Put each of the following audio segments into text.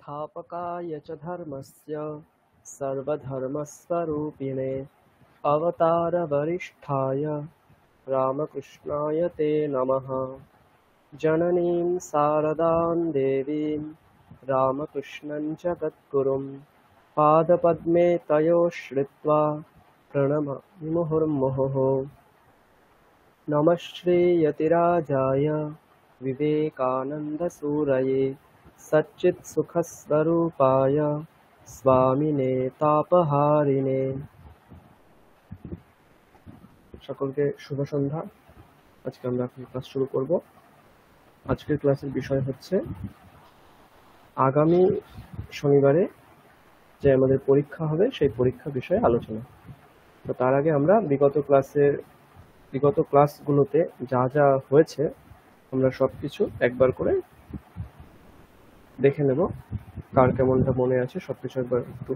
संस्थापकाय च धर्मस्य सर्वधर्मस्वरूपिणे अवतारवरिष्ठाय रामकृष्णाय ते नमः। जननीं शारदां देवीं रामकृष्णं जगद्गुरुं पादपद्मे तयोः श्रित्वा प्रणमामि मुहुर्मुहुः। नमः श्रीयतिराजाय विवेकानन्दसूरये सच्चित्सुखस्वरूपाय स्वामिने तापहारिणे। সকলকে শুভ সন্ধ্যা। আজকে আমরা ক্লাস শুরু করব। আজকের ক্লাসের বিষয় হচ্ছে আগামী শনিবারে যে আমাদের পরীক্ষা হবে সেই পরীক্ষা বিষয়ে আলোচনা। তো তার আগে আমরা বিগত ক্লাসগুলোতে যা যা হয়েছে আমরা সবকিছু একবার করে দেখে নেব, কার কেমনটা মনে আছে সবকিছু একবার একটু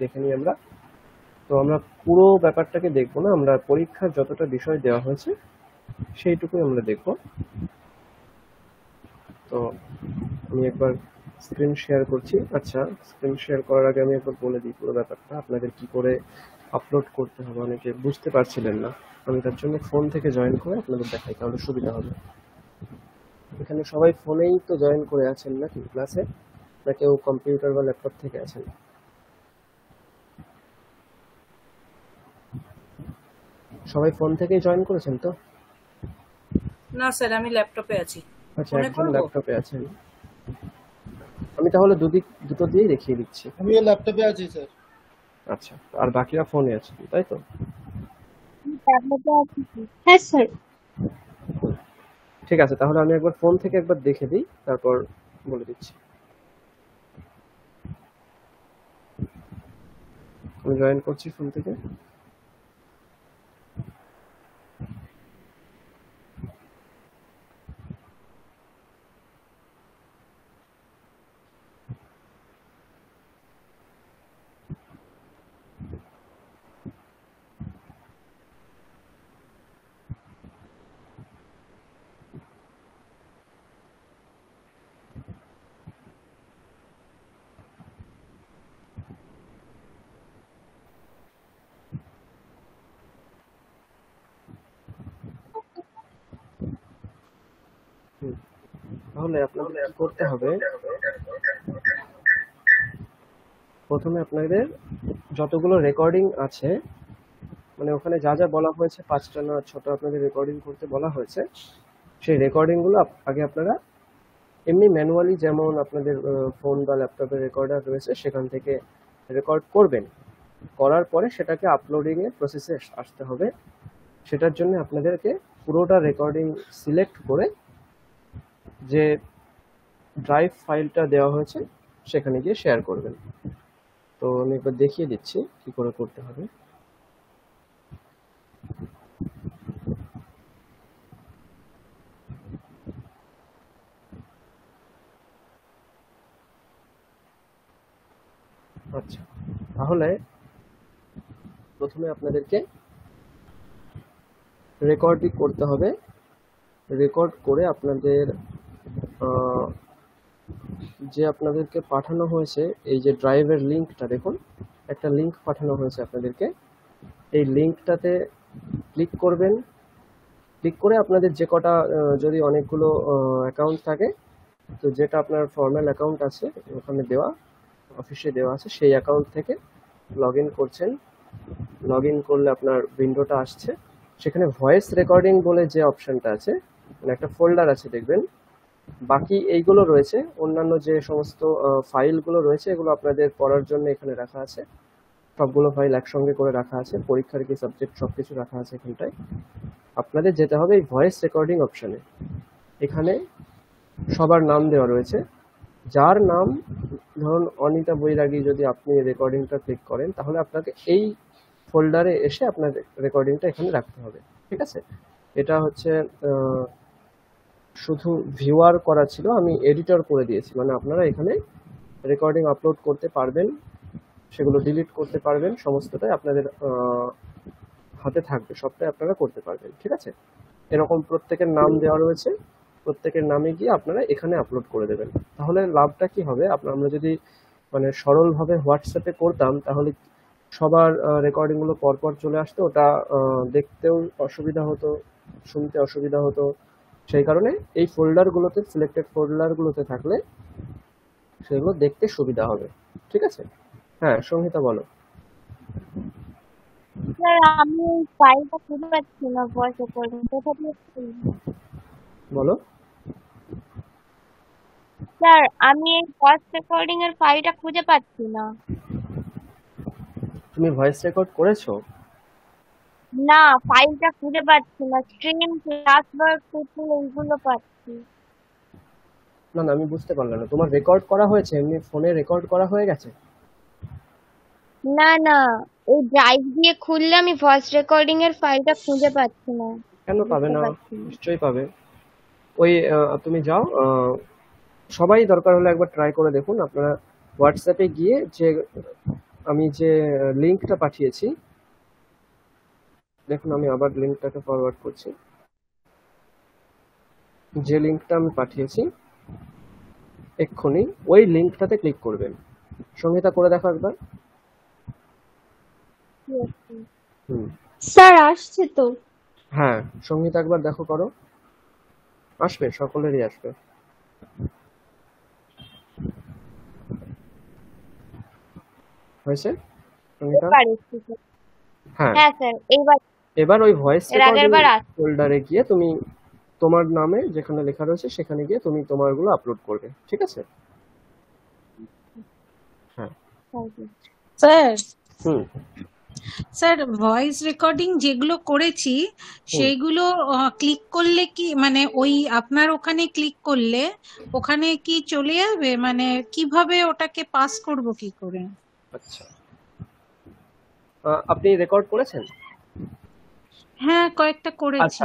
দেখে নিই আমরা। তো আমরা পুরো ব্যাপারটাকে দেখবো না, আমরা পরীক্ষার যতটা বিষয় দেওয়া হয়েছে সেইটুকুই আমরা দেখব। তো আমি একবার স্ক্রিন শেয়ার করছি। আচ্ছা, স্ক্রিন শেয়ার করার আগে আমি একবার বলে দিই পুরো ব্যাপারটা আপনাদের কি করে আপলোড করতে হবে। অনেকে বুঝতে পারছিলেন না, আমি তার জন্য ফোন থেকে জয়েন করে আপনাদের দেখাই, তাহলে সুবিধা হবে। এখানে সবাই ফোনেই তো জয়েন করে আছেন নাকি ক্লাসে, না কেউ কম্পিউটার বা ল্যাপটপ থেকে আছেন? সবাই ফোন থেকেই জয়েন করেছেন তো? না স্যার, আমি ল্যাপটপে আছি। আচ্ছা, একজন ল্যাপটপে আছেন। আমি তাহলে দুটো দিয়েই দেখিয়ে দিচ্ছি। আমিও ল্যাপটপে আছি স্যার। আচ্ছা, আর বাকিরা ফোনে আছেন তাই তো? হ্যাঁ স্যার। ঠিক আছে, তাহলে আমি একবার ফোন থেকে একবার দেখে দিই, তারপর বলে দিচ্ছি। আমি জয়েন করছি ফোন থেকে। তাহলে আপনাদের কি করতে হবে, প্রথমে আপনাদের যতগুলো রেকর্ডিং আছে, মানে ওখানে যা যা বলা হয়েছে 5টা না 6টা আপনাদের রেকর্ডিং করতে বলা হয়েছে, সেই রেকর্ডিং গুলো আগে আপনারা এমনি ম্যানুয়ালি যেমন আপনাদের ফোন বা ল্যাপটপের রেকর্ডার রয়েছে সেখান থেকে রেকর্ড করবেন। করার পরে সেটাকে আপলোডিং এর প্রসেসে আসতে হবে। সেটার জন্য আপনাদেরকে পুরোটা রেকর্ডিং সিলেক্ট করে যে ড্রাইভ ফাইলটা দেওয়া হয়েছে সেখানে গিয়ে শেয়ার করবেন। তো আমি একবার দেখিয়ে দিচ্ছি কি করে করতে হবে। আচ্ছা, তাহলে প্রথমে আপনাদেরকে রেকর্ডিং করতে হবে। রেকর্ড করে আপনাদের যে আপনাদেরকে পাঠানো হয়েছে এই যে ড্রাইভের লিঙ্কটা, দেখুন একটা লিঙ্ক পাঠানো হয়েছে আপনাদেরকে। এই লিঙ্কটাতে ক্লিক করবেন। ক্লিক করে আপনাদের যে কটা যদি অনেকগুলো অ্যাকাউন্ট থাকে, তো যেটা আপনার ফর্মাল অ্যাকাউন্ট আছে ওখানে দেওয়া, অফিসে দেওয়া আছে, সেই অ্যাকাউন্ট থেকে লগ ইন করছেন। লগ ইন করলে আপনার উইন্ডোটা আসছে, সেখানে ভয়েস রেকর্ডিং বলে যে অপশনটা আছে, মানে একটা ফোল্ডার আছে দেখবেন। বাকি এইগুলো রয়েছে, অন্যান্য যে সমস্ত ফাইলগুলো রয়েছে এগুলো আপনাদের পড়ার জন্য এখানে রাখা আছে। সবগুলো ফাইল একসঙ্গে করে রাখা আছে, পরীক্ষার কি সাবজেক্ট সবকিছু রাখা আছে এখানটায়। আপনাদের যেতে হবে এই ভয়েস রেকর্ডিং অপশনে। এখানে সবার নাম দেওয়া রয়েছে। যার নাম ধরুন অনিতা বৈরাগী, যদি আপনি রেকর্ডিংটা ক্লিক করেন তাহলে আপনাকে এই ফোল্ডারে এসে আপনার রেকর্ডিংটা এখানে রাখতে হবে। ঠিক আছে, এটা হচ্ছে শুধু ভিউয়ার করা ছিল, আমি এডিটর করে দিয়েছি, মানে আপনারা এখানে রেকর্ডিং আপলোড করতে পারবেন, সেগুলো ডিলিট করতে পারবেন, সমস্তটাই আপনাদের হাতে থাকবে, সবটাই আপনারা করতে পারবেন। ঠিক আছে, এরকম প্রত্যেকের নাম দেওয়া রয়েছে, প্রত্যেকের নামে গিয়ে আপনারা এখানে আপলোড করে দেবেন। তাহলে লাভটা কি হবে, আমরা যদি মানে সরলভাবে হোয়াটসঅ্যাপে করতাম তাহলে সবার রেকর্ডিংগুলো পরপর চলে আসতো, ওটা দেখতেও অসুবিধা হতো, শুনতে অসুবিধা হতো। সেই কারণে এই ফোল্ডারগুলোতে, সিলেক্টেড ফোল্ডারগুলোতে থাকলে সেগুলো দেখতে সুবিধা হবে। ঠিক আছে? হ্যাঁ, সংহিতা বলো। স্যার আমি ফাইলটা খুঁজে পাচ্ছি না, ভয়েস রেকর্ডিং কোথা দিয়ে খুলবো? বলো। স্যার আমি এই ভয়েস রেকর্ডিং এর ফাইলটা খুঁজে পাচ্ছি না। তুমি ভয়েস রেকর্ড করেছো? না, ফাইলটা খুঁজে পাচ্ছি না। স্ট্রিম, ক্লাসওয়ার্ক, টিউটোরিয়াল এইগুলো পাচ্ছি। না না, আমি বুঝতে পারলাম না। তোমার রেকর্ড করা হয়েছে, এমনি ফোনে রেকর্ড করা হয়ে গেছে? না না, এই ড্রাইভ দিয়ে খুললে আমি ভয়েস রেকর্ডিং এর ফাইলটা খুঁজে পাচ্ছি না। কেন পাবে বুঝতে না? পারছি না। নিশ্চয়ই পাবে। ওই তুমি যাও, সবাই দরকার হলে একবার ট্রাই করে দেখুন। আপনারা হোয়াটসঅ্যাপে গিয়ে আমি যে লিঙ্কটা পাঠিয়েছি, দেখুন আমি আবার লিঙ্কটাকে ফরওয়ার্ড করছি। যে লিঙ্কটা আমি পাঠিয়েছি এক্ষুনি, ওই লিঙ্কটাতে ক্লিক করবেন। সংহিতা করে দেখো একবার। স্যার আসছে তো। হ্যাঁ, সংহিতা একবার দেখো, করো। আসবে, সকলেরই আসবে। হয়েছে সংহিতা? হ্যাঁ, হ্যাঁ স্যার, এইবার এবার ওই ভয়েস এর আগের রেকর্ডিং বার আসছে। ফোল্ডারে গিয়ে তুমি তোমার নামে যেখানে লেখা রয়েছে সেখানে গিয়ে তুমি তোমারগুলো আপলোড করবে। ঠিক আছে? হ্যাঁ। স্যার হুম। স্যার ভয়েস রেকর্ডিং যেগুলো করেছি সেইগুলো ক্লিক করলে কি মানে ওই আপনার ওখানে ক্লিক করলে ওখানে কি চলে যাবে, মানে কিভাবে ওটাকে পাস করব কি করে? আচ্ছা, আপনি রেকর্ড করেছেন? হ্যাঁ, কয়েকটা করেছি। আচ্ছা,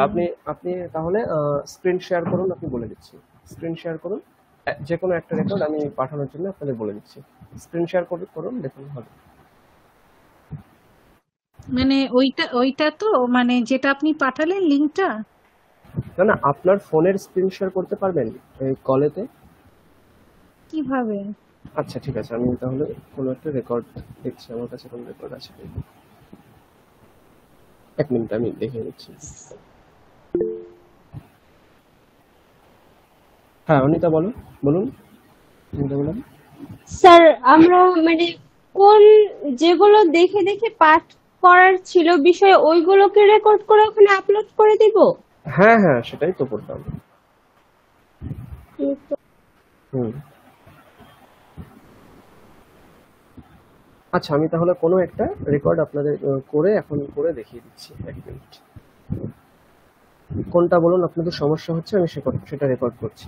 আপনি তাহলে স্ক্রিন শেয়ার করুন। আপনি বলে দিচ্ছি, স্ক্রিন শেয়ার করুন। যে কোনো একটা রেকর্ড আমি পাঠানোর জন্য আপনাদের বলে দিচ্ছি। স্ক্রিন শেয়ার করুন, দেখুন হবে। মানে ওইটা তো মানে যেটা আপনি পাঠালেন লিংকটা? না না, আপনার ফোনের স্ক্রিন শেয়ার করতে পারবেন এই কলেতে? কিভাবে? আচ্ছা ঠিক আছে, আমি তাহলে কোনো একটা রেকর্ড দেখছি, আমার কাছে কোনো রেকর্ড আছে। এক মিনিট, আমি দেখে নিচ্ছি। হ্যাঁ অনিতা বলো, বলুন। অনিতা বলুন। স্যার আমরা মানে কোন যেগুলো দেখে দেখে পাঠ করার ছিল বিষয় ওইগুলোকে রেকর্ড করে ওখানে আপলোড করে দিব? হ্যাঁ হ্যাঁ, সেটাই তো করতাম। হুম। আচ্ছা, আমি তাহলে কোনো একটা রেকর্ড আপনাদের করে দেখিয়ে দিচ্ছি। এক মিনিট। কোনটা বলুন, আপনাদের সমস্যা হচ্ছে, আমি সেটা রেকর্ড করছি।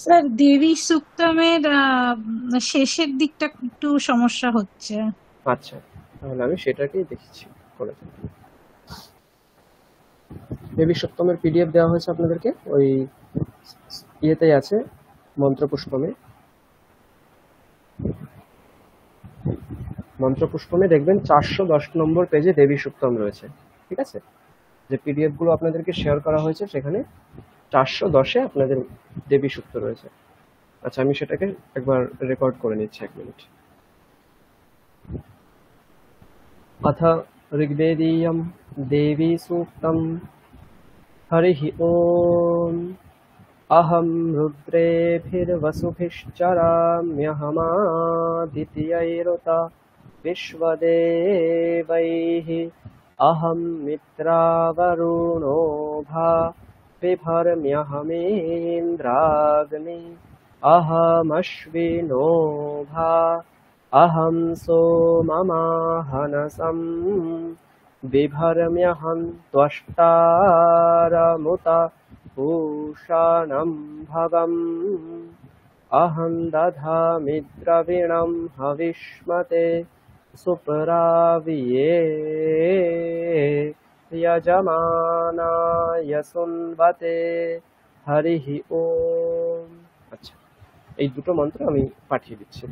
স্যার দেবী সুক্তমের শেষের দিকটা একটু সমস্যা হচ্ছে। আচ্ছা, তাহলে আমি সেটাকেই দেখছি করে থাকি। দেবী সপ্তমের পিডিএফ দেওয়া হয়েছে আপনাদেরকে, ওই ইয়েতেই আছে, মন্ত্রপুষ্পমে। মন্ত্রপুষ্পমে দেখবেন 410 নম্বর পেজে দেবী সপ্তম রয়েছে। ঠিক আছে? যে পিডিএফ গুলো আপনাদেরকে শেয়ার করা হয়েছে সেখানে 410-এ আপনাদের দেবী সূক্ত রয়েছে। আচ্ছা, আমি সেটাকে একবার রেকর্ড করে নিচ্ছি, এক মিনিট। अथ ऋग्वेदीयं देवी सूक्तं हरिः ओम् अहं रुद्रेभिर्वसुभिश्चराम्यहमादित्यैरुत विश्वदेवैः अहं मित्रावरुणो भा बिभर्म्यहमेन्द्राग्नि अहमश्विनो भा अहं सोममाहनसं बिभर्म्यहं त्वष्टारमुत पूषणं भवम् अहं दधामि द्रविणं हविष्मते सुप्राविये यजमानाय सुन्वते हरिः ओम्। আচ্ছা, এই দুটো মন্ত্র আমি পাঠিয়ে দিচ্ছি।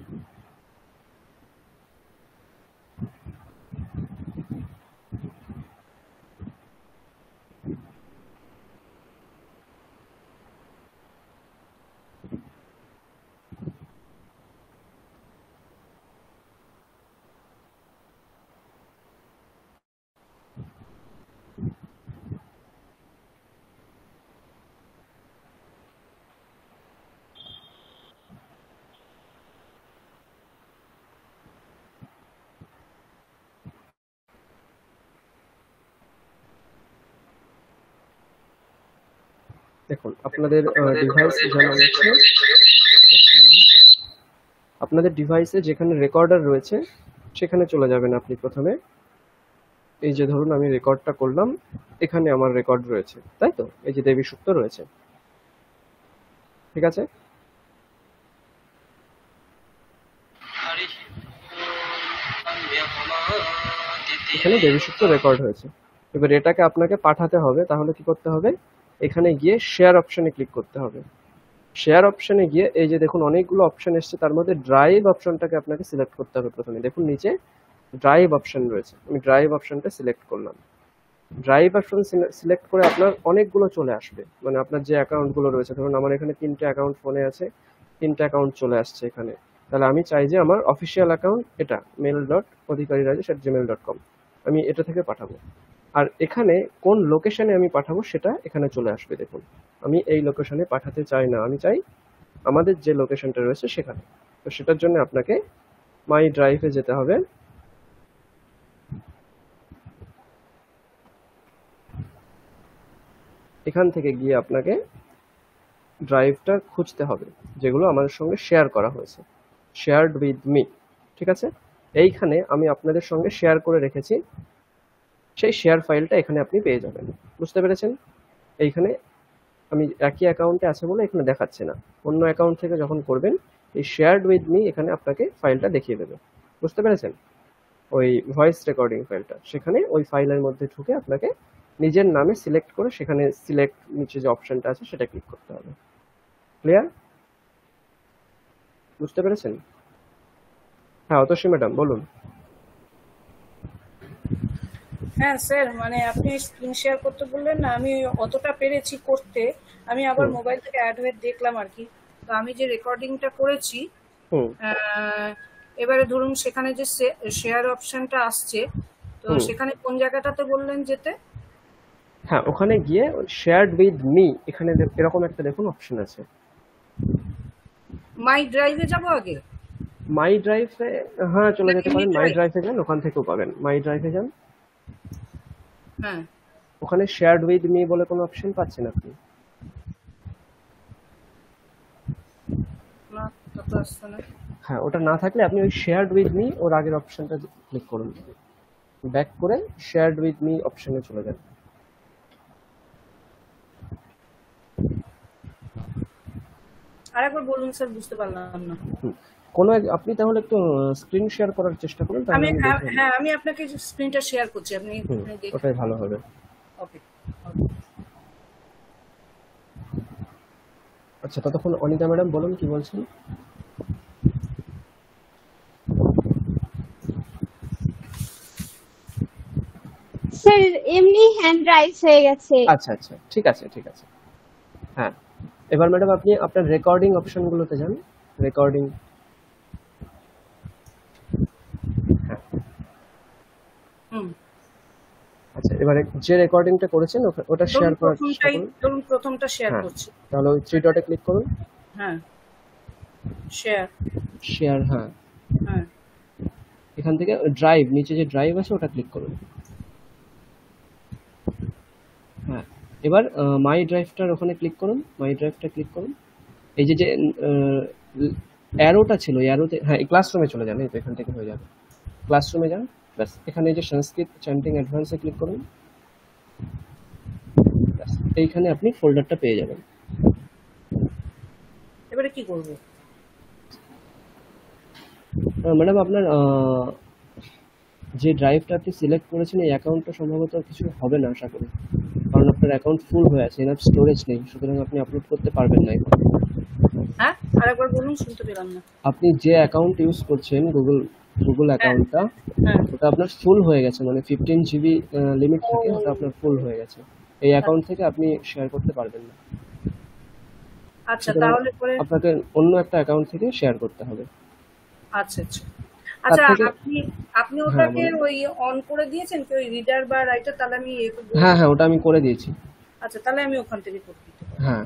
দেখুন আপনাদের ডিভাইস জানা যাচ্ছে, আপনাদের ডিভাইসে যেখানে রেকর্ডার রয়েছে সেখানে চলে যাবেন আপনি প্রথমে। এই যে ধরুন আমি রেকর্ডটা করলাম, এখানে আমার রেকর্ড রয়েছে, তাই তো? এই যে দেবী সুক্ত রয়েছে, ঠিক আছে? এখানে দেবী সুক্ত রেকর্ড হয়েছে। এবার এটাকে আপনাকে পাঠাতে হবে, তাহলে কি করতে হবে? এখানে গিয়ে শেয়ার অপশনে ক্লিক করতে হবে। শেয়ার অপশনে গিয়ে এই যে দেখুন অনেকগুলো অপশন এসছে, তার মধ্যে ড্রাইভ অপশনটাকে আপনাকে সিলেক্ট করতে হবে প্রথমে। দেখুন নিচে ড্রাইভ অপশন রয়েছে, আমি ড্রাইভ অপশনটা সিলেক্ট করলাম। ড্রাইভ অপশন সিলেক্ট করে আপনার অনেকগুলো চলে আসবে, মানে আপনার যে অ্যাকাউন্টগুলো রয়েছে, ধরুন আমার এখানে 3টে অ্যাকাউন্ট ফোনে আছে, 3টে অ্যাকাউন্ট চলে আসছে এখানে। তাহলে আমি চাই যে আমার অফিসিয়াল অ্যাকাউন্ট এটা mail.adhikari.rajesh@gmail.com, আমি এটা থেকে পাঠাবো। আর এখানে কোন লোকেশনে আমি পাঠাবো সেটা এখানে চলে আসবে। দেখুন আমি এই লোকেশনে পাঠাতে চাই না, আমি চাই আমাদের যে লোকেশনটা রয়েছে সেখানে। তো সেটার জন্য আপনাকে মাই ড্রাইভে যেতে হবে। এখান থেকে গিয়ে আপনাকে ড্রাইভটা খুঁজতে হবে যেগুলো আমাদের সঙ্গে শেয়ার করা হয়েছে, শেয়ার্ড উইথ মি, ঠিক আছে? এইখানে আমি আপনাদের সঙ্গে শেয়ার করে রেখেছি, সেই শেয়ার ফাইলটা এখানে আপনি পেয়ে যাবেন। বুঝতে পেরেছেন? এইখানে আমি একই অ্যাকাউন্টে আছে বলে এখানে দেখাচ্ছে না, অন্য অ্যাকাউন্ট থেকে যখন করবেন এই শেয়ার্ড উইথ মি এখানে আপনাকে ফাইলটা দেখিয়ে দেবে। বুঝতে পেরেছেন? ওই ভয়েস রেকর্ডিং ফাইলটা, সেখানে ওই ফাইলের মধ্যে ঢুকে আপনাকে নিজের নামে সিলেক্ট করে সেখানে সিলেক্ট নিচে যে অপশনটা আছে সেটা ক্লিক করতে হবে। ক্লিয়ার? বুঝতে পেরেছেন? হ্যাঁ অতসী ম্যাডাম বলুন। হ্যাঁ স্যার, মানে আপনি স্ক্রিন শেয়ার করতে বললেন না, আমি অতটা পেরেছি করতে। আমি আবার মোবাইল থেকে অ্যাড হয়ে দেখলাম আর কি। তো আমি যে রেকর্ডিংটা করেছি, এবারে ধরুন সেখানে যে শেয়ার অপশনটা আসছে, তো সেখানে কোন জায়গাটাতে বললেন যেতে? হ্যাঁ ওখানে গিয়ে শেয়ার্ড উইথ মি এখানে এরকম একটা দেখুন অপশন আছে। মাই ড্রাইভে যাব আগে? মাই ড্রাইভে হ্যাঁ চলে যেতে পারেন, মাই ড্রাইভে যান, ওখান থেকেও পাবেন। মাই ড্রাইভে যান, হ্যাঁ ওখানে শেয়ার্ড উইথ মি বলে কোনো অপশন পাচ্ছেন আপনি? না, তা তো আসছে না। হ্যাঁ ওটা না থাকলে আপনি ওই শেয়ার্ড উইথ মি ওর আগের অপশনটা ক্লিক করুন, ব্যাক করে শেয়ার্ড উইথ মি অপশনে চলে যান। আরেকবার বলুন স্যার, বুঝতে পারলাম না। কোনো আপনি তাহলে একটু স্ক্রিন শেয়ার করার চেষ্টা করুন, তাহলে আমি আমি দেখে হ্যাঁ আমি আপনাকে স্ক্রিনটা শেয়ার করছি, আপনি দেখুন। ওটাই ভালো হবে। ওকে। আচ্ছা ততক্ষণ অনিতা ম্যাডাম বলুন কি বলছেন। স্যার এমনি হ্যান্ড রাইজ হয়ে গেছে। আচ্ছা আচ্ছা ঠিক আছে ঠিক আছে। হ্যাঁ এবার ম্যাডাম আপনি আপনার রেকর্ডিং অপশনগুলোতে যান, রেকর্ডিং। হ্যাঁ আচ্ছা এবারে যে রেকর্ডিংটা করেছেন ওটা শেয়ার করার চেষ্টা করুন। ধরুন প্রথমটা শেয়ার করছি, তাহলে ওই 3 ডটে ক্লিক করুন। হ্যাঁ শেয়ার, শেয়ার, হ্যাঁ হ্যাঁ এখান থেকে ড্রাইভ, নিচে যে ড্রাইভ আছে ওটা ক্লিক করুন। হ্যাঁ এবার মাই ড্রাইভটার ওখানে ক্লিক করুন, মাই ড্রাইভটা ক্লিক করুন। এই যে যে অ্যারোটা ছিল, অ্যারোতে হ্যাঁ ক্লাসরুমে চলে যান, এই তো এখান থেকে হয়ে যাবে। ক্লাসরুমে যান, ব্যাস এখানে এই যে সংস্কৃত চ্যান্টিং অ্যাডভান্সে ক্লিক করুন, ব্যাস এইখানে আপনি ফোল্ডারটা পেয়ে যাবেন। এবারে কি করব? ম্যাডাম আপনার যে ড্রাইভটা আপনি সিলেক্ট করেছেন এই অ্যাকাউন্টটা সম্ভবত কিছু হবে না আশা করি, কারণ আপনার অ্যাকাউন্ট ফুল হয়ে আছে, এনাফ স্টোরেজ নেই, সুতরাং আপনি আপলোড করতে পারবেন না এখন। হ্যাঁ আরেকবার বলুন, শুনতে পেলাম না। আপনি যে অ্যাকাউন্ট ইউজ করছেন গুগল অ্যাকাউন্টটা, ওটা আপনার ফুল হয়ে গেছে, মানে 15 GB লিমিট থেকে ওটা আপনার ফুল হয়ে গেছে। এই অ্যাকাউন্ট থেকে আপনি শেয়ার করতে পারবেন না। আচ্ছা তাহলে পরে আপনাকে অন্য একটা অ্যাকাউন্ট থেকে শেয়ার করতে হবে। আচ্ছা আচ্ছা আচ্ছা আপনি ওটাকে ওই অন করে দিয়েছেন কি, ওই রিডার বা রাইটার? তাহলে আমি হ্যাঁ হ্যাঁ ওটা আমি করে দিয়েছি। আচ্ছা তাহলে আমি ওখান থেকে করতে পারি। হ্যাঁ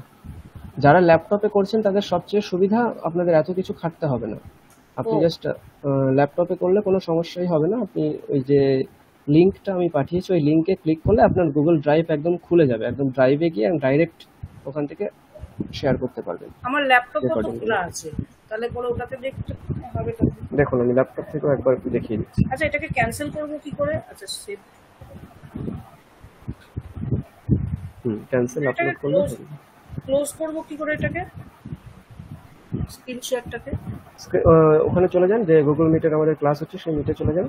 যারা ল্যাপটপে করছেন তাদের সবচেয়ে সুবিধা, আপনাদের এত কিছু খাটতে হবে না। আপনি জাস্ট ল্যাপটপে করলে কোনো সমস্যাই হবে না। আপনি ওই যে লিঙ্কটা আমি পাঠিয়েছি ওই লিঙ্কে ক্লিক করলে আপনার গুগল ড্রাইভ একদম খুলে যাবে, একদম ড্রাইভে গিয়ে ডাইরেক্ট ওখান থেকে শেয়ার করতে পারবেন আমার ল্যাপটপও তো রেকর্ডিং। খোলা আছে, তাহলে পরে ওটাতে দেখতে হবে তো। দেখুন আমি ল্যাপটপ থেকেও একবার একটু দেখিয়ে দিচ্ছি। আচ্ছা, এটাকে ক্যান্সেল করবো কি করে? আচ্ছা, সেভ। ক্যান্সেল এটাকে আপলোড করলে ক্লোজ করবো কি করে এটাকে, স্ক্রিন শেয়ারটাকে? ওখানে চলে যান, যে গুগল মিটের আমাদের ক্লাস হচ্ছে সেই মিটে চলে যান।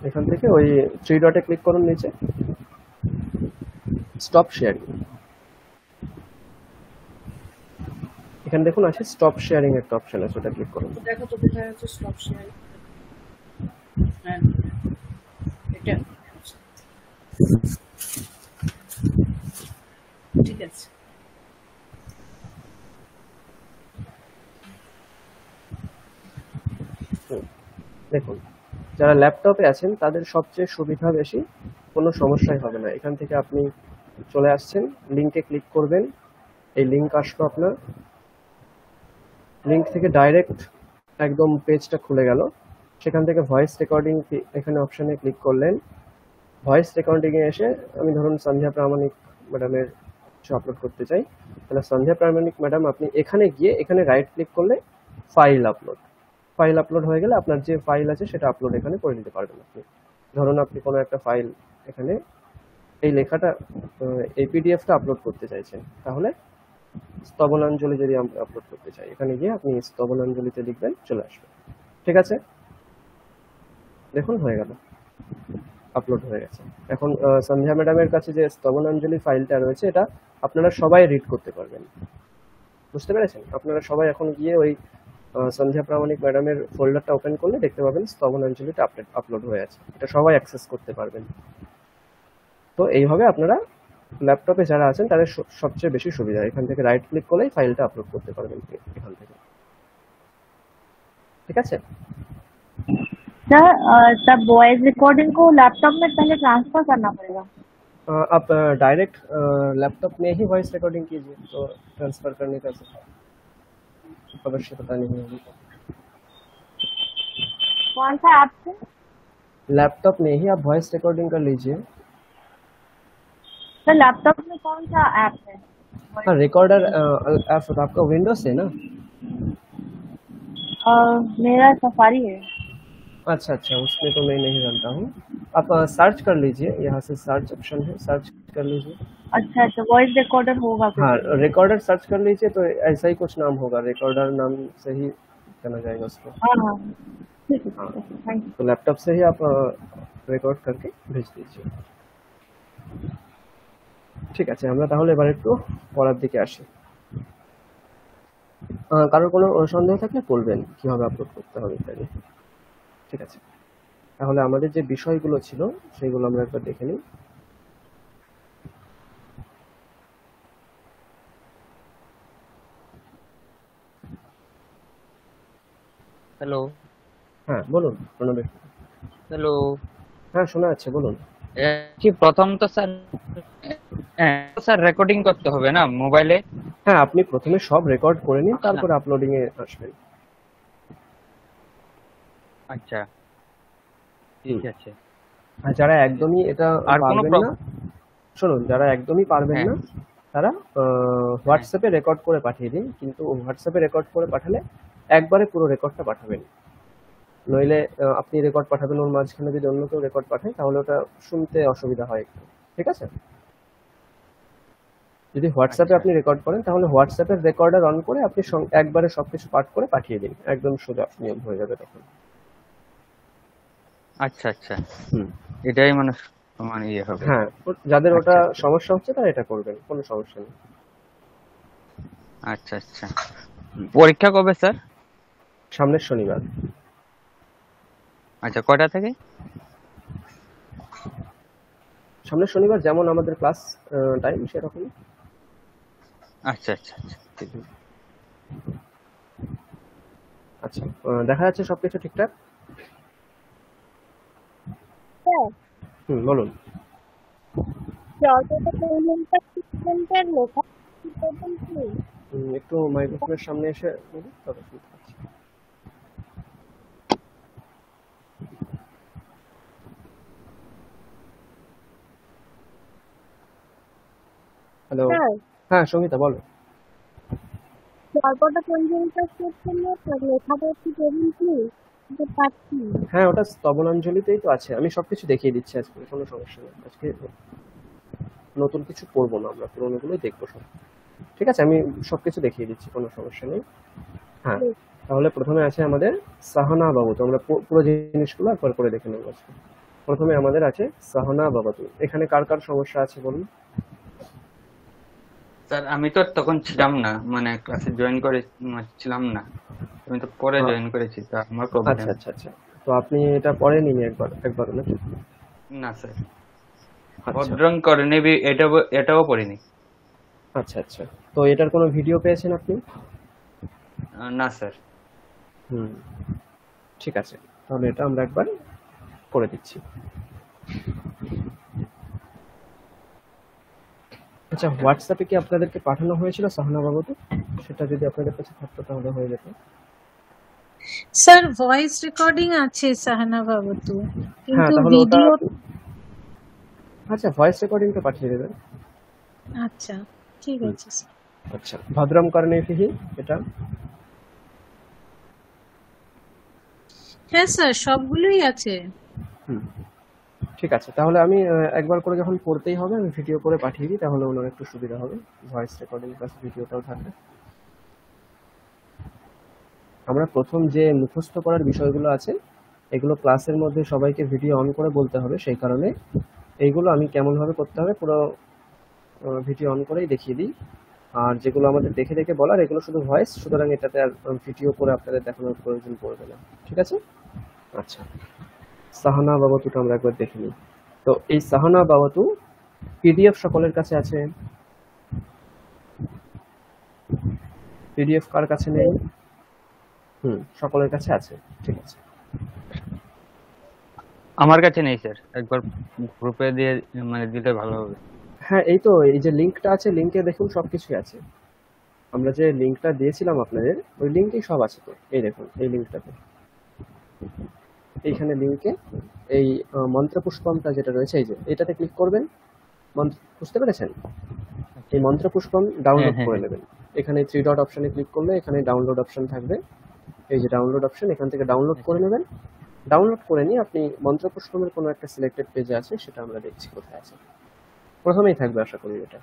এখান থেকে ওই 3 ডটে ক্লিক করুন নিচে, স্টপ শেয়ারিং। এখানে দেখুন আছে স্টপ শেয়ারিং একটা অপশন আছে, ওটা ক্লিক করুন। দেখো তো কোথায় আছে স্টপ শেয়ারিং। হ্যাঁ, এটা ঠিক আছে। দেখুন যারা ল্যাপটপে আছেন তাদের সবচেয়ে সুবিধা বেশি, কোনো সমস্যাই হবে না। এখান থেকে আপনি চলে আসছেন, লিংকে ক্লিক করবেন, এই লিংক আসলো আপনার, লিংক থেকে ডাইরেক্ট একদম পেজটা খুলে গেল। সেখান থেকে ভয়েস রেকর্ডিং এখানে অপশানে ক্লিক করলেন। ভয়েস রেকর্ডিংয়ে এসে আমি ধরুন সন্ধ্যা প্রামাণিক ম্যাডামের কিছু আপলোড করতে চাই, তাহলে সন্ধ্যা প্রামাণিক ম্যাডাম আপনি এখানে গিয়ে এখানে রাইট ক্লিক করলে ফাইল আপলোড, ফাইল আপলোড হয়ে গেলে আপনার যে ফাইল আছে সেটা আপলোড এখানে করে দিতে পারবেন আপনি। ধরুন আপনি কোনো একটা ফাইল এখানে এই লেখাটা এই পিডিএফটা আপলোড করতে চাইছেন, তাহলে স্তবনাঞ্জলি যদি আমরা আপলোড করতে চাই, এখানে গিয়ে আপনি স্তবনাঞ্জলিতে লিখবেন, চলে আসবে। ঠিক আছে, দেখুন হয়ে গেল, আপলোড হয়ে গেছে। এখন সন্ধ্যা ম্যাডামের কাছে যে স্তবনাঞ্জলি ফাইলটা রয়েছে এটা আপনারা সবাই রিড করতে পারবেন, বুঝতে পেরেছেন? আপনারা সবাই এখন গিয়ে ওই সন্ধ্যা প্রামাণিক ম্যাডামের ফোল্ডারটা ওপেন করলে দেখতে পাবেন স্তবনাঞ্জলিটা আপলোড হয়ে আছে, এটা সবাই অ্যাক্সেস করতে পারবেন। তো এইভাবে আপনারা ল্যাপটপে যারা আছেন তাদের সবচেয়ে বেশি সুবিধা, এখান থেকে রাইট ক্লিক করলেই ফাইলটা আপলোড করতে পারবেন এখান থেকে। ঠিক আছে सर तब वॉइस रिकॉर्डिंग को लैपटॉप में पहले ट्रांसफर करना पड़ेगा? आप डायरेक्ट लैपटॉप में ही वॉइस रिकॉर्डिंग कीजिए, तो ट्रांसफर करने का आवश्यकता नहीं होगी। कौन सा ऐप से? लैपटॉप में ही आप वॉइस रिकॉर्डिंग कर लीजिए। सर लैपटॉप में कौन सा ऐप है? हाँ, रिकॉर्डर ऐप आपका विंडोज है ना? मेरा सफारी है। अच्छा अच्छा, उसमें तो मैं नहीं जानता हूँ। आप सर्च कर लीजिए, यहाँ से सर्च ऑप्शन है, सर्च कर लीजिए। अच्छा अच्छा, वॉइस रिकॉर्डर होगा कुछ? हाँ, रिकॉर्डर सर्च कर लीजिए तो ऐसा ही कुछ नाम होगा, रिकॉर्डर नाम से ही जाना जाएगा उसको। हाँ हाँ ठीक है, हाँ, थैंक यू। तो लैपटॉप से ही आप রেকর্ড करके भेज दीजिए। ঠিক আছে, আমরা তাহলে এবার একটু পড়ার দিকে আসি। কারোর কোনো সন্দেহ থাকলে বলবেন কিভাবে আপলোড করতে হবে ইত্যাদি। ঠিক আছে, তাহলে আমাদের যে বিষয়গুলো ছিল সেগুলো আমরা একবার দেখে নিই। হ্যালো হ্যাঁ বলুন প্রণব। হ্যালো হ্যাঁ শোনা যাচ্ছে, বলুন। কি প্রথম তো স্যার স্যার রেকর্ডিং করতে হবে না মোবাইলে? হ্যাঁ, আপনি প্রথমে সব রেকর্ড করে নিন, তারপর আপলোডিং এ আসবেন। আচ্ছা ঠিক আছে। আর যারা একদমই এটা আর কোনো পারবেন না, শুনুন, যারা একদমই পারবেন না তারা হোয়াটসঅ্যাপে রেকর্ড করে পাঠিয়ে দিন, কিন্তু হোয়াটসঅ্যাপে রেকর্ড করে পাঠালে একবারে পুরো রেকর্ডটা পাঠাবেন, নইলে আপনি রেকর্ড পাঠাবেন, ওর মাঝখানে যদি অন্য কেউ রেকর্ড পাঠায় তাহলে ওটা শুনতে অসুবিধা হয় একটু। ঠিক আছে, যদি হোয়াটসঅ্যাপে আপনি রেকর্ড করেন তাহলে হোয়াটসঅ্যাপের রেকর্ডার অন করে আপনি একবারে সবকিছু পাঠ করে পাঠিয়ে দিন, একদম সোজা নিয়ম হয়ে যাবে তখন। আচ্ছা আচ্ছা, এটাই মানে সমান ইয়ে হবে। হ্যাঁ, যাদের ওটা সমস্যা হচ্ছে তারা এটা করবেন, কোনো সমস্যা নেই। আচ্ছা আচ্ছা, পরীক্ষা কবে স্যার? সামনের শনিবার। আচ্ছা, কয়টা থেকে? সামনের শনিবার যেমন আমাদের ক্লাস টাইম সেরকমই। আচ্ছা আচ্ছা আচ্ছা, আচ্ছা, দেখা যাচ্ছে সবকিছু ঠিকঠাক? বলুন। একটু মাইক্রোফোনের সামনে এসে বলুন, তবে শুনতে পাচ্ছি। হ্যালো, স্যার হ্যাঁ সঙ্গীতা বলো। গল্পটা কোন জিনিসটা শেষ করলে লেখাটা একটু দেবেন কি? বুঝতে পারছি না। হ্যাঁ ওটা স্তবনাঞ্জলিতেই তো আছে, আমি সবকিছু দেখিয়ে দিচ্ছি আজকে, কোনো সমস্যা নেই। আজকে নতুন কিছু করবো না, আমরা পুরোনোগুলোই দেখবো সব। ঠিক আছে, আমি সবকিছু দেখিয়ে দিচ্ছি, কোনো সমস্যা নেই। হ্যাঁ, তাহলে প্রথমে আছে আমাদের সাহানা বাবতু। আমরা পুরো জিনিসগুলো একবার করে দেখে নেবো আজকে। প্রথমে আমাদের আছে সাহানা বাবতু। এখানে কার কার সমস্যা আছে বলুন? স্যার আমি তো তখন ছিলাম না, মানে ক্লাসে জয়েন করে ছিলাম না, আমি তো পরে জয়েন করেছি, তা আমার প্রবলেম। আচ্ছা আচ্ছা আচ্ছা, তো আপনি এটা পরে নিন একবার নাকি? না স্যার, আচ্ছা ভদ্রং করে নেবি, এটাও পড়িনি। আচ্ছা আচ্ছা, তো এটার কোনো ভিডিও পেয়েছেন আপনি? না স্যার। ঠিক আছে, তাহলে এটা আমরা একবার করে দিচ্ছি। আচ্ছা, হোয়াটসঅ্যাপে কি আপনাদেরকে পাঠানো হয়েছিল সাহানা বাবতু? সেটা যদি আপনাদের কাছে থাকতো তাহলে হয়ে যেত। স্যার ভয়েস রেকর্ডিং আছে সাহানা বাবতু, হ্যাঁ কিন্তু তাহলে ওটা, ভিডিও। আচ্ছা ভয়েস রেকর্ডিংটা পাঠিয়ে দেবেন। আচ্ছা ঠিক আছে স্যার। আচ্ছা, ভদ্রম করনে ফিহি, এটা হ্যাঁ স্যার সবগুলোই আছে। ঠিক আছে, তাহলে আমি একবার করে যখন পড়তেই হবে আমি ভিডিও করে পাঠিয়ে দিই, তাহলে ওনার একটু সুবিধা হবে, ভয়েস রেকর্ডিং প্লাস ভিডিওটাও থাকবে। আমরা প্রথম যে মুখস্থ করার বিষয়গুলো আছে এগুলো ক্লাসের মধ্যে সবাইকে ভিডিও অন করে বলতে হবে, সেই কারণে এইগুলো আমি কেমনভাবে করতে হবে পুরো ভিডিও অন করেই দেখিয়ে দিই। আর যেগুলো আমাদের দেখে দেখে বলার এগুলো শুধু ভয়েস, সুতরাং এটাতে আর ভিডিও করে আপনাদের দেখানোর প্রয়োজন পড়বে না। ঠিক আছে? আচ্ছা, সাহানা বাবতুটা আমরা একবার দেখে নিই। তো এই সাহানা বাবতু পিডিএফ সকলের কাছে আছে? পিডিএফ কার কাছে নেই? সকলের কাছে আছে, ঠিক আছে। আমার কাছে নেই স্যার, একবার গ্রুপে দিয়ে মানে দিলে ভালো হবে। হ্যাঁ এই তো, এই যে লিংকটা আছে, লিংকে দেখুন সবকিছুই আছে। আমরা যে লিংকটা দিয়েছিলাম আপনাদের, ওই লিংকেই সব আছে। তো এই দেখুন, এই লিংকটাতে, এইখানে লিংকে এই মন্ত্রপুষ্পমটা যেটা রয়েছে, এই যে এটাতে ক্লিক করবেন। বুঝতে পেরেছেন? এই মন্ত্রপুষ্পম ডাউনলোড করে নেবেন। এখানে 3 ডট অপশনে ক্লিক করলে এখানে ডাউনলোড অপশন থাকবে, এই যে ডাউনলোড অপশন, এখান থেকে ডাউনলোড করে নেবেন। ডাউনলোড করে নিয়ে আপনি মন্ত্রপুষ্পমের কোনো একটা সিলেক্টেড পেজে আছে, সেটা আমরা দেখছি কোথায় আছে। প্রথমেই থাকবে আশা করি এটা।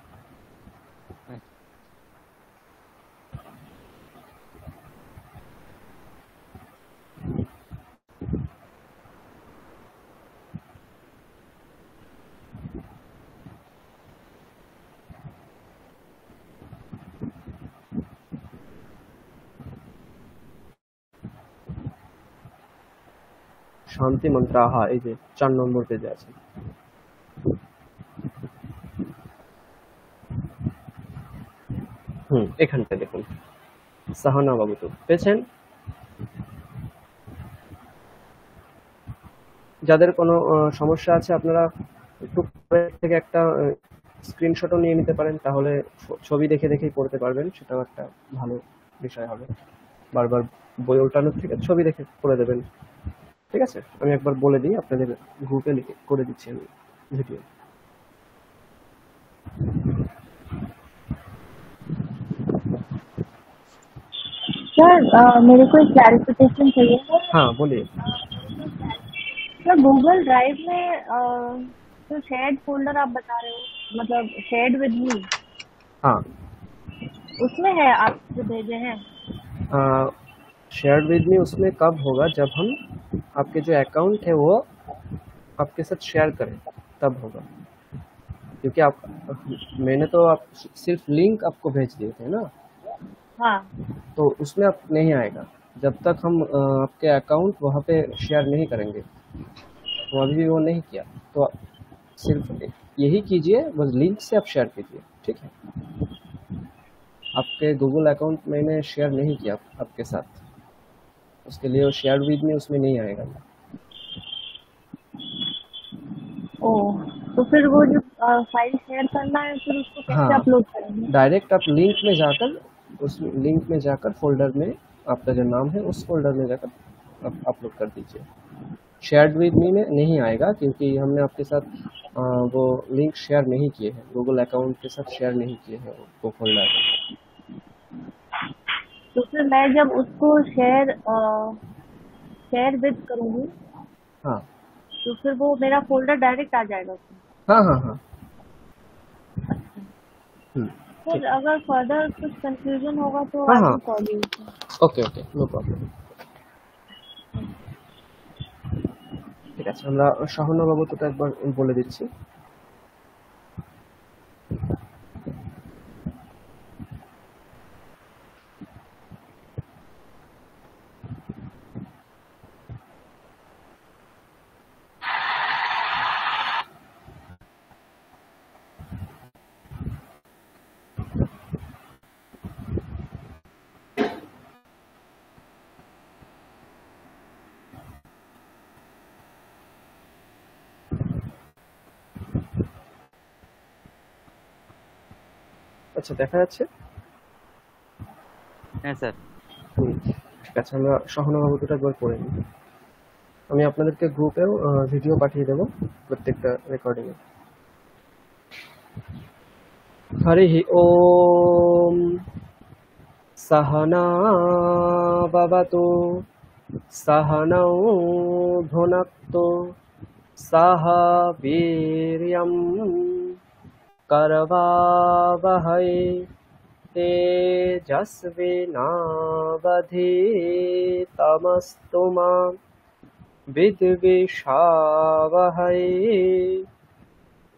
শান্তি মন্ত্র, আহা, এই যে 4 নম্বর পেজে আছে। এখানটা দেখুন, সাহানা বাবতু পেয়েছেন? যাদের কোনো সমস্যা আছে আপনারা একটু থেকে একটা স্ক্রিনশটও নিয়ে নিতে পারেন, তাহলে ছবি দেখে দেখেই পড়তে পারবেন, সেটাও একটা ভালো বিষয় হবে। বারবার বই উল্টানোর থেকে ছবি দেখে পড়ে দেবেন। ঠিক আছে, আমি একবার বলে দিই, আপনাদের গ্রুপে লিখে করে দিচ্ছি আমি ভিডিও। सर मेरे को एक क्लैरिफिकेशन चाहिए है। हाँ बोलिए। सर गूगल ड्राइव में जो शेयर्ड फोल्डर आप बता रहे हो, मतलब शेयर्ड विद मी, हाँ उसमें है आप जो भेजे हैं? शेयर्ड विद मी उसमें कब होगा? जब हम आपके जो अकाउंट है वो आपके साथ शेयर करें, तब होगा। क्योंकि मैंने तो आप सिर्फ लिंक आपको भेज दिए थे ना। हाँ, तो उसमें आप नहीं आएगा जब तक हम आपके अकाउंट वहाँ पे शेयर नहीं करेंगे। तो अभी भी वो नहीं किया, तो सिर्फ यही कीजिए, बस लिंक से आप शेयर कीजिए। ठीक है, आपके गूगल अकाउंट मैंने शेयर नहीं किया आपके साथ, उसके लिए वो शेयर विद मी उसमें नहीं आएगा। ओ तो फिर वो जो फाइल शेयर करना है फिर उसको कैसे अपलोड करेंगे? डायरेक्ट आप लिंक में जाकर, उस लिंक में जाकर फोल्डर में आपका जो नाम है उस फोल्डर में जाकर अपलोड कर दीजिए। शेयर्ड विद मी में नहीं आएगा, क्योंकि हमने आपके साथ वो लिंक शेयर नहीं किए हैं, गूगल अकाउंट के साथ शेयर नहीं किए हैं वो फोल्डर। तो फिर मैं जब उसको शेयर विद करूंगी हाँ तो फिर वो मेरा फोल्डर डायरेक्ट आ जाएगा उसमें। हाँ हाँ हाँ। फिर अगर फर्दर कुछ कंफ्यूजन होगा तो हाँ आई हाँ will call you. Okay okay no problem. ঠিক আছে, আমরা সহানুভূতিটা একবার বলে দিচ্ছি। আচ্ছা, দেখা যাচ্ছে? হ্যাঁ স্যার। ঠিক আছে, আমরা সহানুভূতিটা একবার করে নিই। আমি আপনাদেরকে গ্রুপেও ভিডিও পাঠিয়ে দেবো প্রত্যেকটা রেকর্ডিং এ। হরি ওম सहना भवतु सहनौ भुनक्तु सह वीर्यं करवावहै तेजस्विनावधीतमस्तु मा विद्विषावहै।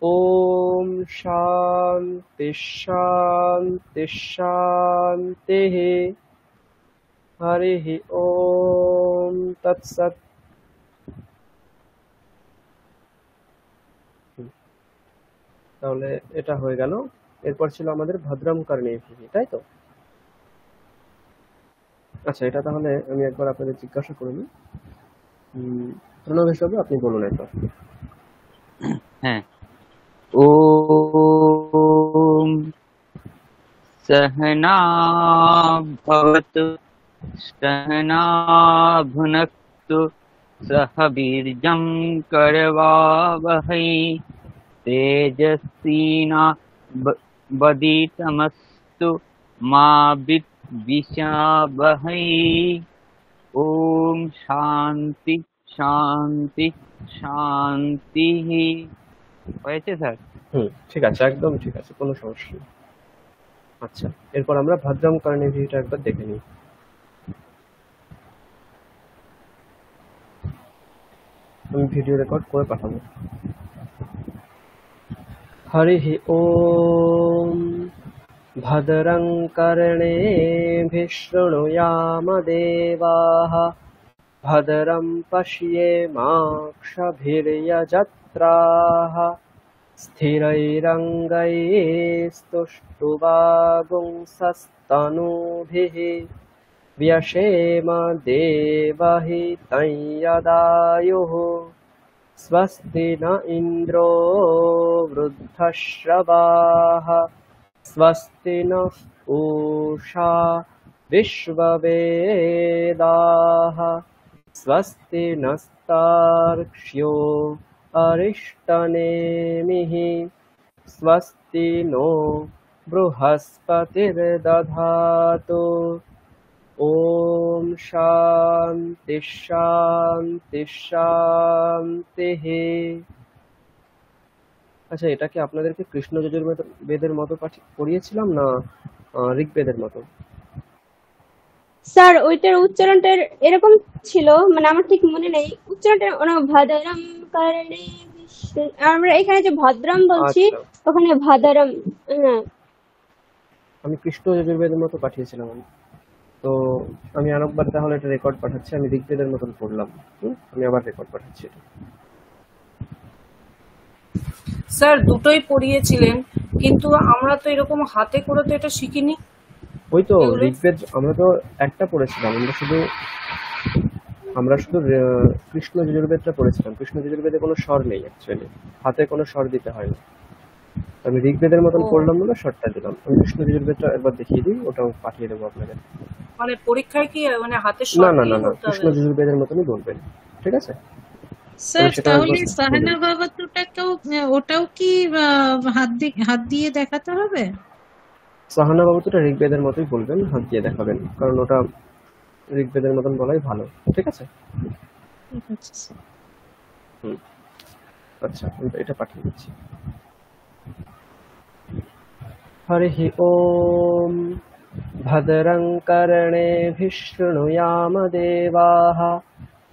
ओम शांति शांति शांति। हरि ओम तत्सत। তাহলে এটা হয়ে গেল। এরপর ছিল আমাদের ভদ্রম কর্ণেভিঃ, তাই তো? আচ্ছা, এটা তাহলে আমি একবার আপনাদের জিজ্ঞাসা করে নিই। প্রণব হিসাবে আপনি বলুন একবার। হ্যাঁ। ओम सहना भवतु सहना भुनक्तु सह वीर्यं करवावहै तेजस्विनावधीतमस्तु मा विद्विषावहै। ओम शांति शांति शांति। হয়েছে স্যার? ঠিক আছে, একদম ঠিক আছে, কোনো সমস্যা নেই। আচ্ছা, এরপর আমরা ভদ্রম কর্ণেভিঃটা একবার দেখে নিই। আমি ভিডিও রেকর্ড করে পাঠাবো। হরি ওম ভদ্রং কর্ণেভিঃ শৃণুয়াম দেবাঃ ভদ্রং পশ্যেমাক্ষভির্যজত্রাः स्थिरैरङ्गैस्तुष्टुवागुंसस्तनूभिः व्यशेम देवहितं यदायुः। स्वस्ति न इन्द्रो वृद्धश्रवाः स्वस्ति नः पूषा विश्ववेदाः स्वस्ति नस्तार्क्ष्यो अरिष्टनेमिः स्वस्ति नो बृहस्पतिर्दधातु। ओम शांति शांति शांतिः। আচ্ছা, এটা কি আপনাদেরকে কৃষ্ণ যজুর্বেদের মতো পড়িয়েছিলাম না ঋগ্বেদের মতো? স্যার ওইটার উচ্চারণটা এরকম ছিল, মানে আমার ঠিক মনে নেই উচ্চারণটা। ভদ্রম কারণে আমরা এখানে যে ভদ্রম বলছি ওখানে ভদ্রম। হ্যাঁ, আমি কৃষ্ণ যজুর্বেদের মতো পাঠিয়েছিলাম। তো আমি আরেকবার তাহলে এটা রেকর্ড পাঠাচ্ছি। আমি ঋগ্বেদের মতন পড়লাম, আমি আবার রেকর্ড পাঠাচ্ছি এটা। স্যার দুটোই পড়িয়েছিলেন, কিন্তু আমরা তো এরকম হাতে করে তো এটা শিখিনি। ওই তো ঋগ্বেদ আমরা তো একটা পড়েছিলাম, আমরা শুধু কৃষ্ণ যজুর্বেদটা পড়েছিলাম। কৃষ্ণ যজুর্বেদে কোনো স্বর নেই, অ্যাকচুয়ালি হাতে কোনো স্বর দিতে হয় না। আমি ঋগ্বেদের মতন পড়লাম বলে স্বরটা দিলাম। আমি কৃষ্ণ যজুর্বেদটা একবার দেখিয়ে দিই, ওটাও পাঠিয়ে দেবো আপনাদের। মানে পরীক্ষায় কি মানে হাতে না না না না, কৃষ্ণ যজুর্বেদের মতনই বলবেন, ঠিক আছে? স্যার সেটা তাহলে বলুন। সাহানা বাবাতুটাকেও ওটাও কি হাত দিয়ে দেখাতে হবে? সাহানা বাবুতুটা ঋগ্বেদের মতোই বলবেন, হাত দিয়ে দেখাবেন, কারণ ওটা ঋগ্বেদের মতন বলাই ভালো। ঠিক আছে? ঠিক আছে স্যার। আচ্ছা, আমি এটা পাঠিয়ে দিচ্ছি। হরিঃ ওম ভদ্রং কর্ণেভিঃ শৃণুয়াম দেবাः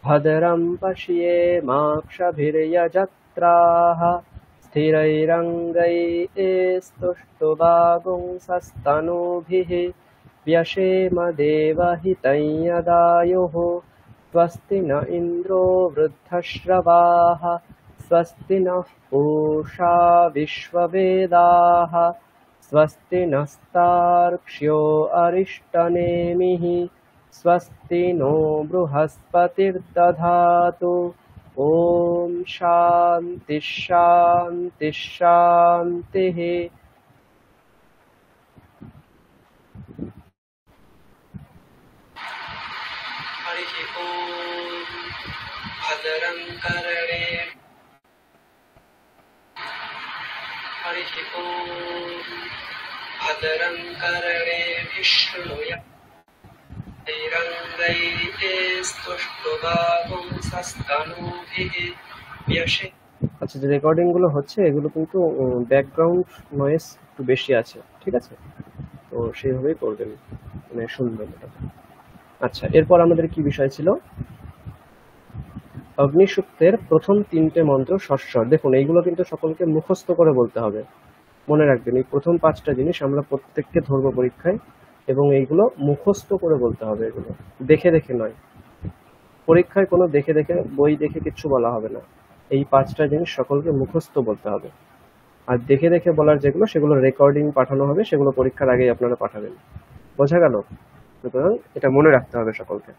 ভদ্রং পশ্যেমাক্ষভির্যজত্রাः স্থিरैरङ्गैस्तुष्टुवागुंसस्तनूभिः व्यशेम देवहितं यदायुः स्वस्ति न इन्द्रो वृद्धश्रवाः स्वस्ति नः पूषा विश्ववेदाः स्वस्ति नस्तार्क्ष्यो अरिष्टनेमिः स्वस्ति नो बृहस्पतिर्दधातु। ॐ शान्ति शान्ति शान्तिः। हरिः ॐ भद्रं कर्णे हरिः ॐ भद्रं कर्णेभिः शृणुयामदेवैस्तुष्टुवागुंसस्तनूभिः व्यशे। আচ্ছা, যে রেকর্ডিং গুলো হচ্ছে এগুলো কিন্তু ব্যাকগ্রাউন্ড নয়েজ একটু বেশি আছে, ঠিক আছে? তো সেইভাবেই করবেন, মানে শুনবেন এটা। আচ্ছা, এরপর আমাদের কি বিষয় ছিল? অগ্নিসূক্তের প্রথম 3টে মন্ত্র সস্বর। দেখুন, এইগুলো কিন্তু সকলকে মুখস্থ করে বলতে হবে। মনে রাখবেন, এই প্রথম 5টা জিনিস আমরা প্রত্যেককে ধরবো পরীক্ষায়, এবং এইগুলো মুখস্থ করে বলতে হবে। এগুলো দেখে দেখে নয়, পরীক্ষায় কোনো দেখে দেখে বই দেখে কিচ্ছু বলা হবে না। এই 5টা জিনিস সকলকে মুখস্থ বলতে হবে। আর দেখে দেখে বলার যেগুলো, সেগুলো রেকর্ডিং পাঠানো হবে, সেগুলো পরীক্ষার আগেই আপনারা পাঠাবেন। বোঝা গেল? সুতরাং এটা মনে রাখতে হবে সকলকে।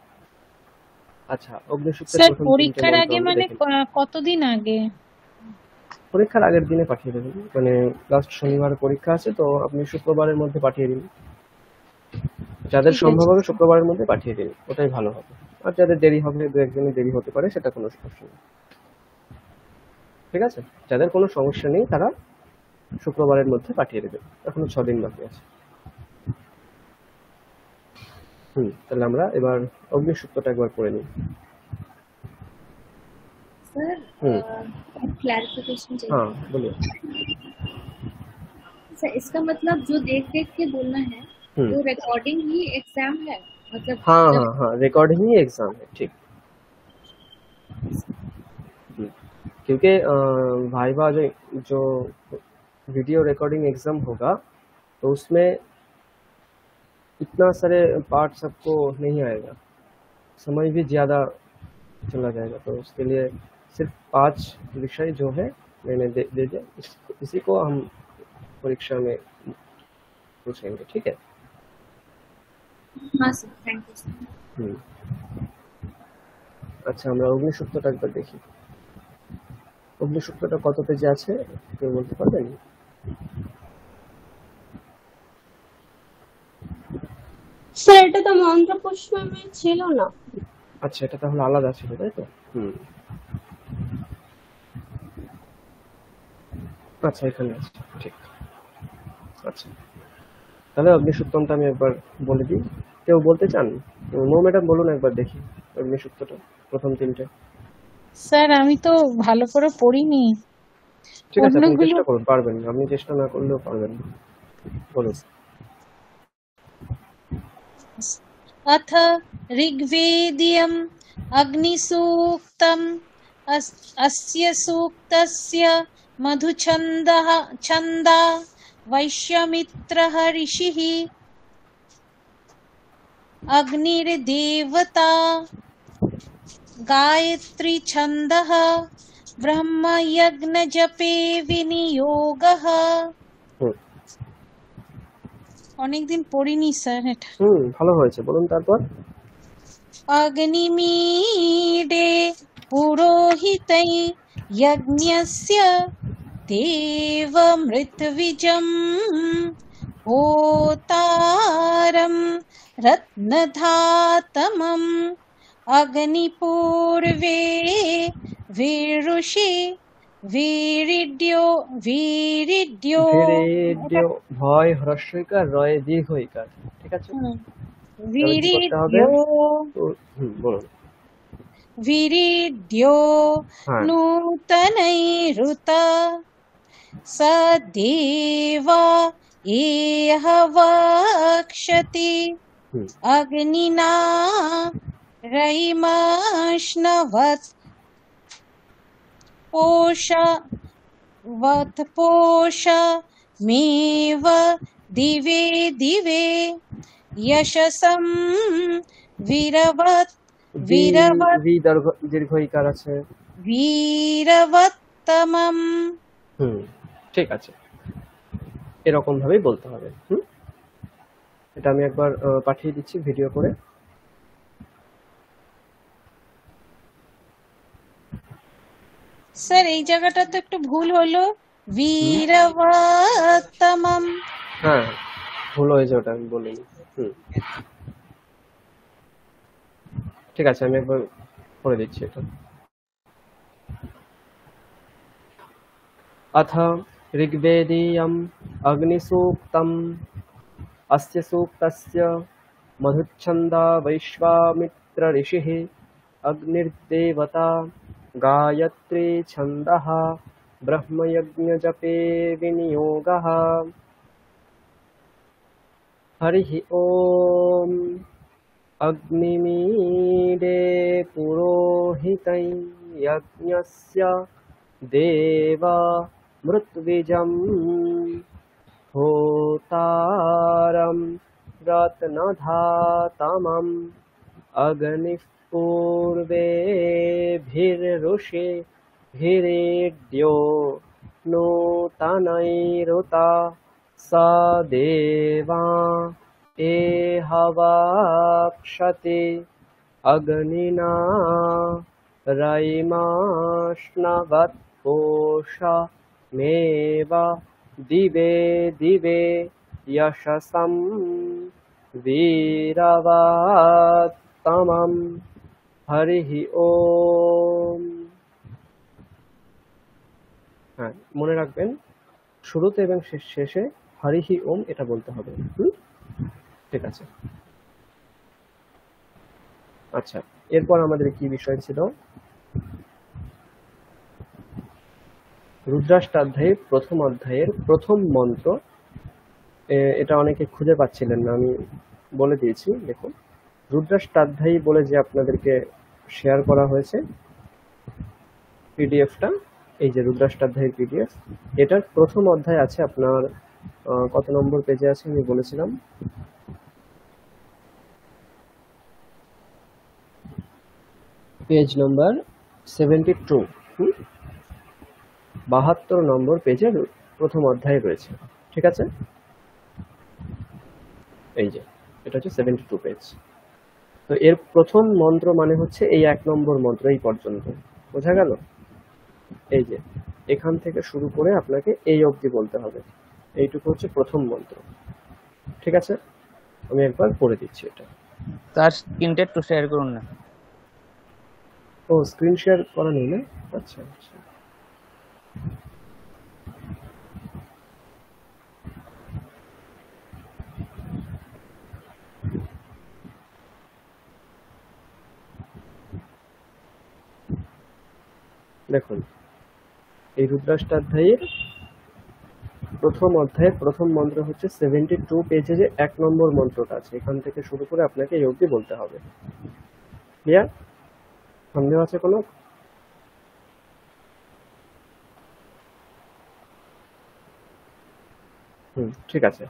আচ্ছা, অগ্নিসূক্তের স্যার প্রথম 3টে পরীক্ষার মন্ত্র আগে আমরা মানে দেখি। কতদিন আগে? পরীক্ষার আগের দিনে পাঠিয়ে দেবেন, মানে লাস্ট শনিবার পরীক্ষা আছে, তো আপনি শুক্রবারের মধ্যে পাঠিয়ে দিন। যাদের ঠিক সম্ভব আছে। হবে শুক্রবারের মধ্যে পাঠিয়ে দিন, ওটাই ভালো হবে। আর যাদের দেরি হবে, 2-1 দিনের দেরি হতে পারে, সেটা কোনো সমস্যা নেই। ঠিক আছে? যাদের কোনো সমস্যা নেই তারা শুক্রবারের মধ্যে পাঠিয়ে দেবেন। এখনো 6 দিন বাকি আছে। তাহলে আমরা এবার অগ্নিসূক্তটা একবার করে নিই। सर क्लैरिफिकेशन चाहिए। हाँ, बोलिए। सर इसका मतलब जो देख देख के बोलना है हम्म। वो रिकॉर्डिंग ही एग्जाम है, मतलब हाँ जब हाँ हाँ, रिकॉर्डिंग ही एग्जाम है। ठीक। क्योंकि वाइवा जो वीडियो रिकॉर्डिंग एग्जाम होगा, तो उसमें इतना सारे पार्ट सबको नहीं आएगा, समय भी ज़्यादा चला जाएगा। तो उसके लिए सिर्फ 5 विषय जो है मैंने दे दिया, इसी को हम परीक्षा में पूछेंगे। ठीक है? हाँ सर, थैंक यू सर। আচ্ছা, আমরা অগ্নিসূক্তটা একবার দেখি। অগ্নিসূক্তটা কত পেজে আছে কেউ বলতে পারবেন? স্যার এটা তো মন্ত্রপুষ্পমে ছিল না। আচ্ছা, এটা তাহলে আলাদা ছিল, তাই তো? আচ্ছা, এখানে আছে। ঠিক। আচ্ছা, তাহলে অগ্নিসূক্তমটা আমি একবার বলে দিই। কেউ বলতে চান? মৌ ম্যাডাম বলুন একবার দেখি অগ্নিসূক্তটা প্রথম 3টে। স্যার আমি তো ভালো করে পড়িনি। ঠিক আছে, আপনি অন্যগুলো চেষ্টা করুন, পারবেন। আপনি চেষ্টা না করলেও পারবেন। বলুন। अथ ऋग्वेदीयम् अग्निसूक्तम् अस्य सूक्तस्य मधुछन्दः छन्दा वैश्यमित्रः ऋषिः अग्निर्देवता गायत्री छन्दः ब्रह्मयज्ञजपे विनियोगः। অনেকদিন পড়িনি স্যার এটা। ভালো হয়েছে, বলুন তারপর। अग्निमीडे पुरोहितै यज्ञस्य देवमृतविजम् होतारं रत्नधातमम् अग्निपूर्वे वीरुषि वीरिड्यो वीरिड्यो ভিড়েড্য ভয় হ্রস্বইকার রয়ে দীর্ঘইকার, ঠিক আছে। তাহলে কি করতে হবে? वीरिड्यो বলুন। वीरिड्यो হ্যাঁ, नूतनैरुत सदेवा इह वक्ष्यति হুম, अग्निना रयिमश्नवत् पोषमेव दिवे दिवे यशसं वीरवत् वीरवत् ভি দীর্ঘইকার আছে। वीरवत्तमम्। ঠিক আছে, এরকম ভাবেই বলতে হবে। এটা আমি একবার পাঠিয়ে দিচ্ছি ভিডিও করে। স্যার এই জায়গাটা তো একটু ভুল হলো, वीरवत्तमम्। হ্যাঁ, ভুল হয়েছে, ওটা আমি বলিনি। ঠিক আছে, আমি একবার করে দিচ্ছি এটা। अथ ऋग्वेदीयम् अग्निसूक्तम् अस्य सूक्तस्य मधुच्छन्दा वैश्वामित्र ऋषिः अग्निर्देवता गायत्री छन्दः ब्रह्मयज्ञजपे विनियोगः। हरिः ॐ अग्निमीडे पुरोहितं यज्ञस्य देवा मृत्विजं होतारं रत्नधातमम् अग्निः पूर्वेभिरुषिभिरेड्यो नूतनैरुता स देवा एहवाक्षते अग्निना रयिमाश्नवत्पोषमेव दिवे दिवे यशसं वीरवत्तमम्। हरिः ओम। হ্যাঁ, মনে রাখবেন শুরুতে এবং শেষে হরিহি ওম এটা বলতে হবে। ঠিক আছে। আচ্ছা, এরপর আমাদের কি বিষয় ছিল? রুদ্রাষ্টাধ্যায়ের প্রথম অধ্যায়ের প্রথম মন্ত্র। এটা অনেকে খুঁজে পাচ্ছিলেন না, আমি বলে দিয়েছি। দেখুন, রুদ্রাষ্টাধ্যায়ী বলে যে আপনাদেরকে শেয়ার করা হয়েছে পিডিএফটা, এই যে রুদ্রাষ্টাধ্যায়ের পিডিএফ, এটার প্রথম অধ্যায় আছে আপনার কত নম্বর পেজে আছে আমি বলেছিলাম, পেজ নাম্বার 72, 72 নম্বর পেজে প্রথম অধ্যায় রয়েছে। ঠিক আছে, এই যে এটা হচ্ছে 72 পেজ। তো এর প্রথম মন্ত্র মানে হচ্ছে এই 1 নম্বর মন্ত্র, এই পর্যন্ত। বোঝা গেল? এই যে এখান থেকে শুরু করে আপনাকে এই অবধি বলতে হবে, এইটুকু হচ্ছে প্রথম মন্ত্র। ঠিক আছে, আমি একবার পড়ে দিচ্ছি এটা। তার স্ক্রিনটা একটু শেয়ার করুন না। ও, স্ক্রিন শেয়ার করা নেই না? আচ্ছা আচ্ছা, দেখুন এই রুদ্রাষ্টাধ্যায়ের প্রথম অধ্যায়ের প্রথম মন্ত্র হচ্ছে 72 পেজে যে 1 নম্বর মন্ত্রটা আছে, এখান থেকে শুরু করে আপনাকে এই অবধি বলতে হবে। ক্লিয়ার? সন্দেহ আছে কোনো? ঠিক আছে।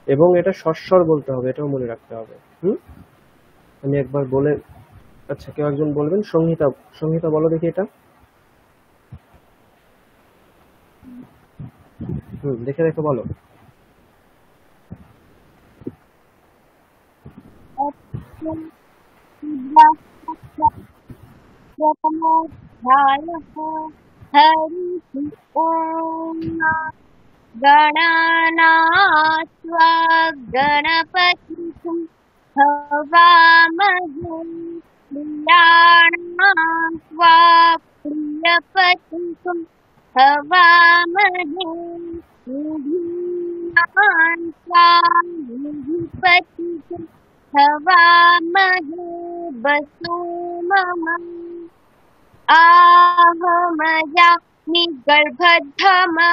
এবং এটা সস্বর বলতে হবে, এটাও মনে রাখতে হবে। আমি একবার বলে, আচ্ছা কেউ একজন বলবেন, সংহিতা, সংহিতা বলো দেখি এটা। দেখে দেখো বলো। गणानात्वा गणपतिं हवामहे प्रियाणात्वा प्रियपतितुं हवामहे निधिपतितुं हवामहे वसु मम आहमजामि गर्भधमा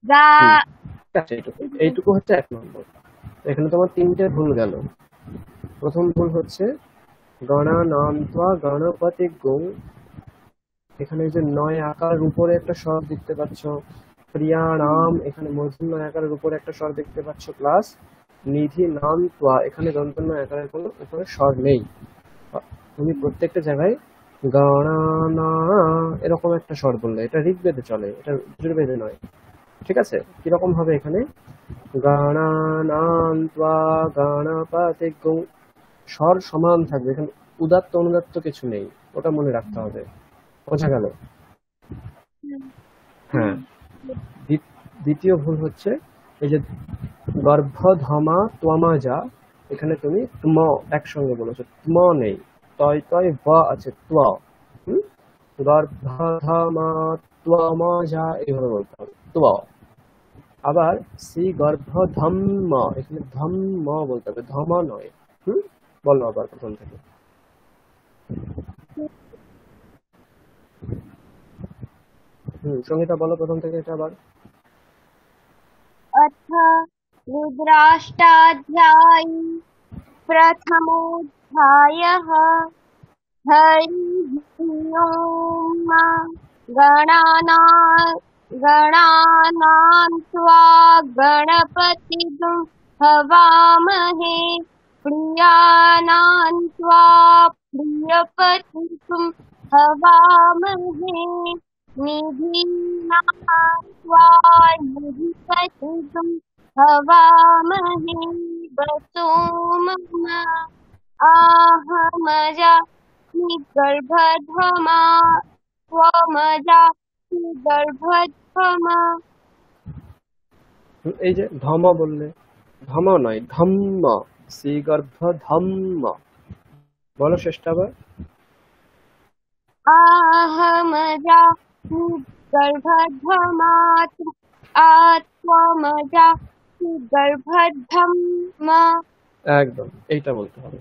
গা আচ্ছা, এইটুকু হচ্ছে 1 নম্বর। এখানে তোমার 3টে ভুল গেল। প্রথম ভুল হচ্ছে গণানান্ত্বা গণপতি গৌ, এখানে যে 9 আকার উপরে একটা স্বর দেখতে পাচ্ছ, প্রিয়ানাম এখানে মূর্ধন্য আকারের উপরে একটা স্বর দেখতে পাচ্ছ, প্লাস নিধি নাম ত্বা এখানে দন্তন্য আকারের কোনো উপরে স্বর নেই। তুমি প্রত্যেকটা জায়গায় গণানা এরকম একটা স্বর বললে এটা ঋগ্বেদে চলে, এটা যজুর্বেদে নয়। ঠিক আছে, কিরকম হবে এখানে গণানাম ত্বা গণপতি গৌ, স্বর সমান থাকবে, এখানে উদাত্ত অনুদাত্ত কিছু নেই, ওটা মনে রাখতে হবে। বোঝা গেল? হ্যাঁ। দ্বিতীয় ভুল হচ্ছে এই যে গর্ভধমা ত্বমাজা, এখানে তুমি ত্ম একসঙ্গে বলেছো, ত্ম নেই, তয় তয় ব আছে, ত্ব। গর্ভধমা ত্বমাজা এইভাবে বলতে হবে, ত্ব। আবার সি গর্ভধম্ম, এখানে ধম্ম বলতে হবে, ধম নয়। বলো আবার প্রথম থেকে। সঙ্গীতা বলো প্রথম থেকে এটা আবার। अथ रुद्राष्टाध्यायी प्रथमोऽध्यायः हरिः ओम् गणानां त्वा गणपतिं हवामहे प्रियाणां त्वा प्रियपतिं हवामहे निधीनां त्वा निधिपतिं हवामहे वसु मम आहमजामि गर्भधमा त्वमजामि गर्भधमा। এই যে ধম বললে, ধম নয় ধম্ম, সি গর্ভ ধম্ম। বলো শেষটা আবার। आहमजामि गर्भधमा त्वमजामि गर्भधमा। একদম এইটা বলতে হবে।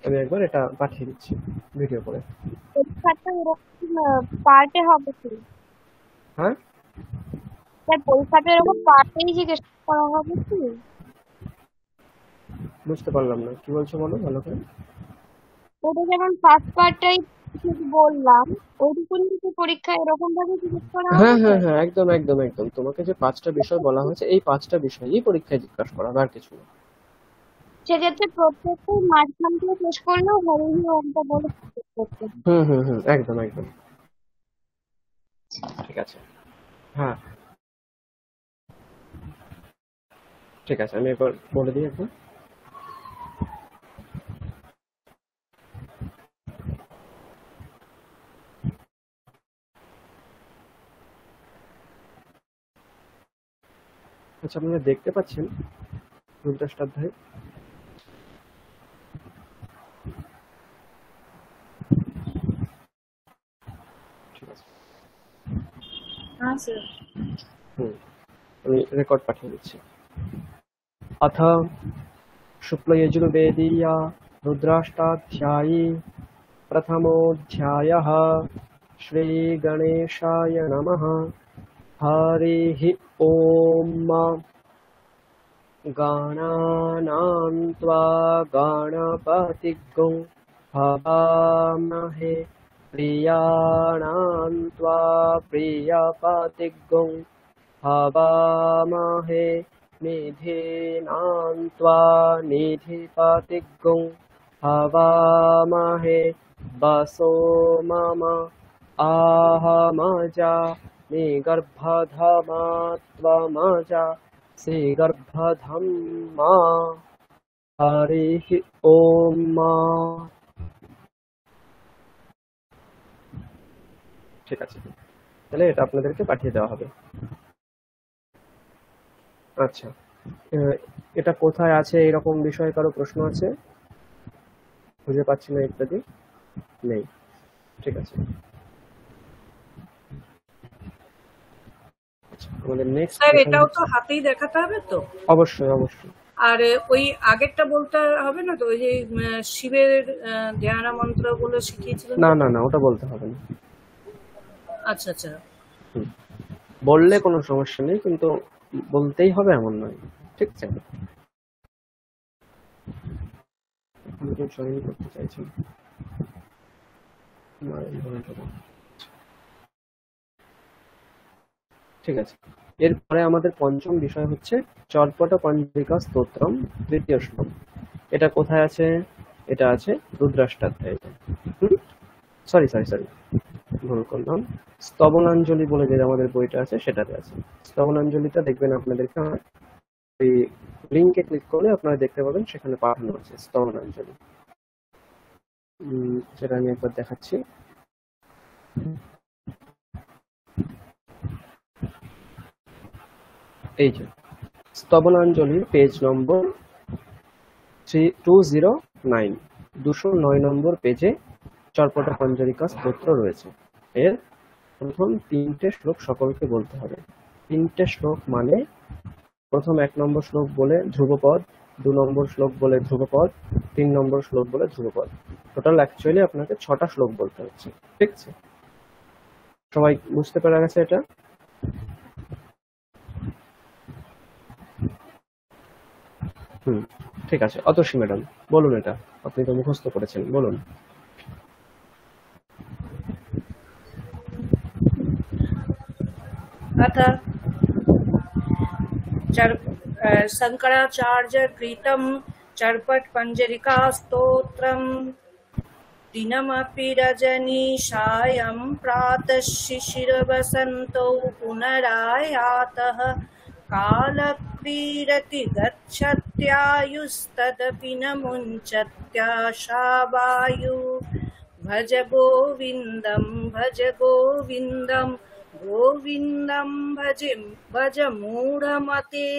আমি একবার এটা পাঠিয়ে দিচ্ছি ভিডিও করে। পরীক্ষাটা এরকম পার্টে হবে কি? হ্যাঁ স্যার, পরীক্ষাটা এরকম পার্টেই জিজ্ঞেস করা হবে কি? বুঝতে পারলাম না, কি বলছো বলো ভালো করে। ওটা যেমন ফার্স্ট পার্টটাই শুধু বললাম, ওইটুকুনি কি পরীক্ষা এরকম ভাবে জিজ্ঞেস করা হ্যাঁ হবে? হ্যাঁ হ্যাঁ, একদম একদম একদম। তোমাকে যে 5টা বিষয় বলা হয়েছে, এই 5টা বিষয়ই পরীক্ষায় জিজ্ঞাসা করা হবে, আর কিছু না। সেক্ষেত্রে প্রত্যেকটাই মাঝখান থেকে শেষ করলেও হরিহি ওমটা বলে শেষ করতে হবে। একদম একদম ঠিক আছে। হ্যাঁ ঠিক আছে, আমি একবার বলে দিই একবার। আচ্ছা, আপনারা দেখতে পাচ্ছেন রুদ্রাষ্টাধ্যায়? ঠিক আছে, हाँ सर। আমি রেকর্ড পাঠিয়ে দিচ্ছি। अथ शुक्लयजुर्वेदीया रुद्राष्टाध्यायी प्रथमोऽध्यायः। श्रीगणेशाय नमः। हरिः ओम्। गणानां त्वा गणपतिं हवामहे प्रियाणां त्वा प्रियपतिं हवामहे निधीनां त्वा निधिपतिं हवामहे वसो मम आहमजामि गर्भधमा त्वमजासि गर्भधम्मा। हरिः ओम्। ঠিক আছে, তাহলে এটা আপনাদেরকে পাঠিয়ে দেওয়া হবে। আচ্ছা, এটা কোথায় আছে এরকম বিষয়ে কারো প্রশ্ন আছে? খুঁজে পাচ্ছি না ইত্যাদি নেই। ঠিক আছে, আমাদের নেক্সট স্যার এটাও তো হাতেই দেখাতে হবে তো? অবশ্যই অবশ্যই। আর ওই আগেরটা বলতে হবে না তো, ওই যে শিবের ধ্যান মন্ত্র গুলো শিখিয়েছিলেন? না না না, ওটা বলতে হবে না। আচ্ছা আচ্ছা, বললে কোনো সমস্যা নেই, কিন্তু বলতেই হবে এমন নয়। ঠিক আছে, জয়েন করতে চাইছেন? ঠিক আছে, এরপরে আমাদের পঞ্চম বিষয় হচ্ছে চর্পট পঞ্জিকা স্তোত্রম তৃতীয় শ্লোক। এটা কোথায় আছে? এটা আছে রুদ্রাষ্টাধ্যায়ে। সরি সরি সরি, ভুল করলাম। স্তবনাঞ্জলি বলে যে আমাদের বইটা আছে সেটাতে আছে। স্তবনাঞ্জলিটা দেখবেন আপনাদেরকে এই লিঙ্কে ক্লিক করলে আপনারা দেখতে পাবেন, সেখানে পাঠানো আছে স্তবনাঞ্জলি। সেটা আমি একবার দেখাচ্ছি। এই যে স্তবনাঞ্জলির পেজ নম্বর 209, 209 নম্বর পেজে চর্পট পঞ্জরিকা স্তোত্র রয়েছে। এর প্রথম 3টে শ্লোক সকলকে বলতে হবে। 3টে শ্লোক মানে প্রথম 1 নম্বর শ্লোক বলে ধ্রুবপদ, 2 নম্বর শ্লোক বলে ধ্রুবপদ, 3 নম্বর শ্লোক বলে ধ্রুবপদ। টোটাল অ্যাকচুয়ালি আপনাকে 6টা শ্লোক বলতে হচ্ছে। ঠিক আছে, সবাই বুঝতে পেরে গেছে এটা? ঠিক আছে, অতসী ম্যাডাম বলুন, এটা আপনি তো মুখস্থ করেছেন, বলুন। अथ शंकराचार्य कृतं चर्पट पंजरिका स्तोत्रम् दिनमपि रजनीशायं प्रातः शिशिरवसन्तौ पुनरायातः कालक्रीडति गच्छत्यायुस्तदपि न मुञ्चत्याशावायु भज गोविन्दं गोविन्दं भज मूढमते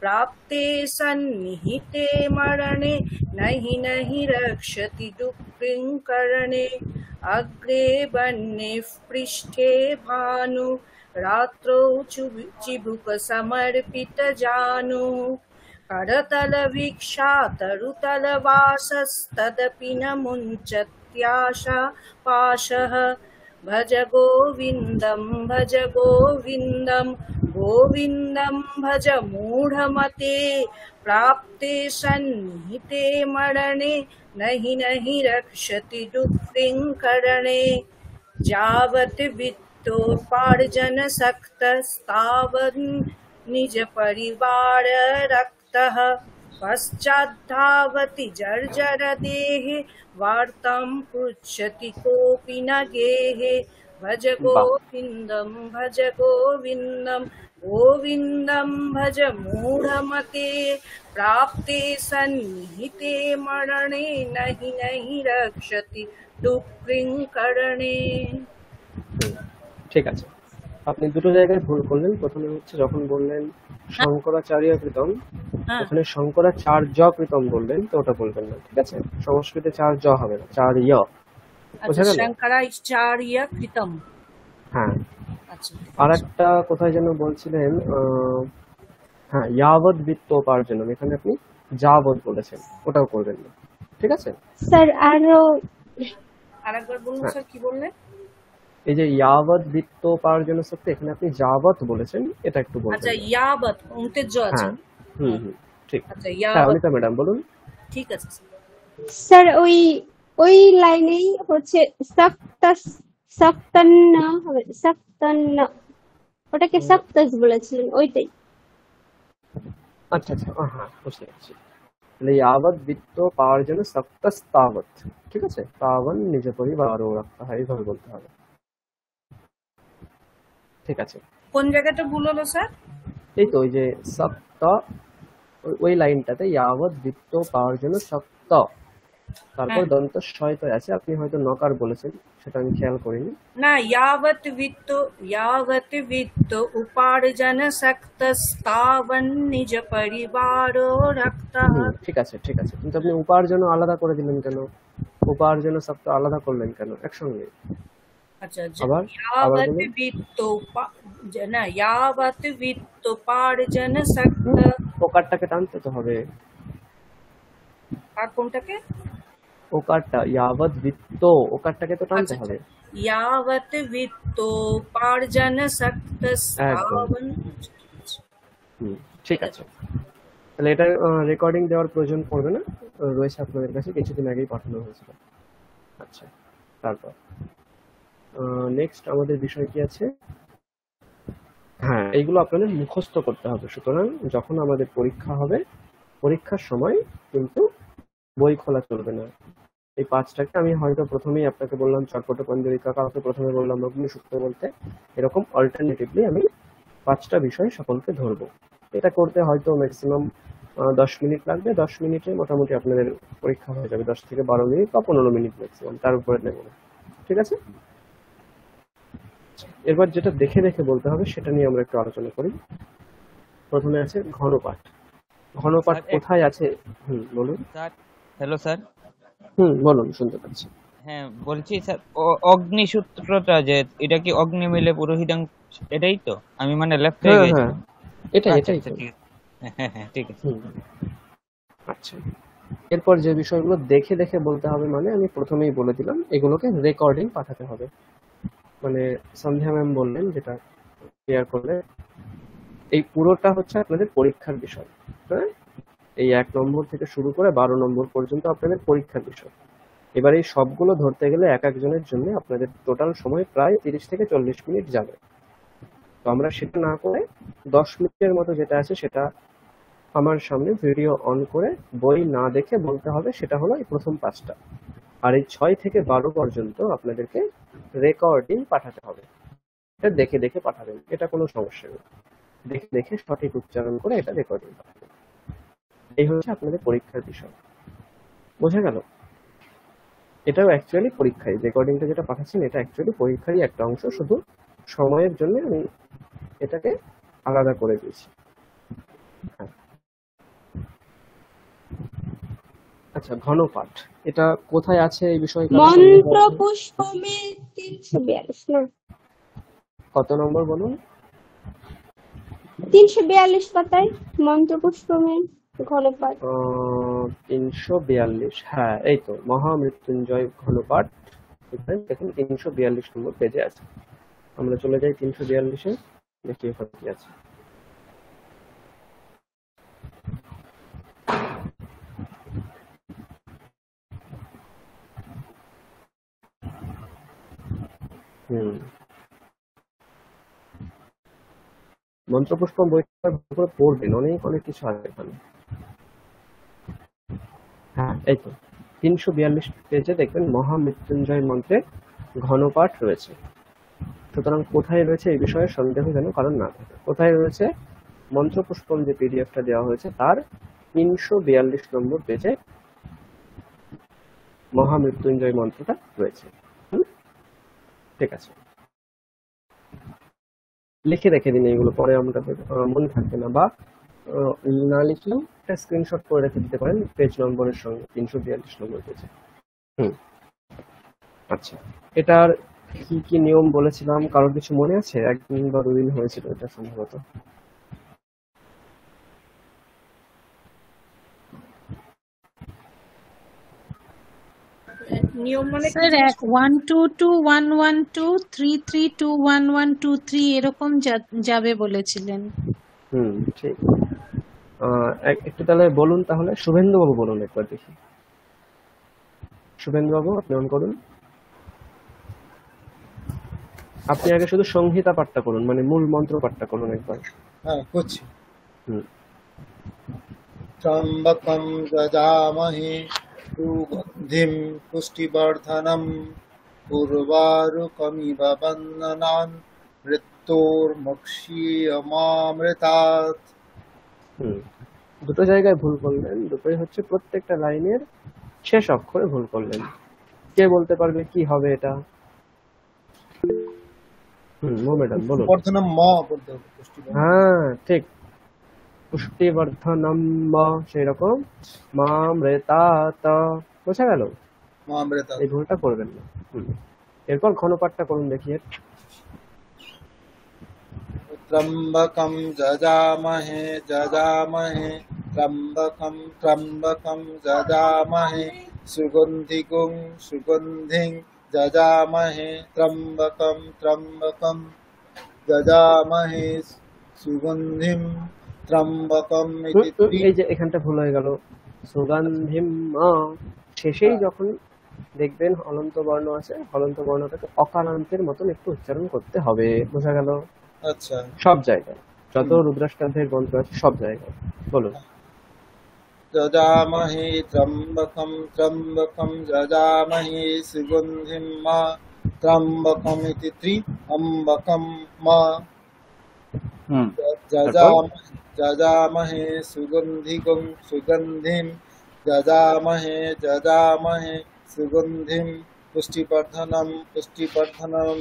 प्राप्ते सन्निहिते मरणे नहि नहि रक्षति दुःखिं करणे अग्रे वह्निः पृष्ठे भानु रात्रौ चिबुक समर्पित जानु करतल वीक्षा तरुतल वासस्तदपि न मुञ्चत्याशा पाशः भज गोविन्दं गोविन्दं भज मूढमते प्राप्ते सन्निहिते मरणे नहि नहि रक्षति दुःखिं करणे यावत् वित्तोपार्जन सक्तस्तावन् निज परिवार रक्तः पश्चाद्धावति जर्जर देहे वार्तां पृच्छति कोऽपि न गेहे भज गोविन्दं गोविन्दं भज मूढमते प्राप्ते सन्निहिते मरणे नहि नहि रक्षति दुःखिं करणे। ঠিক আছে, আপনি দুটো জায়গায় ভুল করলেন। প্রথমে হচ্ছে যখন বললেন শঙ্করাচার্য কৃতম, ওখানে শঙ্করাচার্য কৃতম বলবেন, তো ওটা বলবেন না। ঠিক আছে, সংস্কৃতে চার্য হবে না, চার্য। আচ্ছা, শঙ্করাচার্য কৃতম। হ্যাঁ, আচ্ছা। আর একটা কোথায় যেন বলছিলেন, হ্যাঁ, যাবৎ বিত্তোপার্জনম, এখানে আপনি যাবৎ বলেছেন, ওটাও করবেন না। ঠিক আছে স্যার, আরেকবার বলুন স্যার, কি বললেন? এই যে যাবৎ বিত্তোপার্জন সত্য, এখানে আপনি যাবৎ বলেছেন, এটা একটু বলবেন। আচ্ছা, যাবৎ উন্তেজ আছে। ঠিক। আচ্ছা, হ্যাঁ, অনিতা ম্যাডাম বলুন। ঠিক আছে স্যার, ওই লাইনেই হচ্ছে সপ্তান্ন হবে, সপ্তান্ন, ওটাকে সপ্তাস বলেছিলেন, ওইটাই। আচ্ছা আচ্ছা, হ্যাঁ বুঝতে পারছি। তাহলে যাবৎ বিত্তোপার্জন সপ্তস্তাবৎ। ঠিক আছে, তাবন নিজ পরিবারও রাখতে হয়, এইভাবে বলতে হবে। ঠিক আছে, কোন জায়গাটা ভুল হলো স্যার? এই তো ওই যে সপ্ত, ওই লাইনটাতে যাবৎ বিত্তোপার্জন সপ্ত, তারপর দন্ত শয়তয় আছে, আপনি হয়তো নকার বলেছেন, সেটা আমি খেয়াল করিনি। না, यावत् वित्त उपार्जन सक्तस्तावन् निज परिवारो रक्तः। ঠিক আছে ঠিক আছে, কিন্তু আপনি উপার্জন আলাদা করে দিলেন কেন? উপার্জন সপ্ত আলাদা করলেন কেন একসঙ্গে? अच्छा, আবার यावत् বলুন। वित्त उपार्जन सक्त, ওকারটাকে টানতে তো হবে। আর কোনটাকে? ওকারটা, यावत् वित्त, ওকারটাকে তো টানতে আচ্ছা, হবে। यावत् वित्तोपार्जन একদম। सक्तस्तावन्। ঠিক আছে, তাহলে এটা রেকর্ডিং দেওয়ার প্রয়োজন পড়বে না, রয়েছে আপনাদের কাছে, কিছুদিন আগেই পাঠানো হয়েছিল। আচ্ছা, তারপর নেক্সট আমাদের বিষয় কি আছে? হ্যাঁ, এইগুলো আপনাদের মুখস্থ করতে হবে। সুতরাং যখন আমাদের পরীক্ষা হবে, পরীক্ষার সময় কিন্তু বই খোলা চলবে না। এই পাঁচটাকে আমি হয়তো প্রথমেই আপনাকে বললাম চটপট পঞ্জরিকা, কাউকে প্রথমে বললাম অগ্নিসূক্ত বলতে, এরকম অল্টারনেটিভলি আমি পাঁচটা বিষয় সকলকে ধরবো। এটা করতে হয়তো ম্যাক্সিমাম 10 মিনিট লাগবে। 10 মিনিটে মোটামুটি আপনাদের পরীক্ষা হয়ে যাবে, 10 থেকে 12 মিনিট বা 15 মিনিট ম্যাক্সিমাম, তার উপরে নেব না। ঠিক আছে, এবার যেটা দেখে দেখে বলতে হবে সেটা নিয়ে আমরা একটু আলোচনা করি। প্রথমে আছে ঘনপাঠ। ঘনপাঠ কোথায় আছে? বলুন স্যার। Hello sir. বলুন, শুনতে পাচ্ছি। হ্যাঁ বলছি স্যার, অগ্নিসূত্রটা যে এটা কি অগ্নি মিলে পুরোহিতাং, এটাই তো? আমি মানে লেফট হয়ে গেছি। হ্যাঁ, এটাই আচ্ছা, এটাই। ঠিক আছে। হ্যাঁ ঠিক আছে। আচ্ছা, এরপর যে বিষয়গুলো দেখে দেখে বলতে হবে, মানে আমি প্রথমেই বলে দিলাম, এগুলোকে রেকর্ডিং পাঠাতে হবে। মানে সন্ধ্যা ম্যাম বললেন, যেটা ক্লিয়ার করলে, এই পুরোটা হচ্ছে আপনাদের পরীক্ষার বিষয়। হ্যাঁ, এই 1 নম্বর থেকে শুরু করে 12 নম্বর পর্যন্ত আপনাদের পরীক্ষার বিষয়। এবার এই সবগুলো ধরতে গেলে এক একজনের জন্য আপনাদের টোটাল সময় প্রায় 30 থেকে 40 মিনিট যাবে। তো আমরা সেটা না করে 10 মিনিটের মতো যেটা আছে সেটা আমার সামনে ভিডিও অন করে বই না দেখে বলতে হবে, সেটা হলো এই প্রথম 5টা। আর এই 6 থেকে 12 পর্যন্ত আপনাদেরকে রেকর্ডিং পাঠাতে হবে। এটা দেখে দেখে পাঠাবেন, এটা কোনো সমস্যা নেই। দেখে দেখে সঠিক উচ্চারণ করে এটা রেকর্ডিং পাঠাবেন। এই হচ্ছে আপনাদের পরীক্ষার বিষয়। বোঝা গেল? এটাও অ্যাকচুয়ালি পরীক্ষায় রেকর্ডিংটা যেটা পাঠাচ্ছেন, এটা অ্যাকচুয়ালি পরীক্ষারই একটা অংশ, শুধু সময়ের জন্য আমি এটাকে আলাদা করে দিয়েছি। আচ্ছা, ঘনপাঠ এটা কোথায় আছে এই বিষয়ে? মন্ত্র পুষ্পমে 342 না, কত নম্বর বলুন? 342 পাতায় মন্ত্র পুষ্পমে ঘনপাঠ। 342, হ্যাঁ এই তো, মহামৃত্যুঞ্জয় ঘনপাঠ। এখানে দেখুন 342 নম্বর পেজে আছে। আমরা চলে যাই 342-এ, দেখি ওখানে কি আছে। মন্ত্রপুষ্পম বইটা ভালো করে পড়বেন, অনেক অনেক কিছু আছে এখানে। হ্যাঁ এই তো 342 পেজে দেখবেন মহামৃত্যুঞ্জয় মন্ত্রের ঘনপাঠ রয়েছে। সুতরাং কোথায় রয়েছে এই বিষয়ে সন্দেহ যেন কারণ না থাকে। কোথায় রয়েছে? মন্ত্রপুষ্পম যে পিডিএফটা দেওয়া হয়েছে তার 342 নম্বর পেজে মহামৃত্যুঞ্জয় মন্ত্রটা রয়েছে। ঠিক আছে, লিখে রেখে দিন এগুলো, পরে আমাদের মনে থাকবে না, বা না লিখলেও একটা স্ক্রিনশট করে রেখে দিতে পারেন পেজ নম্বরের সঙ্গে, 342 নম্বর পেজে। আচ্ছা, এটার কি কি নিয়ম বলেছিলাম, কারোর কিছু মনে আছে? 1 দিন বা 2 দিন হয়েছিল এটা সম্ভবত। নিয়ম মানে স্যার 1221123 33211123 এরকম যাবে বলেছিলেন। ঠিক। একটু তাহলে বলুন, তাহলে শুভেন্দু বাবু বলুন একবার দেখি। শুভেন্দু বাবু আপনি অন করুন। আপনি আগে শুধু সংহিতা পাঠটা করুন, মানে মূল মন্ত্র পাঠটা করুন একবার। হ্যাঁ করছি। ত্রম্বকম যজামহে সুগন্ধিম পুষ্টিবর্ধনম উর্বারুকমিব বন্দনান মৃত্যুর্মুক্ষীয়মামৃতাৎ। দুটো জায়গায় ভুল করলেন, দুটোই হচ্ছে প্রত্যেকটা লাইনের শেষ অক্ষরে ভুল করলেন। কে বলতে পারবে কি হবে এটা? ম্যাডাম বলুন। পুষ্টিবর্ধনম ম বলতে হবে, পুষ্টিবর্ধনম। হ্যাঁ ঠিক, পুষ্টিবর্ধনম সেই রকম মামৃতাত, বোঝা গেল? মামৃতাত। এই ভুলটা করবেন না। এরপর ঘনপাঠটা করুন দেখি এর। ত্রম্বকম যজামহে যজামহে ত্রম্বকম ত্রম্বকম যজামহে সুগন্ধিকুং সুগন্ধিং যজামহে ত্রম্বকম ত্রম্বকম যজামহে সুগন্ধিম ত্রম্বকম ইতি। এই যে এখানটা ভুল হয়ে গেল, সুগন্ধিম শেষেই যখন দেখবেন হলন্ত বর্ণ আছে, হলন্ত বর্ণটাকে অকারান্তের মতন একটু উচ্চারণ করতে হবে, বোঝা গেল? আচ্ছা, সব জায়গায় যত রুদ্রাষ্টাধ্যায়ের মন্ত্র আছে সব জায়গায় বলুন। যজামহে ত্রম্বকম ত্রম্বকম যজামহে সুগন্ধিম মা ত্রম্বকম ইতি ত্র্যম্বকম মা যজামহে সুগন্ধিকুং সুগন্ধিম যজামহে যজামহে সুগন্ধিম পুষ্টিবর্ধনম পুষ্টিবর্ধনম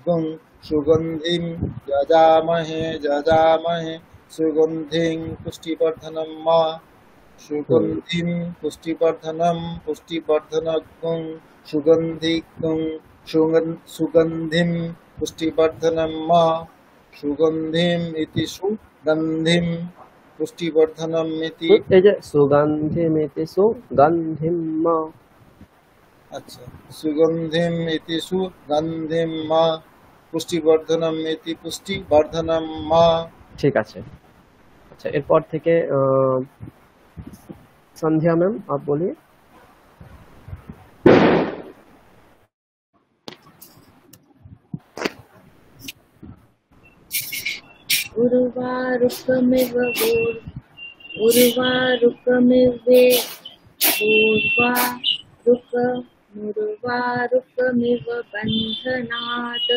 গুং সুগন্ধিম যজামহে যজামহে সুগন্ধিং পুষ্টিবর্ধনম মা সুগন্ধিম পুষ্টিবর্ধনম পুষ্টিবর্ধনগুং সুগন্ধিকুং সুগন্ধিম পুষ্টিবর্ধনম মা সুগন্ধিম ইতি সুগন্ধিম পুষ্টিবর্ধনম ইতি। এই যে সুগন্ধিম ইতি সুগন্ধিম মা, আচ্ছা, সুগন্ধিম ইতি সুগন্ধিম মা পুষ্টিবর্ধনম ইতি পুষ্টিবর্ধনম মা। ঠিক আছে। আচ্ছা, এরপর থেকে संध्या मैम आप बोलिए। उर्वारुकमिव उर्वारुकमिवे उर्वारुकमिव बन्धनात्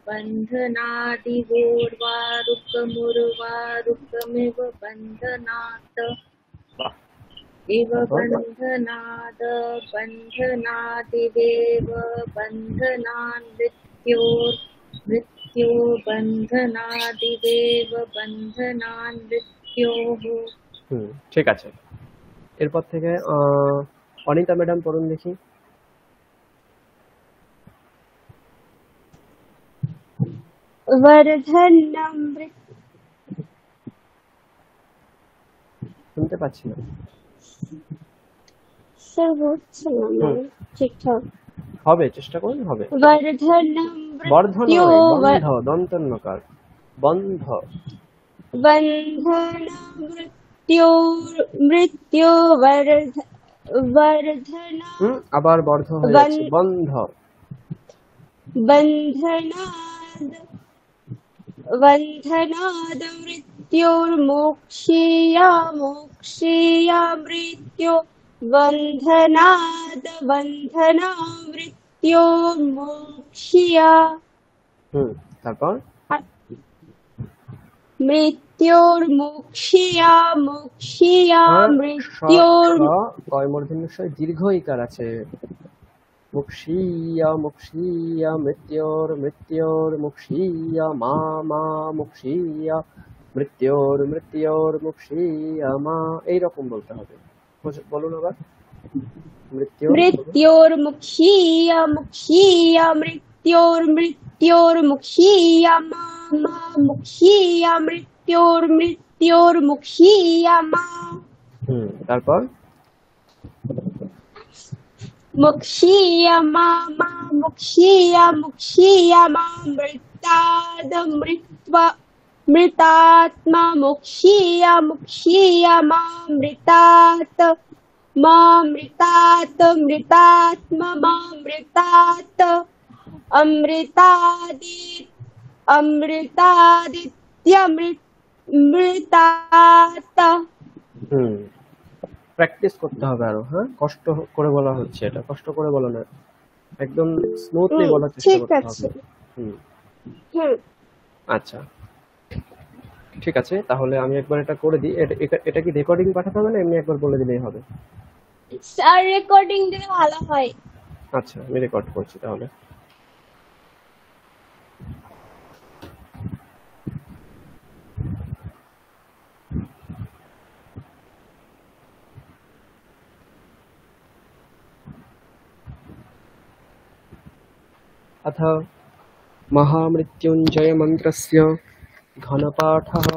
बन्धनादिवोर्वारुकमुर्वारुकमिव बन्धनात् इव बन्धनाद बन्धनादिवेव बन्धनान् मृत्यो बन्धनादिवेव बन्धनान् मृत्योः। ঠিক আছে। এরপর থেকে অনিতা ম্যাডাম পড়ুন দেখি। वर्धनम শুনতে পাচ্ছি না স্যার, হচ্ছে না ঠিকঠাক। হবে, চেষ্টা করুন, হবে। वर्धनम বর্ধ নয়, मृत्यो বন্ধ, দন্তন্যকার, বন্ধ। बंधन मृत्यो वर्धन আবার বর্ধ হয়ে যাচ্ছে, বন্ধ। बंधनाद मृत्योर्मोक्षीया मोक्षीया मृत्यो बंधनाद बंधना मृत्योर्मोक्षीया। তারপর মৃত্যোর্মোক্ষীয়া মোক্ষীয়া মৃত্যোর কয় মূর্ধন্যস্বয় দীর্ঘ ইকার আছে। মুক্ষীয়া মুক্ষীয়া মৃত্যোর মৃত্যোর মুক্ষীয়া মা মা মুক্ষীয়া মৃত্যোর মৃত্যোর মুক্ষীয়া মা, এইরকম বলতে হবে। বলুন আবার। মৃত্যোর্মুক্ষীয়া মুক্ষীয়া মৃত্যোর মৃত্যোর মুক্ষীয়া মা মা মুক্ষীয়া মৃত্যোর মৃত্যোর মুক্ষীয়া মা। তারপর মুক্ষীয়া মা মা মুক্ষীয়া মুক্ষীয়া মা মৃতাদ মৃতাত্মা মুক্ষীয়া মুক্ষীয়া মা মৃতাত মা মৃতাত মৃতাত্মা মা মৃতাত অমৃতাদিত্যমৃতাত। প্র্যাকটিস করতে হবে আরো। হ্যাঁ, কষ্ট করে বলা হচ্ছে, এটা কষ্ট করে বলো না, একদম স্মুথলি বলার চেষ্টা করতে হবে। আচ্ছা ঠিক আছে, তাহলে আমি একবার এটা করে দিই। এটা কি রেকর্ডিং পাঠাতে হবে না এমনি একবার বলে দিলেই হবে? স্যার রেকর্ডিং দিলে ভালো হয়। আচ্ছা আমি রেকর্ড করছি তাহলে। अथ महामृत्युञ्जयमन्त्रस्य घनपाठः।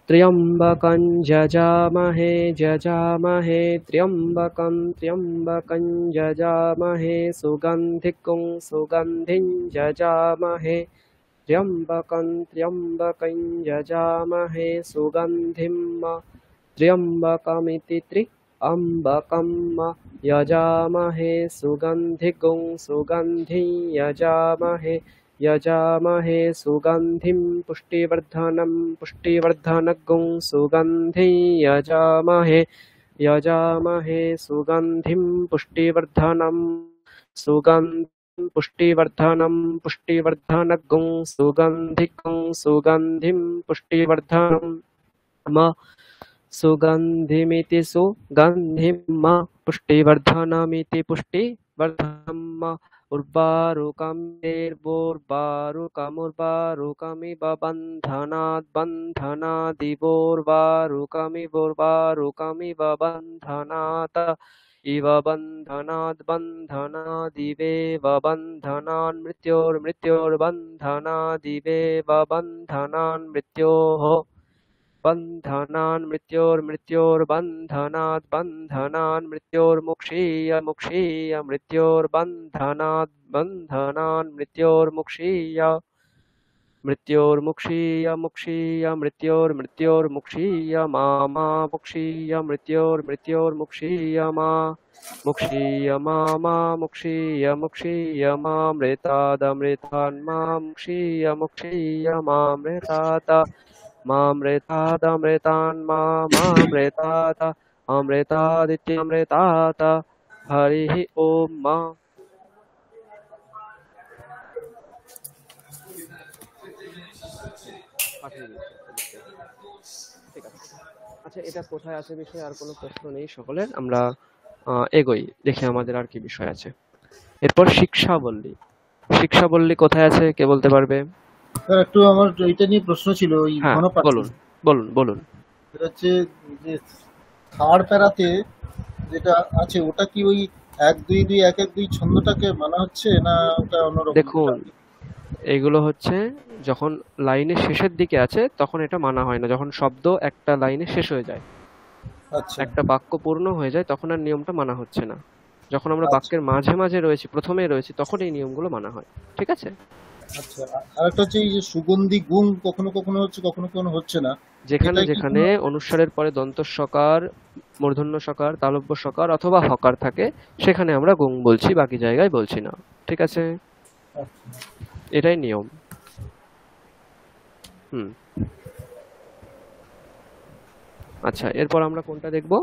त्र्यम्बकं जजामहे जजामहे त्र्यम्बकं त्र्यम्बकं जजामहे सुगन्धिं सुगन्धिं जजामहे त्र्यम्बकं त्र्यम्बकं जजामहे सुगन्धिं त्र्यम्बकमिति त्र्यम्बकं यजामहे सुगन्धिं सुगन्धिं यजामहे यजामहे सुगन्धिं पुष्टिवर्धनं पुष्टिवर्धनगुं सुगन्धिं यजामहे यजामहे सुगन्धिं पुष्टिवर्धनं सुगन्धिं पुष्टिवर्धनं पुष्टिवर्धनगुं सुगन्धिं सुगन्धिं पुष्टिवर्धनं सुगन्धिमिति सुगन्धिं पुष्टिवर्धनमिति पुष्टिवर्धनम् उर्वारुकमिव बन्धनात् बन्धनादिवोर्वारुकमिव बन्धनात् इव बन्धनात् बन्धनादिवेव बन्धनान् मृत्योर्मृत्योर्बन्धनादिवेव बन्धनान् मृत्योः बन्धनान् मृत्योर्मृत्योर्बन्धनात् बन्धनान् मृत्योर्मुक्षीय मुक्षीय मृत्योर्बन्धनात् बन्धनान् मृत्योर्मुक्षीय मृत्योर्मुक्षीय मुक्षीय मृत्योर्मृत्योर्मुक्षीय मा मुक्षीय मृत्योर्मृत्योर्मुक्षीय मा मुक्षीय मा मुक्षीय मुक्षीय मामृतादमृतान्मा मुक्षीय मुक्षीय मामृतात् मामृतादमृतान्मा मामृतात् अमृतादित्यमृतात् हरिः ओम मा। ঠিক আছে, আচ্ছা এটা কোথায় আছে বিষয়ে আর কোনো প্রশ্ন নেই সকলের, আমরা এগোই, দেখি আমাদের আর কি বিষয় আছে। এরপর শিক্ষাবল্লী। শিক্ষাবল্লী কোথায় আছে কে বলতে পারবে? স্যার একটু আমার এটা নিয়ে প্রশ্ন ছিল, ওই ঘনপাঠ। বলুন বলুন বলুন। এটা হচ্ছে যে থার্ড প্যারাতে যেটা আছে ওটা কি ওই 1-2-2 1-1-2 ছন্দটাকে মানা হচ্ছে না ওটা অন্যরকম? দেখুন এগুলো হচ্ছে যখন লাইনের শেষের দিকে আছে তখন এটা মানা হয় না, যখন শব্দ একটা লাইনে শেষ হয়ে যায়, আচ্ছা একটা বাক্য পূর্ণ হয়ে যায় তখন আর নিয়মটা মানা হচ্ছে না। যখন আমরা বাক্যের মাঝে মাঝে রয়েছি, প্রথমেই রয়েছি, তখন এই নিয়মগুলো মানা হয়। ঠিক আছে। আচ্ছা, আরেকটা হচ্ছে এই যে সুগন্ধি গুণ কখনো কখনো হচ্ছে কখনো কখনো হচ্ছে না, যেখানে যেখানে অনুস্বারের পরে দন্ত সকার, মূর্ধন্য সকার, তালব্য সকার অথবা হকার থাকে সেখানে আমরা গুং বলছি, বাকি জায়গায় বলছি না। ঠিক আছে, এটাই নিয়ম। আচ্ছা এরপর আমরা কোনটা দেখব?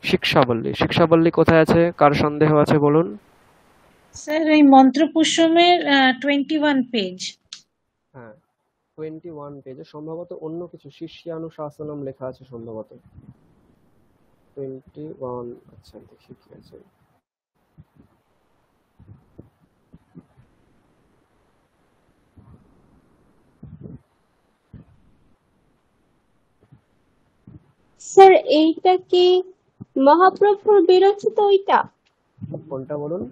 শিক্ষাবল্লী। শিক্ষাবল্লী কোথায় আছে, কার সন্দেহ আছে বলুন। স্যার এই মন্ত্রপুষ্পমের 21 পেজ। হ্যাঁ 21 পেজে সম্ভবত অন্য কিছু শিষ্যানুশাসনম লেখা আছে সম্ভবত 21। আচ্ছা দেখি কি আছে। স্যার এইটা কি মহাপ্রভুর বিরচিত? ওইটা কোনটা বলুন?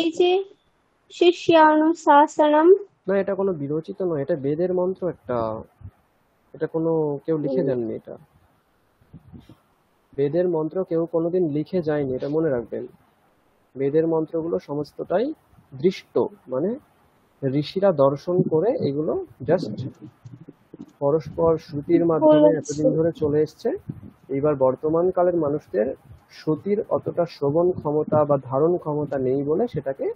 এই যে শিষ্যানুশাসনম। না এটা কোনো বিরচিত নয়, এটা বেদের মন্ত্র একটা, এটা কোনো কেউ লিখে যাননি, এটা বেদের মন্ত্র কেউ কোনোদিন লিখে যায়নি, এটা মনে রাখবেন। বেদের মন্ত্রগুলো সমস্তটাই দৃষ্ট, মানে ঋষিরা দর্শন করে এগুলো জাস্ট পরস্পর শ্রুতির মাধ্যমে এতদিন ধরে চলে এসছে। এইবার বর্তমান কালের মানুষদের শ্রুতির অতটা শ্রবণ ক্ষমতা বা ধারণ ক্ষমতা নেই বলে সেটাকে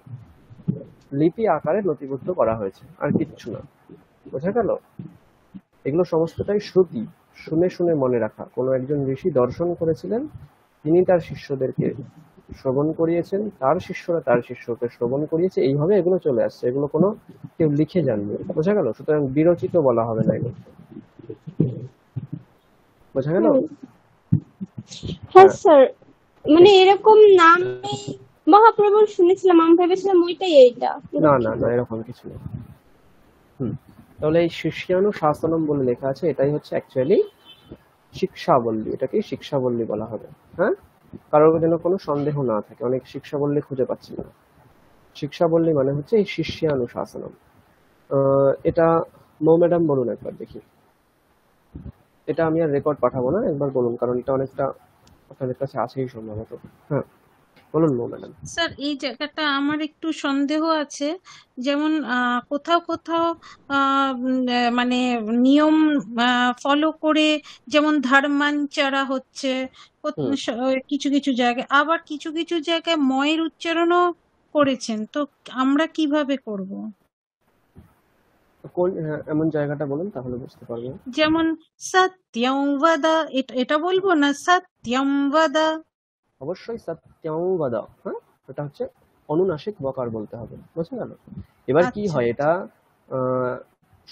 লিপি আকারে নথিবদ্ধ করা হয়েছে, আর কিচ্ছু না। বোঝা গেল? এগুলো সমস্তটাই শ্রুতি, শুনে শুনে মনে রাখা। কোনো একজন ঋষি দর্শন করেছিলেন, তিনি তার শিষ্যদেরকে শ্রবণ করিয়েছেন, তার শিষ্যরা তার শিষ্যকে শ্রবণ করিয়েছে, এইভাবে এগুলো চলে আসছে। এগুলো কোনো কেউ লিখে যাননি। বোঝা গেল? সুতরাং বিরচিত বলা হবে না এগুলো। বোঝা গেল? হ্যাঁ স্যার, মানে এরকম নাম আমি মহাপ্রভুর শুনেছিলাম, আমি ভেবেছিলাম ওইটাই এইটা। না না না, এরকম কিছু নেই। তাহলে এই শিষ্যানু শাসনম বলে লেখা আছে, এটাই হচ্ছে অ্যাকচুয়ালি শিক্ষাবল্লী, এটাকে শিক্ষাবল্লী বলা হবে। হ্যাঁ, কারোর যেন কোনো সন্দেহ না থাকে, অনেক শিক্ষাবল্লী খুঁজে পাচ্ছি না। শিক্ষাবল্লী মানে হচ্ছে এই শিষ্যানুশাসনম। এটা মৌ ম্যাডাম বলুন একবার দেখি। এটা আমি আর রেকর্ড পাঠাবো না, একবার বলুন, কারণ এটা অনেকটা আপনাদের কাছে আছেই সম্ভবত। হ্যাঁ বলুন মৌ ম্যাডাম। স্যার এই জায়গাটা আমার একটু সন্দেহ আছে, যেমন কোথাও কোথাও মানে নিয়ম ফলো করে, যেমন ধর্মাঞ্চরা হচ্ছে কিছু কিছু জায়গায়, আবার কিছু কিছু জায়গায় ময়ের উচ্চারণও করেছেন, তো আমরা কিভাবে করব? কোন এমন জায়গাটা বলুন, তাহলে বুঝতে পারবো। যেমন সত্যম বদ, এটা বলবো না সত্যম বদ? অবশ্যই সত্যম বদ। হ্যাঁ, এটা হচ্ছে অনুনাসিক বকার বলতে হবে, বুঝে গেল? এবার কি হয়, এটা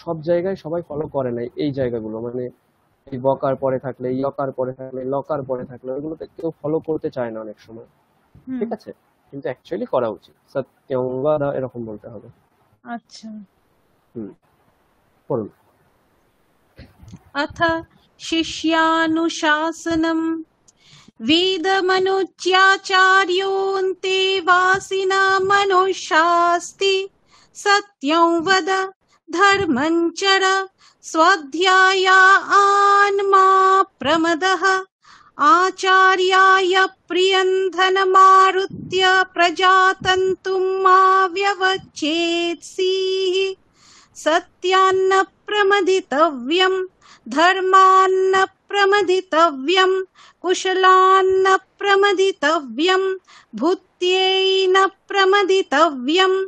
সব জায়গায় সবাই ফলো করে না, এই জায়গাগুলো মানে এই বকার পরে থাকলে, ইয়কার পরে থাকলে, লকার পরে থাকলে, ওইগুলোতে কেউ ফলো করতে চায় না অনেক সময়, ঠিক আছে? কিন্তু অ্যাকচুয়ালি করা উচিত, সত্যম বদ এরকম বলতে হবে। আচ্ছা, পড়ুন। अथ शिष्यानुशासनम् वेदमनुज्ञाचार्योऽन्ते वासिना मनुष्यास्ति सत्यं वद धर्मं चर स्वाध्यायान् मा प्रमदः आचार्याय प्रियं धनमारुत्य प्रजातन्तुं मा व्यवच्छेत्सीः सत्यान्न प्रमदितव्यम् धर्मान्न प्रमदितव्यम् कुशलान्न प्रमदितव्यम् भूत्यैन प्रमदितव्यम्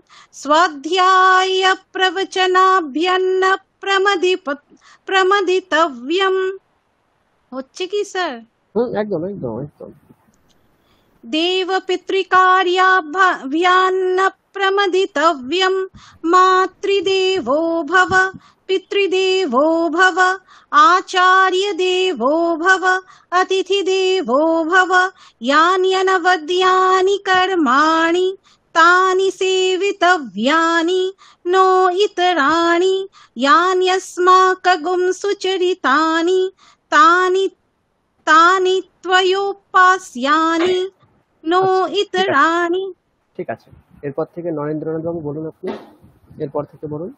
स्वाध्याय प्रवचनाभ्यन्न प्रमदितव्यम्। হচ্ছে কি স্যার? একদম একদম একদম। देव पितृकार्याभ्यान्न प्रमदितव्यम् मातृदेवो भव पितृदेवो भव आचार्यदेवो भव अतिथिदेवो भव यान्यनवद्यानि कर्माणि तानि सेवितव्यानि नो इतराणि यान्यस्माकं सुचरितानि तानि तानि त्वयोपास्यानि नो इतराणि। ঠিক আছে, এরপর থেকে নরেন্দ্রনাথ বাবু বলুন, আপনি এরপর থেকে বলুন।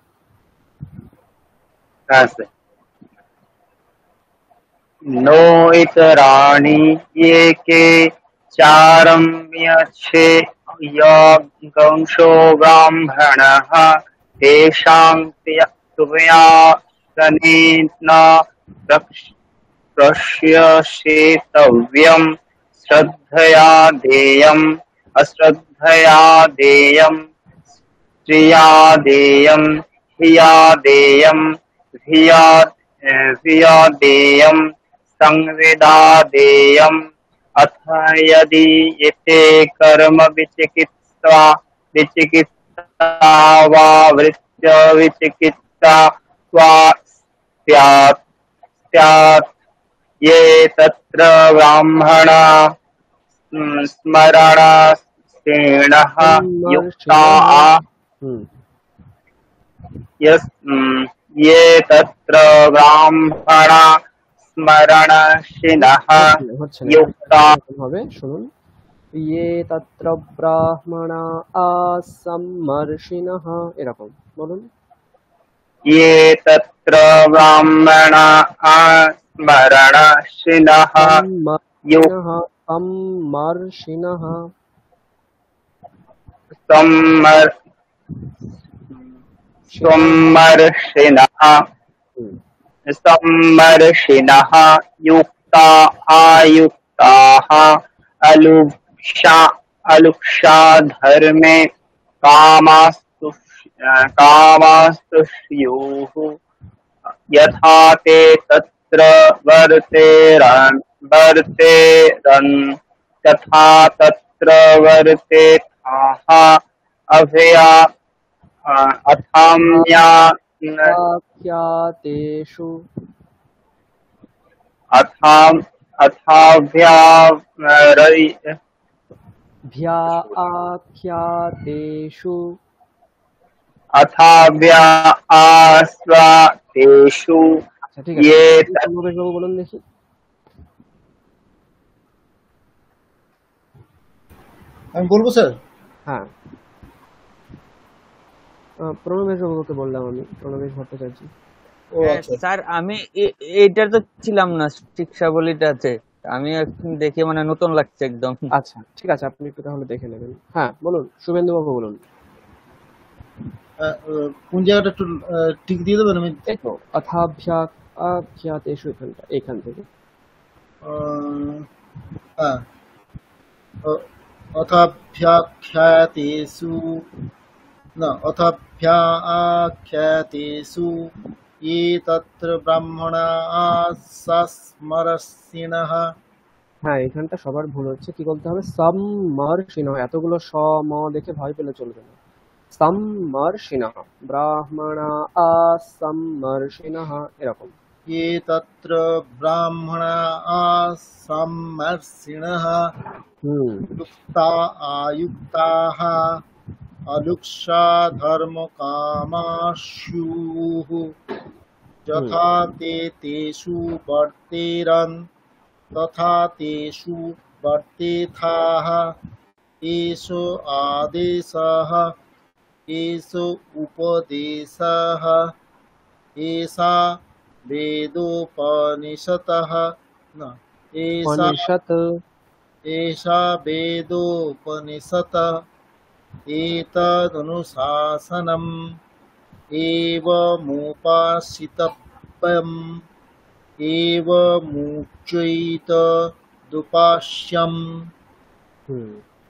नो इतराणि ये के चारम्यच्छे यज्ञंशो ब्राह्मणः तेषां तुभ्यासनेन प्रश्यसेतव्यम् श्रद्धया देयम् अश्रद्धया देयम् स्त्रिया देयम् हिया देयम् धिया देयम् संविदा देयम् अथ यदि एते कर्म विचिकित्सा वा वृत्य विचिकित्सा वा स्यात् ये तत्र ब्राह्मणा स्मरणशीलः युक्ता ये तत्र ब्राह्मणा स्मरणशीलः युक्ता হবে, শুনুন। ये तत्र ब्राह्मणा आसम्मर्षिणः, এরকম বলুন। ये तत्र ब्राह्मणा स्मरणशीलः सम्मर्षिणः सम्मर्षिणः युक्ता आयुक्ताः अलुक्षा धर्मे कामास्तुष्युः यथा ते तत्र वर्तेरन् तथा तत्र वर्तेथाः अभया अथाम्याख्यातेषु अथाभ्याख्यातेषु अथाभ्यास्वातेषु আচ্ছা ঠিক আছে ये সমাবেশ বাবু বলুন দেখি আমি বলবো স্যার। হ্যাঁ প্রণবেশ বাবুকে বললাম আমি, প্রণবেশ ভট্টাচার্য। ও হ্যাঁ আচ্ছা স্যার আমি এইটা তো ছিলাম না, শিক্ষা বলিটাতে আমি এখন দেখে মানে নতুন লাগছে একদম। আচ্ছা ঠিক আছে, আপনি একটু তাহলে দেখে নেবেন। হ্যাঁ বলুন, শুভেন্দু বাবু বলুন। কোন জায়গাটা একটু টিক দিয়ে দেবেন? আমি এই তো অথাভ্যাখ্যাতেষু এখান থেকে। হ্যাঁ, অথাভ্যাখ্যাতেষু না অথাভ্যাখ্যাতেষু ये तत्र ब्राह्मणाः सस्मरसिणः। হ্যাঁ এখানটা সবার ভুল হচ্ছে, কি বলতে হবে? সম্মর্ষিণঃ। এতগুলো স ম দেখে ভয় পেলে চলবে না। সম্মর্ষিণঃ, ব্রাহ্মণা সম্মর্ষিণঃ, এরকম। ये तत्र ब्राह्मणाः सम्मर्षिणः युक्ता आयुक्ताः अलुक्षा धर्मकामाशुः यथा ते तेषु वर्तेरन् तथा तेषु वर्तेथाः। एष आदेशः एष उपदेशः एषा वेदोपनिषतः न एषा वेदोपनिषत् एतदनुशासनम् एवमुपासितव्यम् एवमुच्यैत दुपास्यम्।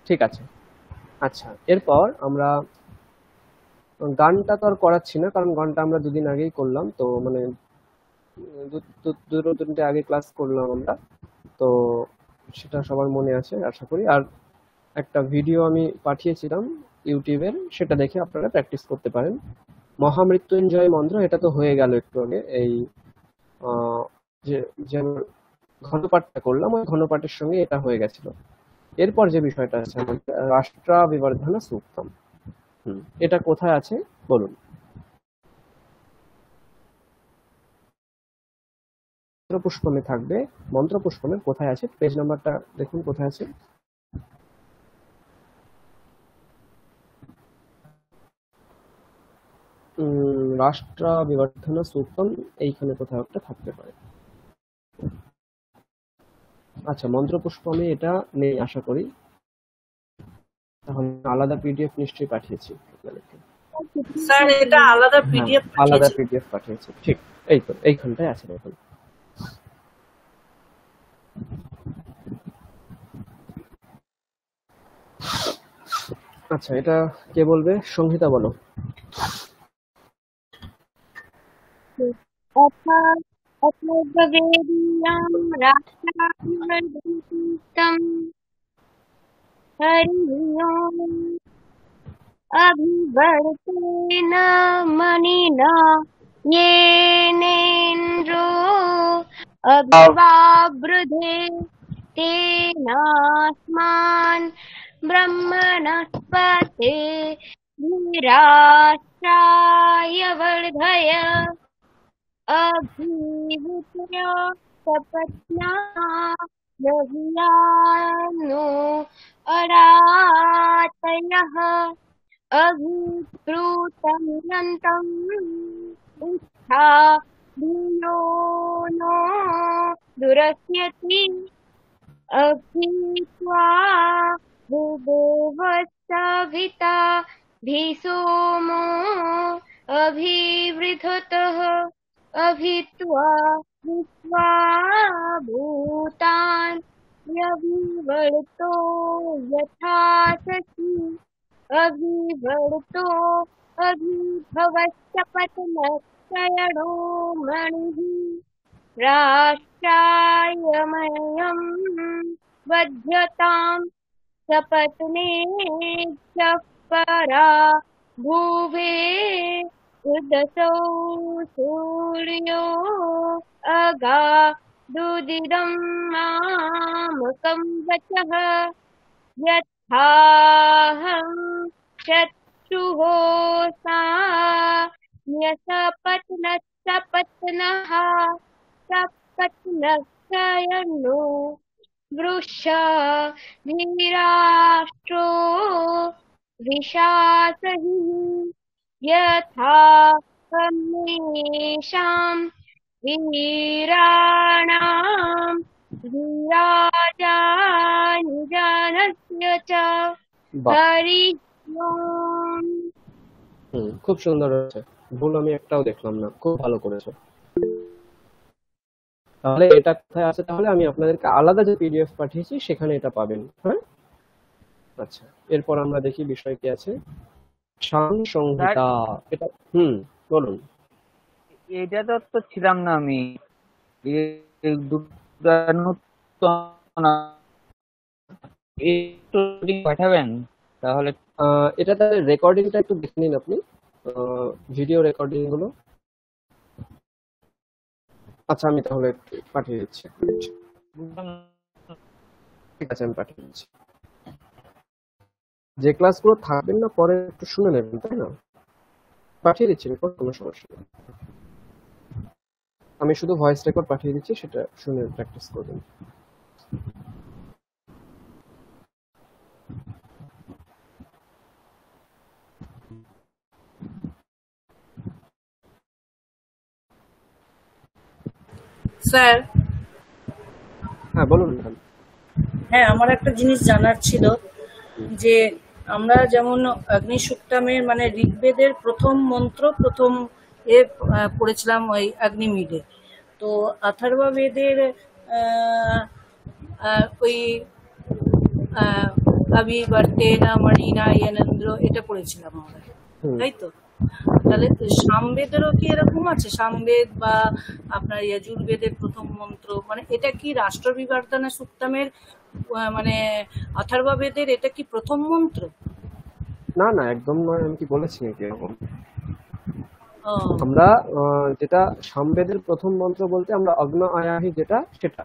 ঠিক আছে। আচ্ছা এরপর আমরা গানটা তো আর করাচ্ছি না, কারণ গানটা আমরা দুদিন আগেই করলাম, তো মানে দুটো তিনটে আগে ক্লাস করলাম আমরা, তো সেটা সবার মনে আছে আশা করি। আর একটা ভিডিও আমি পাঠিয়েছিলাম ইউটিউবের, সেটা দেখে আপনারা প্র্যাকটিস করতে পারেন। মহামৃত্যুঞ্জয় মন্ত্র, এটা তো হয়ে গেল একটু আগে। এই যে ঘনপাঠটা করলাম, ওই ঘনপাঠের সঙ্গে এটা হয়ে গেছিল। এরপর যে বিষয়টা আছে আমাদের রাষ্ট্রাবিবর্ধন সূক্তম, এটা কোথায় আছে বলুন? মন্ত্রপুষ্পমে থাকবে। মন্ত্রপুষ্পমের কোথায় আছে? পেজ নাম্বারটা দেখুন কোথায় আছে। রাষ্ট্রাবিবর্ধন সূক্তম এইখানে কোথাও একটা থাকতে পারে। আচ্ছা মন্ত্রপুষ্পমে এটা নেই আশা করি, তাহলে আলাদা পিডিএফ নিশ্চয়ই পাঠিয়েছি আপনাদেরকে। স্যার এটা আলাদা পিডিএফ আলাদা পিডিএফ পাঠিয়েছি, ঠিক। এই তো এইখানটায় আছে দেখুন। আচ্ছা এটা কে বলবে? সংহিতা বলো। अथर्ववेदीयं राष्ट्राभिवर्धनसूक्तम् हरिः ओम् अभिवर्तेन मणिना येनेन्द्रो अभिवावृधे तेनास्मान् ब्रह्मणस्पते धीराष्ट्राय वर्धय अभिवृत्य सपत्ना रघुयानो अरातयः अभिप्लुतमिदन्तम् इच्छा धियो नो दुरस्यति अभित्वा भूभुवस्सविता भीसोमो अभिवृधतः अभित्वा विश्वा भूतान् यभिवर्तो यथा सखी अभिवर्तो अभिभवश्चपतमक्षयणो मणिः राष्ट्रायमयम् वध्यताम् सपत्ने च परा भुवे उदसौ सूर्यो अगा दुदिदं मामकं वचः यथाहं शत्रुः न्यसपत्नः सपत्नक्षयनो वृषा धीराष्ट्रो विशासहि यथा कमेषां वीराणां वीराजानि जानस्य च বাহ हरि ओम्। খুব সুন্দর হয়েছে, ভুল আমি একটাও দেখলাম না, খুব ভালো করেছে। তাহলে এটা কোথায় আছে? তাহলে আমি আপনাদেরকে আলাদা যে পিডিএফ পাঠিয়েছি সেখানে এটা পাবেন। হ্যাঁ, আচ্ছা, এরপর আমরা দেখি বিষয় কি আছে। শান স্যার সংহিতা, এটা বলুন। এটা তো ছিলাম না আমি, এই দুটো নতুন একটু পাঠাবেন তাহলে। এটা তাহলে রেকর্ডিংটা একটু দেখে নিন আপনি, ভিডিও রেকর্ডিং গুলো। আচ্ছা, আমি তাহলে পাঠিয়ে দিচ্ছি। ঠিক আছে, আমি পাঠিয়ে দিচ্ছি। যে ক্লাসগুলো থাকবেন না পরে একটু শুনে নেবেন, তাই না? পাঠিয়ে দিচ্ছি রেকর্ড, কোনো সমস্যা নেই। আমি শুধু ভয়েস রেকর্ড পাঠিয়ে দিচ্ছি, সেটা শুনে প্র্যাকটিস করবেন। স্যার, হ্যাঁ বলুন ম্যাডাম। হ্যাঁ, আমার একটা জিনিস জানার ছিল যে আমরা যেমন অগ্নিসূক্তামের মানে ঋগ্বেদের প্রথম মন্ত্র প্রথম পড়েছিলাম ওই অগ্নিমিডে, তো অথর্ব বেদের ওই অবিবর্তেনা মণিনা ইয়েনেন্দ্র এটা পড়েছিলাম আমরা, তাই তো? তাহলে সামবেদেরও কি এরকম আছে? সামবেদ বা আপনার যজুর্বেদের প্রথম মন্ত্র, মানে এটা কি রাষ্ট্রবিবর্তনা সুক্তামের মানে অথর্ব বেদের এটা কি প্রথম মন্ত্র? না না, একদম নয়। আমি কি বলেছি নাকি এরকম? আমরা যেটা সামবেদের প্রথম মন্ত্র বলতে আমরা অগ্ন আয়াহি যেটা, সেটা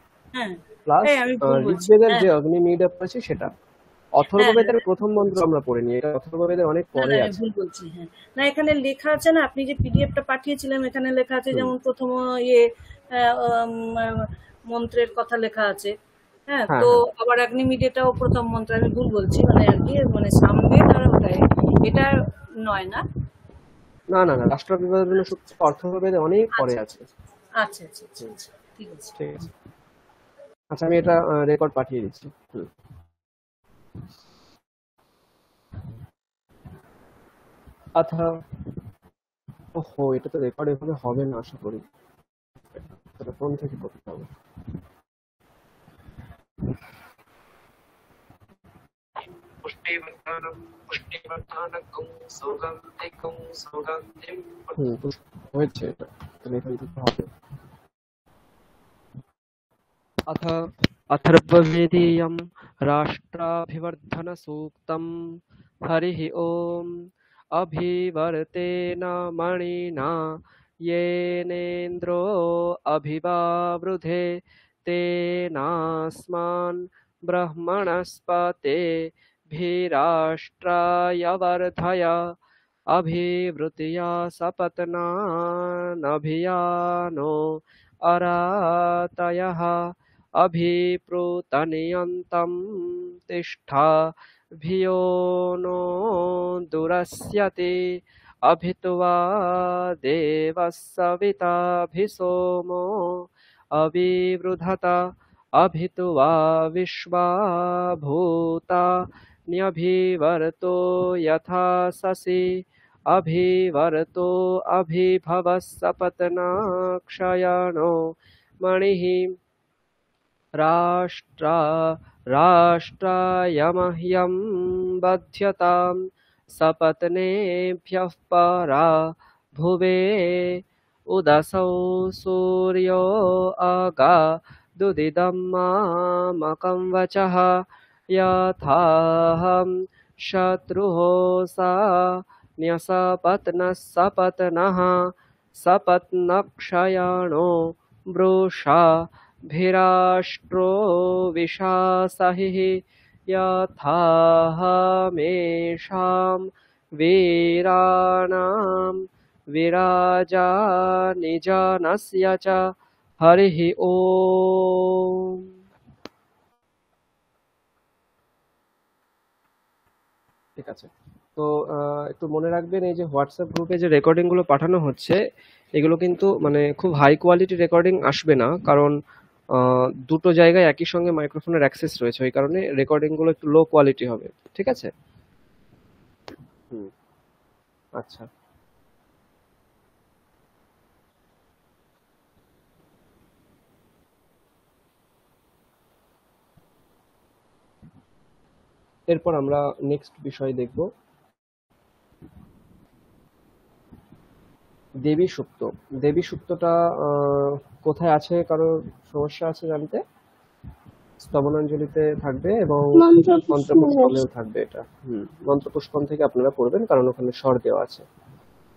প্লাস ঋগ্বেদের যে অগ্নি মিডা পড়েছি সেটা। অথর্ববেদের প্রথম মন্ত্র আমরা পড়িনি, এটা অথর্ববেদের অনেক পরে আছে। ভুল বলছি, হ্যাঁ। না, এখানে লেখা আছে না, আপনি যে পিডিএফটা পাঠিয়েছিলেন এখানে লেখা আছে যেমন প্রথম মন্ত্রের কথা লেখা আছে। হ্যাঁ, তো আবার অগ্নিমিডেটাও প্রথম মন্ত্র। আমি ভুল বলছি মানে আর কি, মানে সামবেদ আর এটা নয় না? না না না, রাষ্ট্রবিবর্তন সূক্ত অথর্ববেদে অনেক পরে আছে। আচ্ছা আচ্ছা আচ্ছা, ঠিক আছে ঠিক আছে। আচ্ছা, আমি এটা রেকর্ড পাঠিয়ে দিচ্ছি। আচ্ছা, ওহো, এটা তো রেকর্ড এভাবে হবে না আশা করি, ফোন থেকে করতে হবে। হয়েছে এটা, তাহলে এখান থেকে হবে। अथ अथर्ववेदीयं राष्ट्राभिवर्धनसूक्तं हरिः ओम् अभिवर्तेन मणिना येनेन्द्रो अभिवावृधे तेनास्मान् ब्रह्मणस्पते भीराष्ट्राय वर्धय अभिवृत्या सपत्नानभियानो अरातयः अभिप्रोतनियन्तं तिष्ठा भियो नो दुरस्यते अभित्वा देवः सविताभिसोमो अविवृधत अभित्वा विश्वा भूता न्यभिवर्तो यथा शशि अभिवर्तो अभिभवः सपत्नाक्षयणो मणिः राष्ट्रायमह्यं बध्यतां सपत्नेभ्यः परा भुवे उदसौ सूर्यो अगा दुदिदं मामकं वचः यथाहं शत्रुः सा न्यसपत्नः सपत्नः सपत्नक्षयणो वृषा ভীরাষ্ট্রো বিশাসাহিঃ যথাহমেষাং বীরাণাং বিরাজা নিজানস্য চ হরিঃ ওম। ঠিক আছে, তো একটু মনে রাখবেন এই যে হোয়াটসঅ্যাপ গ্রুপে যে রেকর্ডিং গুলো পাঠানো হচ্ছে এগুলো কিন্তু মানে খুব হাই কোয়ালিটি রেকর্ডিং আসবে না, কারণ দুটো জায়গায় একই সঙ্গে মাইক্রোফোনের অ্যাক্সেস রয়েছে, ওই কারণে রেকর্ডিং গুলো একটু লো কোয়ালিটি হবে। ঠিক আছে, আচ্ছা। এরপর আমরা নেক্সট বিষয় দেখব, দেবী সুক্ত। দেবী সুক্তটা কোথায় আছে, কারো সমস্যা আছে জানতে? স্তবনাঞ্জলিতে থাকবে এবং মন্ত্রপুষ্পনেও থাকবে এটা। মন্ত্রপুষ্পন থেকে আপনারা পড়বেন, কারণ ওখানে স্বর দেওয়া আছে,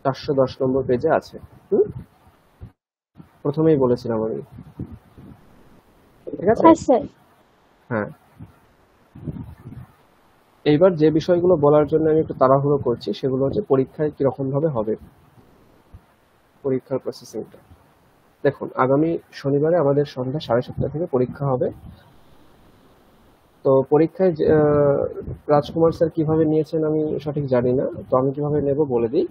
410 নম্বর পেজে আছে। প্রথমেই বলেছিলাম আমি। ঠিক আছে, হ্যাঁ। এইবার যে বিষয়গুলো বলার জন্য আমি একটু তাড়াহুড়ো করছি সেগুলো হচ্ছে পরীক্ষায় কিরকম ভাবে হবে, পরীক্ষার প্রসেসিংটা। দেখুন, আগামী শনিবারে আমাদের সন্ধ্যা 7:30 থেকে পরীক্ষা হবে। তো পরীক্ষায় রাজকুমার স্যার কিভাবে নিয়েছেন আমি সঠিক জানি না, তো আমি কিভাবে নেব বলে দিই।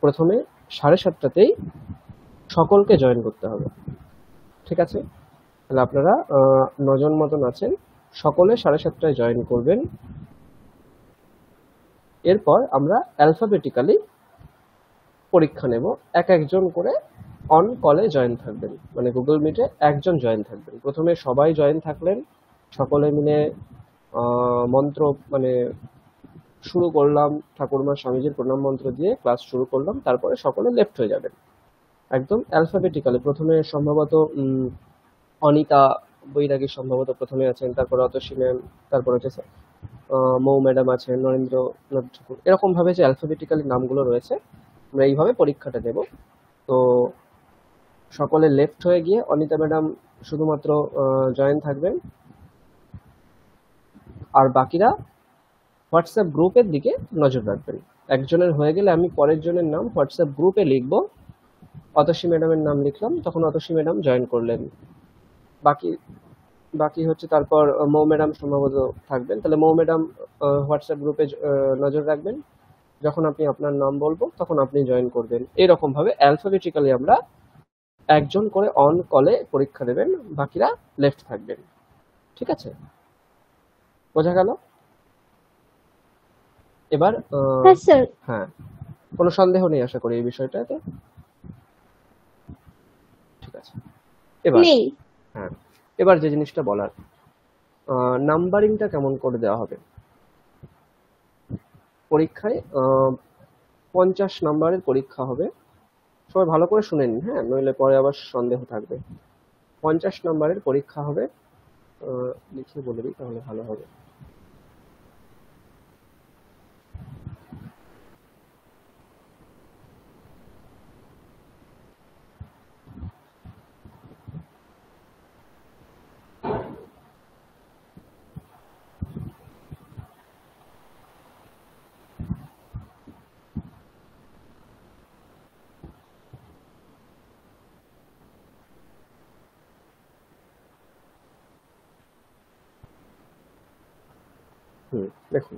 প্রথমে 7:30তেই সকলকে জয়েন করতে হবে। ঠিক আছে, তাহলে আপনারা 9 জন মতন আছেন, সকলে 7:30টায় জয়েন করবেন। এরপর আমরা অ্যালফাবেটিক্যালি পরীক্ষা নেব, একজন করে অন কলে জয়েন থাকবেন, মানে গুগল মিটে একজন জয়েন থাকবেন। প্রথমে সবাই জয়েন থাকলেন, সকলে মিলে মন্ত্র মানে শুরু করলাম, ঠাকুরমা স্বামীজির প্রণাম মন্ত্র দিয়ে ক্লাস শুরু করলাম। তারপরে সকলে লেফট হয়ে যাবেন একদম অ্যালফাবেটিক্যালি। প্রথমে সম্ভবত অনিতা বৈরাগী সম্ভবত প্রথমে আছেন, তারপরে অতসী ম্যাম, তারপর হচ্ছে মৌ ম্যাডাম আছেন, নরেন্দ্রনাথ ঠাকুর, এরকম ভাবে যে অ্যালফাবেটিক্যালি নামগুলো রয়েছে আমরা এইভাবে পরীক্ষাটা দেব। তো সকলে লেফট হয়ে গিয়ে অনিতা ম্যাডাম শুধুমাত্র জয়েন থাকবেন, আর বাকিরা হোয়াটসঅ্যাপ গ্রুপের দিকে নজর রাখবেন। একজনের হয়ে গেলে আমি পরের জনের নাম হোয়াটসঅ্যাপ গ্রুপে লিখবো, অতসী ম্যাডামের নাম লিখলাম, তখন অতসী ম্যাডাম জয়েন করলেন। বাকি হচ্ছে তারপর মৌ ম্যাডাম সম্ভবত থাকবেন, তাহলে মৌ ম্যাডাম হোয়াটসঅ্যাপ গ্রুপে নজর রাখবেন, যখন আপনি আপনার নাম বলবো তখন আপনি জয়েন করবেন। এরকম ভাবে অ্যালফাবেটিক্যালি আমরা একজন করে অন কলে পরীক্ষা দেবেন, বাকিরা লেফট থাকবেন। ঠিক আছে, বোঝা গেল? এবার হ্যাঁ, কোনো সন্দেহ নেই আশা করি এই বিষয়টাতে। ঠিক আছে, এবার যে জিনিসটা বলার, নাম্বারিংটা কেমন করে দেওয়া হবে পরীক্ষায়। 50 নম্বরের পরীক্ষা হবে, সবাই ভালো করে শুনে নিন, হ্যাঁ, নইলে পরে আবার সন্দেহ থাকবে। 50 নম্বরের পরীক্ষা হবে, লিখে বলে দিই তাহলে ভালো হবে। দেখুন,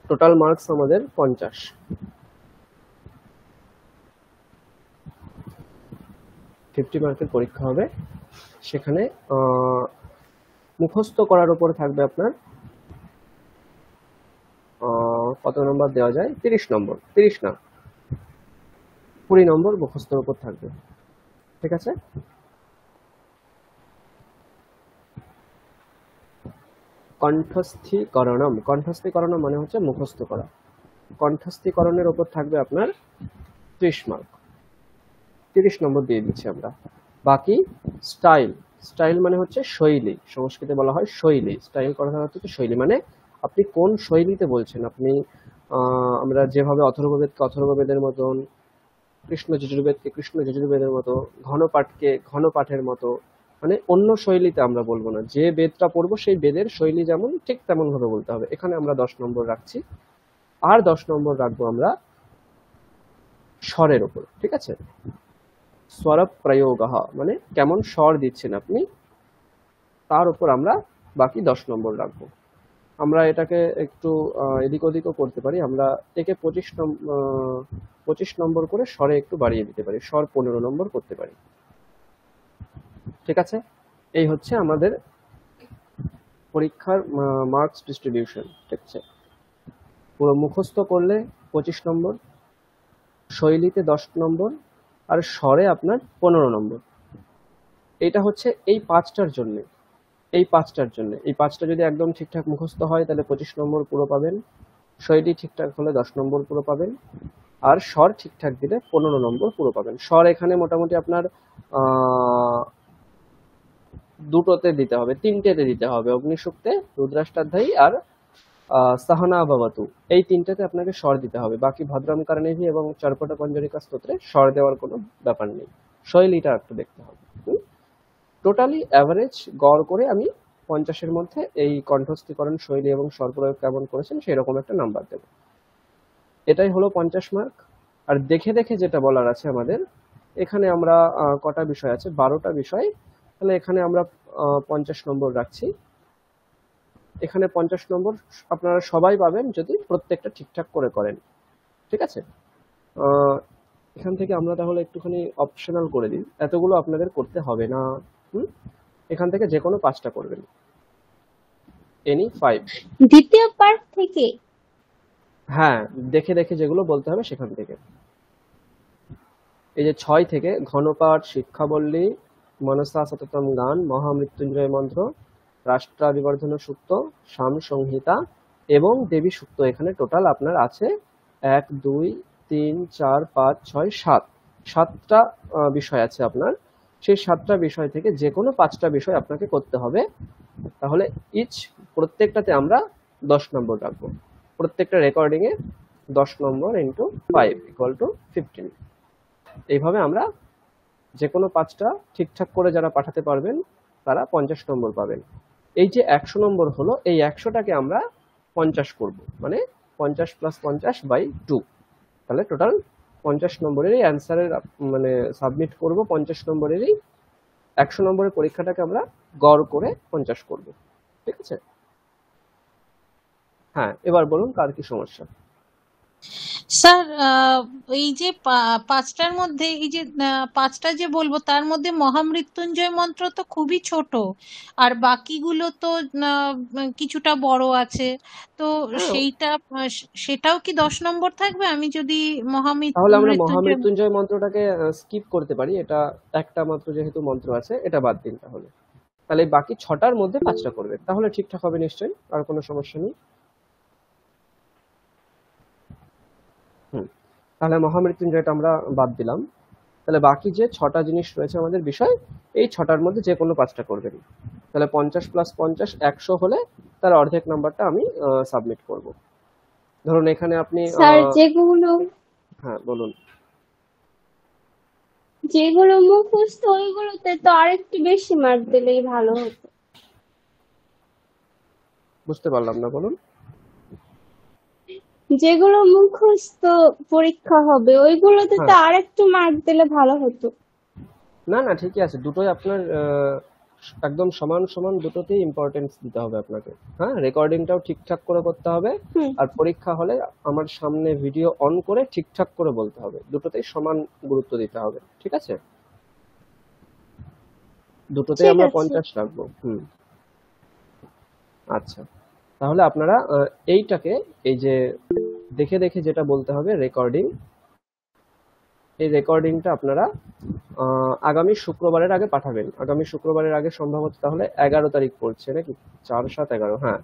টোটাল মার্কস আমাদের 50। 50 মার্কের পরীক্ষা হবে, সেখানে মুখস্থ করার উপর থাকবে আপনার কত নম্বর দেওয়া যায়, 30 নম্বর, 30 না 20 নম্বর মুখস্থের উপর থাকবে। ঠিক আছে, কণ্ঠস্থীকরণম, কণ্ঠস্থীকরণম মানে হচ্ছে মুখস্থ করা। কণ্ঠস্থীকরণের উপর থাকবে আপনার 30 মার্ক, 30 নম্বর দিয়ে দিচ্ছি আমরা। বাকি স্টাইল, স্টাইল মানে হচ্ছে শৈলী, সংস্কৃতে বলা হয় শৈলী। স্টাইল করার অর্থ হচ্ছে শৈলী, মানে আপনি কোন শৈলীতে বলছেন। আপনি আমরা যেভাবে অথর্ববেদকে অথর্ববেদের মতন, কৃষ্ণ যজুর্বেদকে কৃষ্ণ যজুর্বেদের মতো, ঘনপাঠকে ঘনপাঠের মতো, মানে অন্য শৈলীতে আমরা বলবো না। যে বেদটা পড়বো সেই বেদের শৈলী যেমন ঠিক তেমন ভাবে বলতে হবে। এখানে আমরা 10 নম্বর রাখছি। আর 10 নম্বর রাখবো আমরা স্বরের উপর, ঠিক আছে? স্বর প্রয়োগঃ, মানে কেমন স্বর দিচ্ছেন আপনি, তার উপর আমরা বাকি 10 নম্বর রাখবো। আমরা এটাকে একটু এদিক ওদিকও করতে পারি। আমরা একে 25 নম্বর করে স্বরে একটু বাড়িয়ে দিতে পারি, স্বর 15 নম্বর করতে পারি, ঠিক আছে? এই হচ্ছে আমাদের পরীক্ষার মার্কস ডিস্ট্রিবিউশন, ঠিক আছে? পুরো মুখস্থ করলে 25 নম্বর, শৈলীতে 10 নম্বর, আর স্বরে আপনার 15 নম্বর। এটা হচ্ছে এই 5টার জন্য। এই 5টা যদি একদম ঠিকঠাক মুখস্থ হয় তাহলে 25 নম্বর পুরো পাবেন, শৈলী ঠিকঠাক হলে 10 নম্বর পুরো পাবেন, আর স্বর ঠিকঠাক দিলে 15 নম্বর পুরো পাবেন। স্বর এখানে মোটামুটি আপনার দুটোতে দিতে হবে, 3টেতে দিতে হবে, অগ্নিসূক্তে, রুদ্রাষ্টাধ্যায়ী আর সাহনা ভবতু, এই 3টেতে আপনাকে স্বর দিতে হবে। বাকি ভদ্রম কারণেভি এবং চর্পট পঞ্জরিকা স্তোত্রে স্বর দেওয়ার কোনো ব্যাপার নেই, শৈলীটা একটু দেখতে হবে। টোটালি অ্যাভারেজ গড় করে আমি 50-এর মধ্যে এই কণ্ঠস্থীকরণ শৈলী এবং স্বর প্রয়োগ কেমন করেছেন সেই রকম একটা নাম্বার দেব। এটাই হলো 50 মার্ক। আর দেখে দেখে যেটা বলার আছে আমাদের, এখানে আমরা কটা বিষয় আছে, 12টা বিষয়, তাহলে এখানে আমরা 50 নম্বর রাখছি। এখানে 50 নম্বর আপনারা সবাই পাবেন যদি প্রত্যেকটা ঠিকঠাক করে করেন, ঠিক আছে? এখান থেকে আমরা তাহলে একটুখানি অপশনাল করে দিই, এতগুলো আপনাদের করতে হবে না। এখান থেকে যে কোনো 5টা করবেন, এনি 5। দ্বিতীয় পার্ট থেকে? হ্যাঁ, দেখে দেখে যেগুলো বলতে হবে সেখান থেকে। এই যে 6 থেকে ঘনপাঠ, শিক্ষাবল্লী, মনসা সততম গান, মহামৃত্যুঞ্জয় মন্ত্র, রাষ্ট্রাভিবর্ধন সূক্ত, শাম সংহিতা এবং দেবী সূক্ত, এখানে টোটাল আপনার আছে 1 2 3 4 5 6 7, 7টা বিষয় আছে আপনার। সেই 7টা বিষয় থেকে যে কোনো 5টা বিষয় আপনাকে করতে হবে। তাহলে প্রত্যেকটাতে আমরা 10 নম্বর রাখবো। প্রত্যেকটা recording A 10 number into 5 equal to 15। এইভাবে আমরা যে কোনো 5টা ঠিকঠাক করে যারা পাঠাতে পারবেন তারা 50 নম্বর পাবেন। এই যে 100 নম্বর হলো, এই 100টাকে আমরা 50 করব, মানে 50 + 50/2, তাহলে টোটাল 50 নম্বরেরই অ্যান্সারের মানে সাবমিট করব। 50 নম্বরেরই 100 নম্বরের পরীক্ষাটাকে আমরা গড় করে 50 করব, ঠিক আছে? হ্যাঁ, এবার বলুন কার কি সমস্যা। স্যার, এই যে 5টার মধ্যে, এই যে 5টা যে বলবো তার মধ্যে মহামৃত্যুঞ্জয় মন্ত্র তো খুবই ছোট, আর বাকিগুলো তো কিছুটা বড় আছে, তো সেটাও কি 10 নম্বর থাকবে? আমি যদি তাহলে আমরা মহামৃত্যুঞ্জয় মন্ত্রটাকে স্কিপ করতে পারি, এটা একটা মাত্র যেহেতু মন্ত্র আছে, এটা বাদ দিন। তাহলে বাকি 6টার মধ্যে 5টা করবেন, তাহলে ঠিকঠাক হবে নিশ্চয়ই, আর কোনো সমস্যা নেই। তাহলে মহামৃত্যুঞ্জয়টা আমরা বাদ দিলাম। তাহলে বাকি যে 6টা জিনিস রয়েছে আমাদের বিষয়, এই 6টার মধ্যে যে কোনো 5টা করবেন। তাহলে 50 + 50 100 হলে তার অর্ধেক নাম্বারটা আমি সাবমিট করব। ধরুন এখানে আপনি স্যার যেগুলো, হ্যাঁ বলুন, যেগুলো মুখস্থ ওইগুলোতে তো আরেকটু বেশি মার্ক দিলেই ভালো হতো। বুঝতে পারলাম না, বলুন। যেগুলো মুখস্থ পরীক্ষা হবে ওইগুলোতে তো আরেকটু মার্ক দিলে ভালো হতো। না না, ঠিকই আছে, দুটোই আপনার একদম সমান সমান, দুটোতেই ইম্পর্টেন্স দিতে হবে আপনাকে। হ্যাঁ, রেকর্ডিংটাও ঠিকঠাক করে করতে হবে, আর পরীক্ষা হলে আমার সামনে ভিডিও অন করে ঠিকঠাক করে বলতে হবে। দুটোতেই সমান গুরুত্ব দিতে হবে, ঠিক আছে? দুটোতেই আমরা 50 রাখবো। আচ্ছা, তাহলে আপনারা এইটাকে, এই যে দেখে দেখে যেটা বলতে হবে রেকর্ডিং, এই রেকর্ডিংটা আপনারা আগামী শুক্রবারের আগে পাঠাবেন। আগামী শুক্রবারের আগে সম্ভবত তাহলে 11 তারিখ পড়ছে নাকি? 4 7 11, হ্যাঁ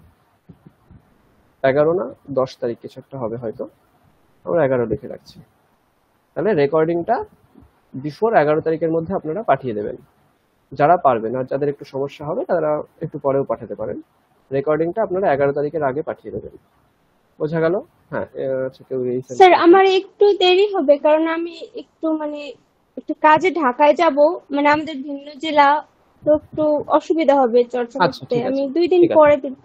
11 না 10 তারিখ কিছু একটা হবে হয়তো, আমরা 11 লিখে রাখছি। তাহলে রেকর্ডিংটা বিফোর 11 তারিখের মধ্যে আপনারা পাঠিয়ে দেবেন যারা পারবেন, আর যাদের একটু সমস্যা হবে তারা একটু পরেও পাঠাতে পারেন। রেকর্ডিংটা আপনারা 11 তারিখের আগে পাঠিয়ে দেবেন। বোঝা গেল? হ্যাঁ, আচ্ছা, কেউ এই স্যার আমার একটু দেরি হবে, কারণ আমি একটু একটু কাজে ঢাকায় যাব, আমাদের ভিন্ন জেলা, তো একটু অসুবিধা হবে চর্চা আচ্ছা, করতে। ঠিক আমি আছে, 2 দিন ঠিক আছে। পরে দেব।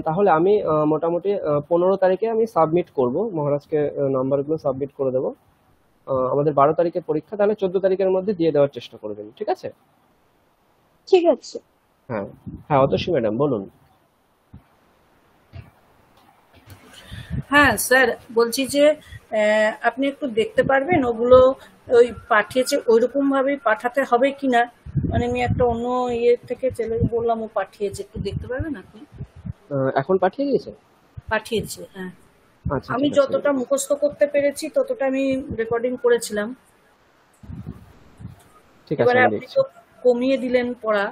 তাহলে আমি মোটামুটি 15 তারিখে আমি সাবমিট করব, মহারাজকে নাম্বারগুলো সাবমিট করে দেবো। আমাদের 12 তারিখে পরীক্ষা, তাহলে 14 তারিখের মধ্যে দিয়ে দেওয়ার চেষ্টা করবেন, ঠিক আছে? ঠিক আছে। হ্যাঁ হ্যাঁ, অতসী ম্যাডাম বলুন। হ্যাঁ স্যার, বলছি যে আপনি একটু দেখতে পারবেন ওগুলো ওই পাঠিয়েছে ওইরকম ভাবেই পাঠাতে হবে কিনা, মানে আমি একটা অন্য ইয়ে থেকে বললাম ও পাঠিয়েছে, একটু দেখতে পারবেন আপনি? এখন পাঠিয়ে দিয়েছে? পাঠিয়েছে, হ্যাঁ। আচ্ছা, আমি ঠিক আছে। যতটা মুখস্থ করতে পেরেছি ততটা আমি রেকর্ডিং করেছিলাম। ঠিক আছে, এবারে আমি আপনি দেখছি। তো কমিয়ে দিলেন পড়া,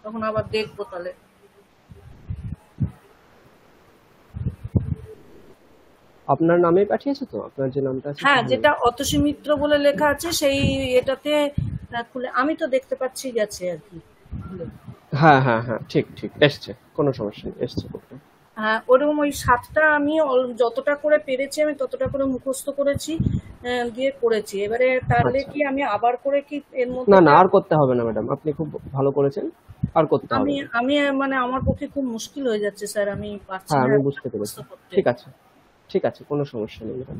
তখন আবার দেখবো তাহলে। আপনার নামেই পাঠিয়েছে তো, আপনার যে নামটা আছে? হ্যাঁ, যেটা অতসী মিত্র বলে লেখা আছে সেই এটাতে খুলে আমি তো দেখতে পাচ্ছি গেছে আর কি। হ্যাঁ হ্যাঁ হ্যাঁ, ঠিক ঠিক এসছে, কোনো সমস্যা নেই, এসছে করতে। হ্যাঁ, ওরকম ওই 7টা আমি যতটা করে পেরেছি আমি ততটা করে মুখস্থ করেছি, দিয়ে করেছি। এবারে তাহলে কি আমি আবার করে কি এর মধ্যে? না না, আর করতে হবে না ম্যাডাম, আপনি খুব ভালো করেছেন, আর করতে হবে আমি না। আমি মানে আমার পক্ষে খুব মুশকিল হয়ে যাচ্ছে স্যার, আমি পারছি হ্যাঁ, না আমি বুঝতে পেরেছি। ঠিক আছে, ঠিক আছে, কোনো সমস্যা নেই ম্যাডাম।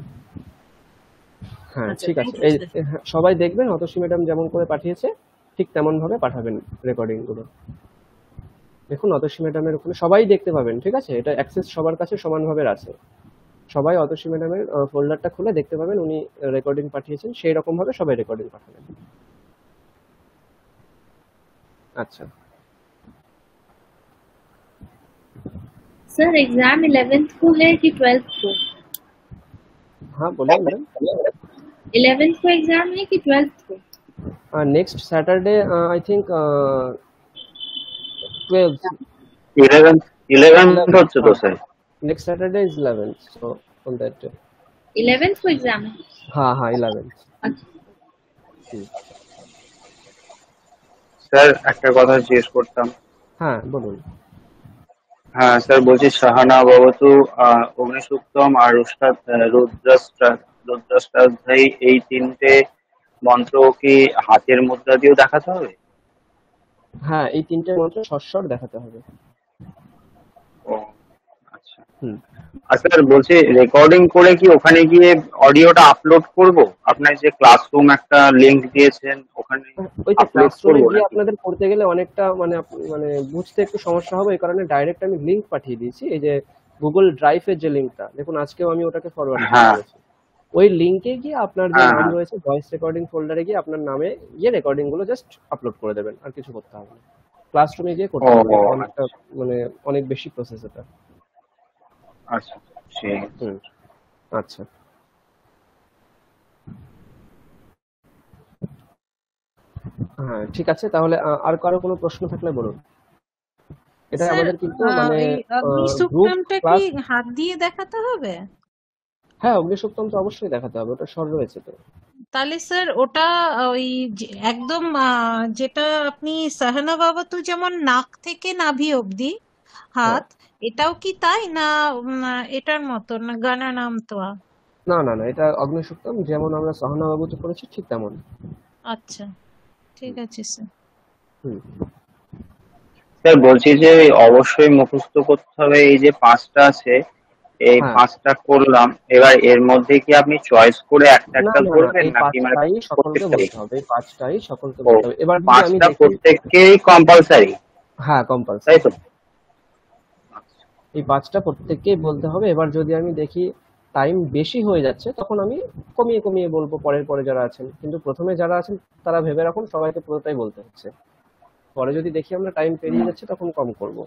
হ্যাঁ, আচ্ছা, ঠিক thank আছে। you, এই sir. হ্যাঁ, সবাই দেখবেন অতসী ম্যাডাম যেমন করে পাঠিয়েছে ঠিক তেমন ভাবে পাঠাবেন রেকর্ডিং গুলো। দেখুন অতসী ম্যাডামের ওখানে সবাই দেখতে পাবেন, ঠিক আছে? এটা অ্যাক্সেস সবার কাছে সমানভাবে আছে। সবাই অতসী ম্যাডামের ফোল্ডারটা খুলে দেখতে পাবেন উনি রেকর্ডিং পাঠিয়েছেন, সেই রকম ভাবে সবাই রেকর্ডিং পাঠাবেন। আচ্ছা सर एग्जाम 11th को है कि 12th को? हाँ बोलिए मैडम। 11th को एग्जाम है कि 12th को? Next Saturday I think 12th 11th হচ্ছে তো sir. Next Saturday is 11th, so on that day 11th को एग्जाम है? हाँ हाँ 11th। স্যার একটা কথা জিজ্ঞেস করতাম। হ্যাঁ বলুন। হ্যাঁ স্যার, বলছি সাহানা ভবতু, অগ্নিসূক্তম আর রুদ্রাষ্টাধ্যায়ী এই 3টে মন্ত্র কি হাতের মুদ্রা দিয়েও দেখাতে হবে? হ্যাঁ, এই 3টে মন্ত্র সস্বর দেখাতে হবে। ও আচ্ছা। আর স্যার বলছি রেকর্ডিং করে কি ওখানে গিয়ে অডিওটা আপলোড করব? আপনার যে ক্লাসরুম একটা লিংক দিয়েছেন ওখানে ওই তো আপলোড ক্লাসরুমে করব গিয়ে নাকি? আপনাদের পড়তে গেলে অনেকটা মানে বুঝতে একটু সমস্যা হবে, এই কারণে ডাইরেক্ট আমি লিংক পাঠিয়ে দিয়েছি। এই যে গুগল ড্রাইভের যে লিংকটা দেখুন, আজকেও আমি ওটাকে ফরওয়ার্ড করেছি। ওই লিংকে গিয়ে আপনার যে নাম রয়েছে ভয়েস রেকর্ডিং ফোল্ডারে গিয়ে আপনার নামে গিয়ে রেকর্ডিং গুলো জাস্ট আপলোড করে দেবেন, আর কিছু করতে হবে না। ক্লাসরুমে গিয়ে করতে হবে, অনেকটা মানে অনেক বেশি প্রসেস এটা। আচ্ছা ঠিক আছে। আচ্ছা হ্যাঁ, ঠিক আছে, তাহলে আর কারো কোনো প্রশ্ন থাকলে বলুন। এটা আমাদের কিন্তু মানে এই অগ্নিসূক্তমটা কি হাত দিয়ে দেখাতে হবে? হ্যাঁ, অগ্নিসূক্তম তো অবশ্যই দেখাতে হবে, ওটা স্বর রয়েছে তো। তাহলে স্যার ওটা ওই একদম যেটা আপনি সাহানা বাবাতু যেমন নাক থেকে নাভি অবধি হাত, এটাও কি তাই না এটার মতো না গানা নাম তো? না না না, এটা অগ্নিসূক্তম যেমন আমরা সাহানা বাবুতে পড়েছি ঠিক তেমন। আচ্ছা ঠিক আছে স্যার। স্যার বলছি যে অবশ্যই মুখস্থ করতে হবে, এই যে 5টা আছে এই 5টা করলাম, এবার এর মধ্যে কি আপনি চয়েস করে একটা একটা করবেন নাকি মানে সকলকে বলতে হবে? 5টাই সকলকে বলতে হবে। এবার যদি আমি 5টা প্রত্যেককেই কম্পালসারি? হ্যাঁ কম্পালসারি, তাই তো? এই 5টা প্রত্যেককেই বলতে হবে। এবার যদি আমি দেখি টাইম বেশি হয়ে যাচ্ছে তখন আমি কমিয়ে কমিয়ে বলবো পরে যারা আছেন, কিন্তু প্রথমে যারা আছেন তারা ভেবে রাখুন সবাইকে পুরোটাই বলতে হচ্ছে। পরে যদি দেখি আমরা টাইম পেরিয়ে যাচ্ছে তখন কম করব,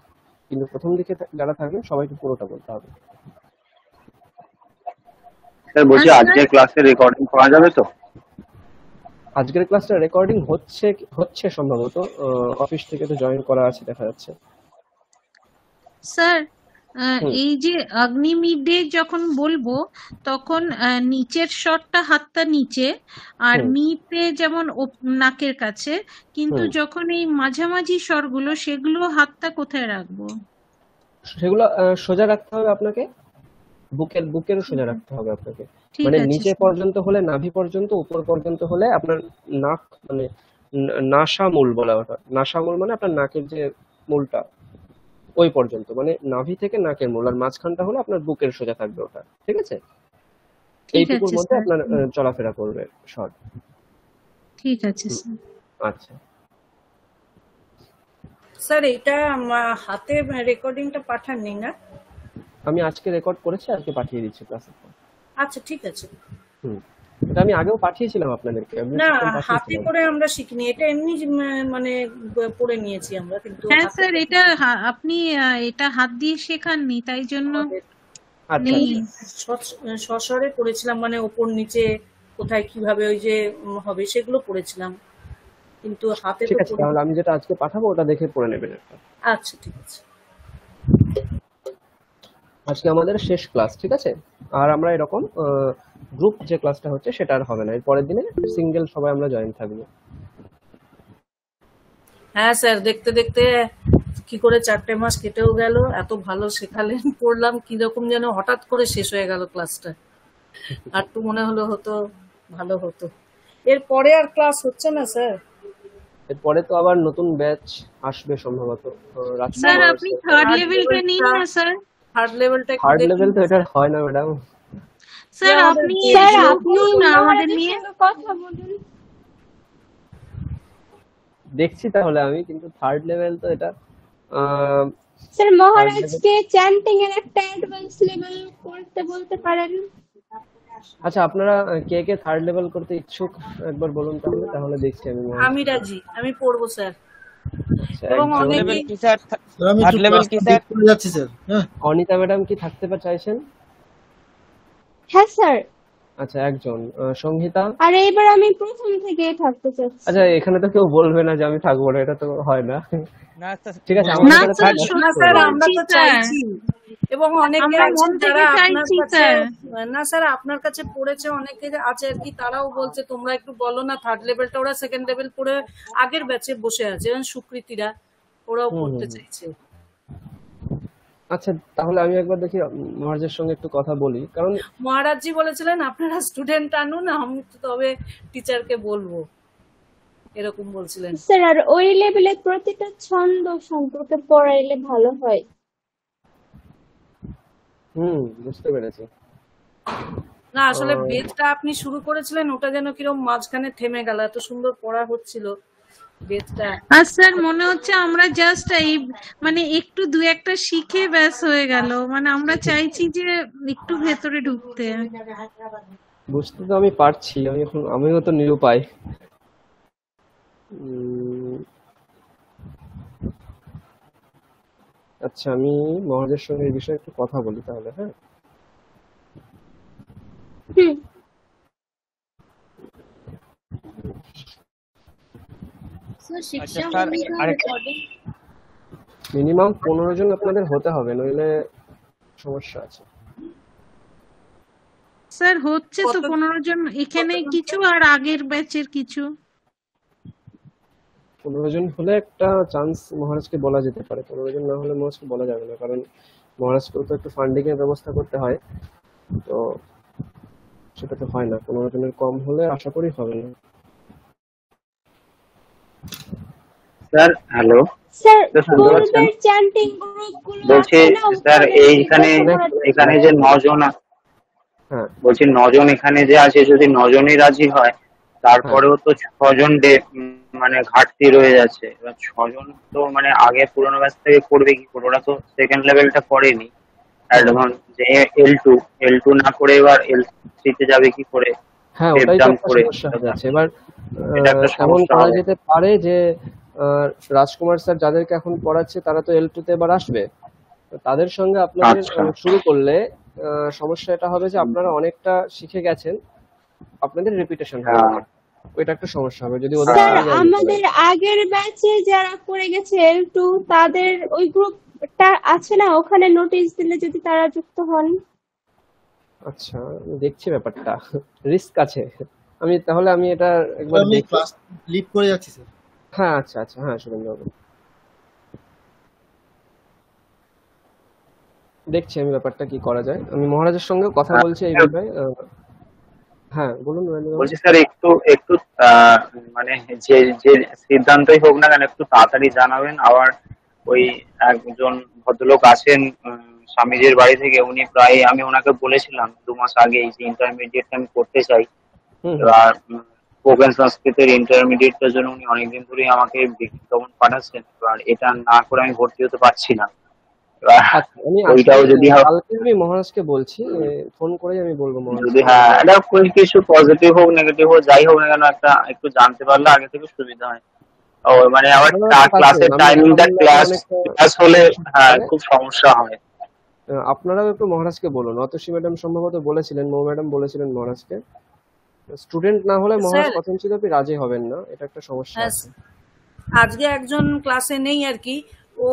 কিন্তু প্রথম দিকে যারা থাকবেন সবাইকে পুরোটা বলতে হবে। স্যার বলছি আজকের ক্লাসের রেকর্ডিং পাওয়া যাবে তো? আজকের ক্লাসটা রেকর্ডিং হচ্ছে সম্ভবত, অফিস থেকে তো জয়েন করা আছে দেখা যাচ্ছে। স্যার এই যে অগ্নিমিডে যখন বলবো তখন নিচের স্বরটা হাতটা নিচে আর মিতে যেমন নাকের কাছে, কিন্তু যখন এই মাঝামাঝি স্বরগুলো সেগুলো হাতটা কোথায় রাখবো? সেগুলো সোজা রাখতে হবে আপনাকে। বুকের সোজা রাখতে হবে আপনাকে। ঠিক মানে আছে নিচে স্যার। পর্যন্ত হলে নাভি পর্যন্ত, উপর পর্যন্ত হলে আপনার নাক মানে নাসামূল বলা ওটা। নাসামূল মানে আপনার নাকের যে মূলটা ওই পর্যন্ত, মানে নাভি থেকে নাকের মূল, আর মাঝখানটা হলো আপনার বুকের সোজা থাকবে ওটা। ঠিক আছে, ঠিক এইটুকুর আছে মধ্যে স্যার। আপনার চলাফেরা করবে শর্ট। ঠিক আছে স্যার। আচ্ছা স্যার এটা হাতে রেকর্ডিংটা পাঠাননি না? আমি আজকে রেকর্ড করেছি, আজকে পাঠিয়ে দিচ্ছি ক্লাসে। আচ্ছা ঠিক আছে। এটা আমি আগেও পাঠিয়েছিলাম আপনাদেরকে। না, হাতে করে আমরা শিখিনি, এটা এমনি মানে পড়ে নিয়েছি আমরা, কিন্তু হ্যাঁ স্যার, এটা আপনি এটা হাত দিয়ে শেখাননি, তাই জন্য নেই। সশরে পড়েছিলাম, মানে ওপর নিচে কোথায় কিভাবে ওই যে হবে সেগুলো পড়েছিলাম, কিন্তু হাতে ঠিক আছে, তাহলে আমি যেটা আজকে পাঠাবো ওটা দেখে পড়ে নেবেন একটা। আচ্ছা ঠিক আছে। আজকে আমাদের শেষ ক্লাস, ঠিক আছে? আর আমরা এরকম গ্রুপ যে ক্লাসটা হচ্ছে সেটা আর হবে না, এর পরের দিনে সিঙ্গেল সবাই আমরা জয়েন থাকবো। হ্যাঁ স্যার, দেখতে দেখতে কি করে 4টে মাস কেটেও গেল, এত ভালো শেখালেন, পড়লাম, কিরকম যেন হঠাৎ করে শেষ হয়ে গেল ক্লাসটা। আর তো মনে হতো ভালো হতো। এরপরে আর ক্লাস হচ্ছে না স্যার? এরপরে তো আবার নতুন ব্যাচ আসবে সম্ভবত। স্যার আপনি থার্ড লেভেলটা নিন না স্যার। থার্ড লেভেলটা থার্ড লেভেল তো এটা হয় না ম্যাডাম। স্যার আপনি না আমাদের নিয়ে কথা বলুন। দেখছি তাহলে আমি, কিন্তু থার্ড লেভেল তো এটা স্যার মহারাজকে চ্যান্টিং এর একটা অ্যাডভান্স লেভেল করতে বলতে পারেন। আচ্ছা, আপনারা কে কে থার্ড লেভেল করতে ইচ্ছুক একবার বলুন তাহলে, তাহলে দেখছি আমি। আমি রাজি, আমি পড়বো স্যার। এবং লেভেল কি স্যার? থার্ড লেভেল কি স্যার? যাচ্ছি স্যার। হ্যাঁ, অনিতা ম্যাডাম কি থাকতে চাইছেন? হ্যাঁ স্যার। আচ্ছা, একজন। সংহিতা? আর এবার আমি প্রথম থেকেই থাকতে চাচ্ছি। আচ্ছা, এখানে তো কেউ বলবে না যে আমি থাকবো না, এটা তো হয় না। ঠিক আছে, না স্যার, আমরা তো চাইছি, এবং অনেকে আছেন যারা আপনার কাছে, না স্যার আপনার কাছে পড়েছে, অনেকে আছে আর কি, তারাও বলছে তোমরা একটু বলো না থার্ড লেভেলটা, ওরা সেকেন্ড লেভেল পড়ে আগের ব্যাচে বসে আছে, যেমন সুকৃতিরা, ওরাও পড়তে চাইছে। আচ্ছা, তাহলে আমি একবার দেখি মহারাজের সঙ্গে একটু কথা বলি, কারণ মহারাজজি বলেছিলেন আপনারা স্টুডেন্ট আনুন, আমি তবে টিচারকে বলবো, এরকম বলছিলেন স্যার। আর ওই লেভেলে প্রতিটা ছন্দ সম্পর্কে পড়াইলে ভালো হয়। বুঝতে পেরেছি। না আসলে বেদটা আপনি শুরু করেছিলেন, ওটা যেন কিরকম মাঝখানে থেমে গেল, এত সুন্দর পড়া হচ্ছিল বেদটা। আর স্যার মনে হচ্ছে আমরা জাস্ট এই মানে একটু দু একটা শিখে ব্যাস হয়ে গেল, মানে আমরা চাইছি যে একটু ভেতরে ঢুকতে। বুঝতে তো আমি পারছি, আমিও তো নিরুপায়। আচ্ছা, আমি মহারাজের সঙ্গে এই বিষয়ে একটু কথা বলি তাহলে। হ্যাঁ, মিনিমাম 15 জন আপনাদের হতে হবে, নইলে সমস্যা আছে। স্যার হচ্ছে তো 15 জন, এখানে কিছু আর আগের ব্যাচের কিছু। 15 জন হলে একটা চান্স মহারাজকে বলা যেতে পারে, 15 জন না হলে মহারাজকে বলা যাবে না, কারণ মহারাজকেও তো একটু ফান্ডিং এর ব্যবস্থা করতে হয়, তো সেটা তো হয় না। 15 জনের কম হলে আশা করি হবে না। স্যার হ্যালো স্যার, পূর্বের চ্যান্টিং গ্রুপগুলো বলছি স্যার, এখানে যে 9 জন, বলছি 9 জন এখানে যে আছে, যদি 9 জনই রাজি হয়, তারপরেও তো 6 জন মানে ঘাটতি রয়ে যাচ্ছে। এবার 6 জন তো মানে আগে পুরোনো ব্যাচ থেকে করবে কি করে? ওরা তো সেকেন্ড লেভেলটা করেনি অ্যাডভান্স, যে L2 না করে এবার L3 তে যাবে কি করে? হ্যাঁ, ওটাই তো একটা সমস্যা হয়ে যাচ্ছে। এবার এমন করা যেতে পারে যে রাজকুমার স্যার যাদেরকে এখন পড়াচ্ছে তারা তো L2 তে এবার আসবে, তাদের সঙ্গে আপনাদের শুরু করলে সমস্যা এটা হবে যে আপনারা অনেকটা শিখে গেছেন, আপনাদের রেপুটেশন হবে, ওইটা একটা সমস্যা হবে যদি ওদের। স্যার আমাদের আগের ব্যাচে যারা করে গেছে L2, তাদের ওই গ্রুপটা আছে না, ওখানে নোটিশ দিলে যদি তারা যুক্ত হন। আচ্ছা, দেখছি ব্যাপারটা, রিস্ক আছে। তাহলে আমি এটা একবার ক্লাস লিড করে যাচ্ছি স্যার। হ্যাঁ আচ্ছা আচ্ছা, হ্যাঁ সুরেন্দ্র বাবু দেখছি আমি ব্যাপারটা কি করা যায়। আমি মহারাজের সঙ্গে কথা বলছি এই বিষয়ে। হ্যাঁ বলুন। বলছি স্যার একটু একটু মানে যে যে সিদ্ধান্তই হোক না কেন একটু তাড়াতাড়ি জানাবেন। আবার ওই একজন ভদ্রলোক আছেন স্বামীজির বাড়ি থেকে, উনি প্রায়, আমি ওনাকে বলেছিলাম 2 মাস আগে যে ইন্টারমিডিয়েট আমি করতে চাই, আর স্পোকেন সংস্কৃতের ইন্টারমিডিয়েটটার জন্য উনি অনেকদিন ধরেই আমাকে বিজ্ঞাপন পাঠাচ্ছেন, এবার এটা না করে আমি ভর্তি হতে পারছি না। ওইটাও যদি কালকে আমি মহারাজকে বলছি, ফোন করে আমি বলবো মহারাজ যদি এটা কিছু পজিটিভ হোক নেগেটিভ হোক যাই হোক না কেন একটা একটু জানতে পারলে আগে থেকে সুবিধা হয়। ও মানে আবার ক্লাসের টাইমিংটা ক্লাস হলে খুব সমস্যা হয়। আপনারাও একটু মহারাজকে বলুন। অতসী ম্যাডাম সম্ভবত বলেছিলেন, মৌ ম্যাডাম বলেছিলেন মহারাজকে, স্টুডেন্ট না হলে মহারাজ কথঞ্চিত রাজি হবেন না, এটা একটা সমস্যা আছে। আজকে একজন ক্লাসে নেই আর কি, ও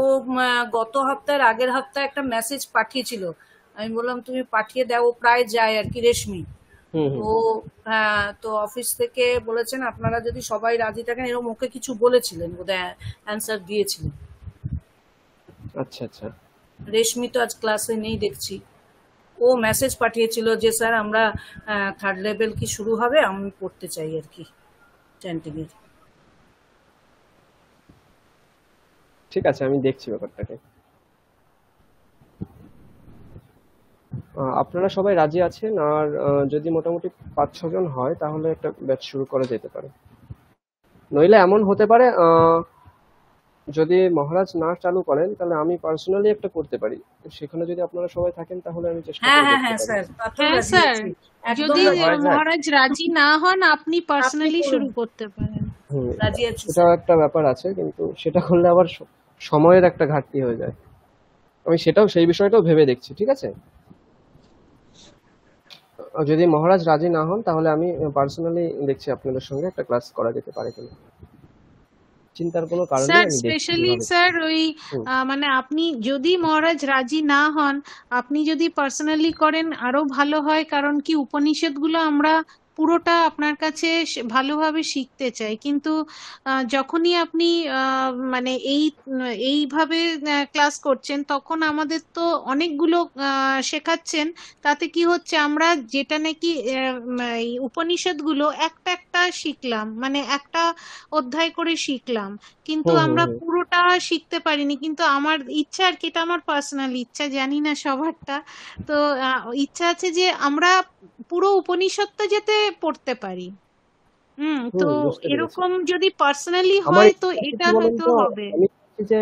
গত সপ্তাহের আগের সপ্তাহে একটা মেসেজ পাঠিয়েছিল, আমি বললাম তুমি পাঠিয়ে দাও, প্রায় যায় আর কি, রেশমি। তো তো অফিস থেকে বলেছেন আপনারা যদি সবাই রাজি থাকেন, এরকম ওকে কিছু বলেছিলেন, বোধহয় অ্যান্সার দিয়েছিলেন। আচ্ছা আচ্ছা, রেশমি তো আজ ক্লাসে নেই দেখছি। ও মেসেজ পাঠিয়েছিল যে স্যার আমরা 3rd লেভেল কি শুরু হবে, আমি পড়তে চাই আর কি চ্যান্টিংয়ের। ঠিক আছে, আমি দেখছি ব্যাপারটাকে। আপনারা সবাই রাজি আছেন? আর যদি মোটামুটি 5-6 জন হয় তাহলে একটা ব্যাচ শুরু করা যেতে পারে। নইলে এমন হতে পারে যদি মহারাজ না চালু করেন তাহলে আমি পার্সোনালি একটা করতে পারি, সেখানে যদি আপনারা সবাই থাকেন তাহলে আমি চেষ্টা করব। হ্যাঁ স্যার, যদি মহারাজ রাজি না হন আপনি পার্সোনালি শুরু করতে পারেন। রাজি আছি, এটা একটা ব্যাপার আছে, কিন্তু সেটা করলে আবার সময়ের একটা ঘাটতি হয়ে যায়। আমি সেই বিষয়টাও ভেবে দেখছি। ঠিক আছে, যদি মহারাজ রাজি না হন তাহলে আমি পার্সোনালি দেখছি আপনাদের সঙ্গে একটা ক্লাস করা যেতে পারে কিনা। চিন্তার কোনো কারণ নেই। আমি স্পেশালি স্যার ওই মানে আপনি যদি মহারাজ রাজি না হন, আপনি যদি পার্সোনালি করেন আরো ভালো হয়, কারণ কি উপনিষদগুলো আমরা পুরোটা আপনার কাছে ভালোভাবে শিখতে চাই, কিন্তু যখনই আপনি মানে এইভাবে ক্লাস করছেন তখন আমাদের তো অনেকগুলো শেখাচ্ছেন, তাতে কি হচ্ছে আমরা যেটা নাকি উপনিষদগুলো একটা একটা শিখলাম, মানে একটা অধ্যায় করে শিখলাম, কিন্তু আমরা পুরোটা শিখতে পারিনি। কিন্তু আমার ইচ্ছা আর কি, এটা আমার পার্সোনাল ইচ্ছা, জানি না সবারটা, তো ইচ্ছা আছে যে আমরা পুরো উপনিষদটা যাতে পড়তে পারি। তো এরকম যদি পার্সোনালি হয় তো এটা হয়তো হবে। যে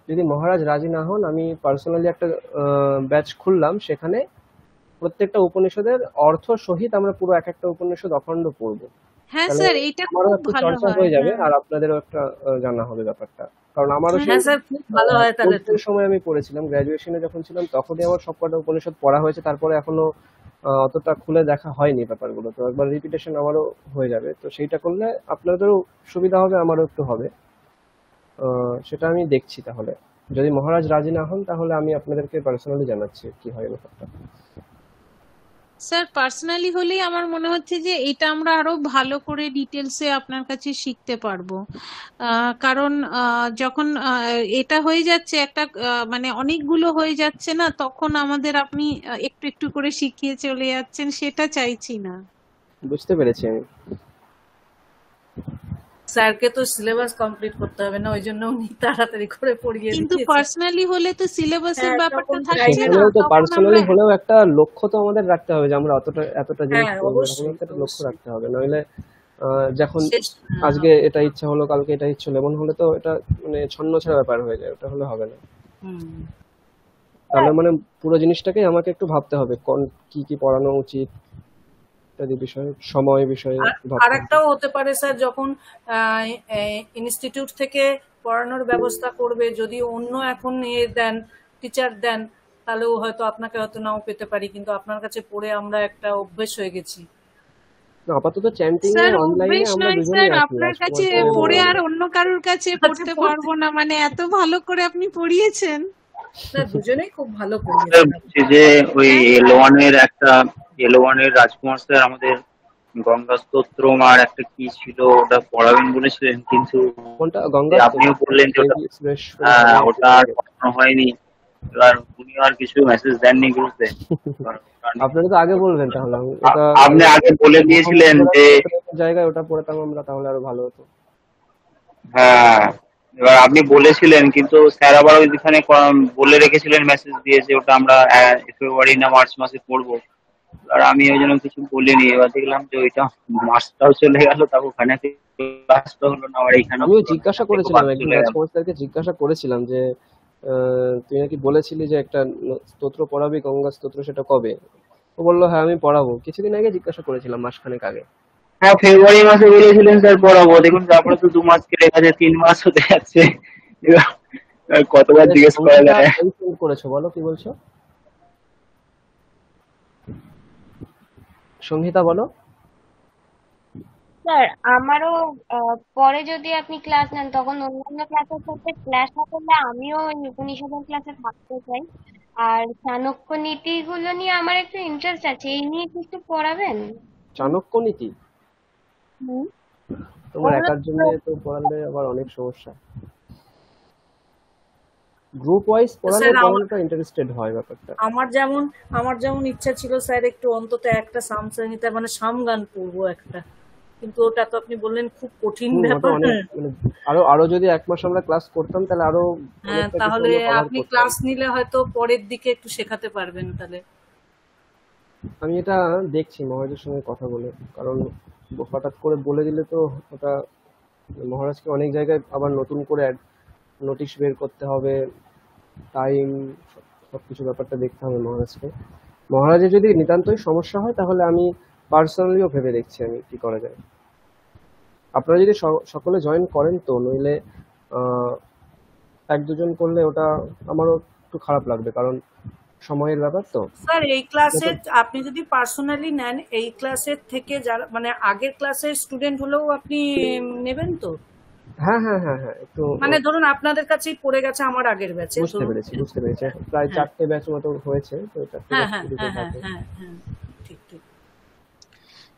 যদি মহারাজ রাজি না হন, আমি পার্সোনালি একটা ব্যাচ খুললাম, সেখানে প্রত্যেকটা উপনিষদের অর্থ সহিত আমরা পুরো এক একটা উপনিষদ অখণ্ড পড়ব। হ্যাঁ স্যার, এটা খুব ভালো হয়ে যাবে, আর আপনাদেরও একটা জানা হবে ব্যাপারটা। কারণ আমারও ভালো হয়। তাহলে সময় আমি পড়েছিলাম, গ্র্যাজুয়েশনে যখন ছিলাম তখনই আমার সবকটা উপনিষদ পড়া হয়েছে, তারপরে এখনো অতটা খুলে দেখা হয়নি ব্যাপারগুলো, তো একবার রিপিটেশন আমারও হয়ে যাবে। তো সেইটা করলে আপনাদেরও সুবিধা হবে, আমারও একটু হবে। সেটা আমি দেখছি। তাহলে যদি মহারাজ রাজি না হন তাহলে আমি আপনাদেরকে পার্সোনালি জানাচ্ছি কি হয় ব্যাপারটা। স্যার পার্সোনালি হলেই আমার মনে হচ্ছে যে এটা আমরা আরো ভালো করে ডিটেলসে আপনার কাছে শিখতে পারবো, কারণ যখন এটা হয়ে যাচ্ছে একটা মানে অনেকগুলো হয়ে যাচ্ছে না, তখন আমাদের আপনি একটু একটু করে শিখিয়ে চলে যাচ্ছেন, সেটা চাইছি না। বুঝতে পেরেছি আমি। স্যারকে তো সিলেবাস কমপ্লিট করতে হবে না, ওই জন্য উনি তাড়াতাড়ি করে পড়িয়ে দিয়েছেন। কিন্তু পার্সোনালি হলে তো সিলেবাসের ব্যাপারটা থাকছে না। তো পার্সোনালি হলেও একটা লক্ষ্য তো আমাদের রাখতে হবে যে আমরা এতটা জিনিস করব, একটা লক্ষ্য রাখতে হবে। নইলে যখন আজকে এটা ইচ্ছা হলো কালকে এটা ইচ্ছা হলো, এমন হলে তো এটা মানে ছন্ন ছাড়া ব্যাপার হয়ে যায়, ওটা হলে হবে না। তাহলে মানে পুরো জিনিসটাকে আমাকে একটু ভাবতে হবে কোন কি পড়ানো উচিত, বিষয় সময় বিষয়ে। আরেকটাও হতে পারে স্যার, যখন ইনস্টিটিউট থেকে পড়ানোর ব্যবস্থা করবে, যদি অন্য এখন দেন টিচার দেন, তাহলেও হয়তো আপনাকে হয়তো নাও পেতে পারি, কিন্তু আপনার কাছে পড়ে আমরা একটা অভ্যেস হয়ে গেছি। আপাতত চ্যান্টিং এ অনলাইনে আমরা দুজনেই আছি, আপনার কাছে পড়ে আর অন্য কারোর কাছে পড়তে পারবো না, মানে এত ভালো করে আপনি পড়িয়েছেন। না, দুজনেই খুব ভালো পড়িয়েছেন। যে ওই এল1 এর রাজকুমার স্যার আমাদের গঙ্গা স্তোত্রম আর একটা কি ছিল ওটা পড়াবেন বলেছিলেন, কিন্তু আপনিও বললেন যে ওটা আর পড়ানো হয়নি। এবার উনি আর কিছু মেসেজ দেননি গ্রুপে। আপনারা তো আগে বলবেন তাহলে, আপনি আগে বলে দিয়েছিলেন যে জায়গায় ওটা পড়তাম আমরা, তাহলে আরো ভালো হতো। হ্যাঁ, এবার আপনি বলেছিলেন, কিন্তু স্যার আবার ওইখানে বলে রেখেছিলেন, মেসেজ দিয়েছে ওটা আমরা ফেব্রুয়ারি না মার্চ মাসে পড়বো। আর আমি ওই জন্য কিছু বলিনি। এবার দেখলাম যে ওইটা মাসটাও চলে গেল, তাও ওখানে ক্লাসটা হলো না, আবার এইখানে আমিও জিজ্ঞাসা করেছিলাম, একজন রাজকুমার স্যারকে জিজ্ঞাসা করেছিলাম যে তুই নাকি বলেছিলি যে একটা স্তোত্র পড়াবি, গঙ্গা স্তোত্র, সেটা কবে? ও বললো হ্যাঁ আমি পড়াবো। কিছুদিন আগে জিজ্ঞাসা করেছিলাম, মাসখানেক আগে। হ্যাঁ, ফেব্রুয়ারি মাসে বলেছিলেন স্যার পড়াবো। দেখুন তারপরে তো 2 মাস কেটে গেছে, 3 মাস হতে যাচ্ছে। কতবার জিজ্ঞেস করা যায়। করেছো বলো, কি বলছো সংহিতা, বলো। স্যার আমারও পরে যদি আপনি ক্লাস নেন তখন অন্যান্য ক্লাসের সাথে ক্লাস না করলে আমিও ওই উপনিষদের ক্লাসে থাকতে চাই। আর চাণক্য নীতি গুলো নিয়ে আমার একটু ইন্টারেস্ট আছে, এই নিয়ে কিছু পড়াবেন? চাণক্য নীতি তোমার একার জন্য তো পড়ালে আবার অনেক সমস্যা। গ্রুপ ওয়াইজ পড়ালে পড়ানোটা ইন্টারেস্টেড হয় ব্যাপারটা। আমার যেমন ইচ্ছা ছিল স্যার একটু অন্তত একটা সামসংহিতা মানে সামগান পড়বো একটা, কিন্তু ওটা তো আপনি বললেন খুব কঠিন ব্যাপার। আরো যদি এক মাস আমরা ক্লাস করতাম তাহলে আরো, হ্যাঁ, তাহলে আপনি ক্লাস নিলে হয়তো পরের দিকে একটু শেখাতে পারবেন। তাহলে আমি এটা দেখছি মহারাজের সঙ্গে কথা বলে, কারণ হঠাৎ করে বলে দিলে তো ওটা মহারাজকে অনেক জায়গায় আবার নতুন করে নোটিশ বের করতে হবে, টাইম, সবকিছু ব্যাপারটা দেখতে হবে মহারাজকে। মহারাজের যদি নিতান্তই সমস্যা হয় তাহলে আমি পার্সোনালিও ভেবে দেখছি আমি কি করা যায়। আপনারা যদি সকলে জয়েন করেন তো, নইলে 1-2 জন করলে ওটা আমারও একটু খারাপ লাগবে, কারণ সময়ের ব্যাপার তো। স্যার এই ক্লাসে আপনি যদি পার্সোনালি নেন, এই ক্লাসের থেকে যারা মানে আগের ক্লাসের স্টুডেন্ট হলেও আপনি নেবেন তো? হ্যাঁ হ্যাঁ হ্যাঁ হ্যাঁ, একটু মানে ধরুন আপনাদের কাছেই পড়ে গেছে আমার আগের ব্যাচে। বুঝতে পেরেছি প্রায় 4টে ব্যাচ মতো হয়েছে তো। হ্যাঁ হ্যাঁ হ্যাঁ হ্যাঁ হ্যাঁ, ঠিক ঠিক।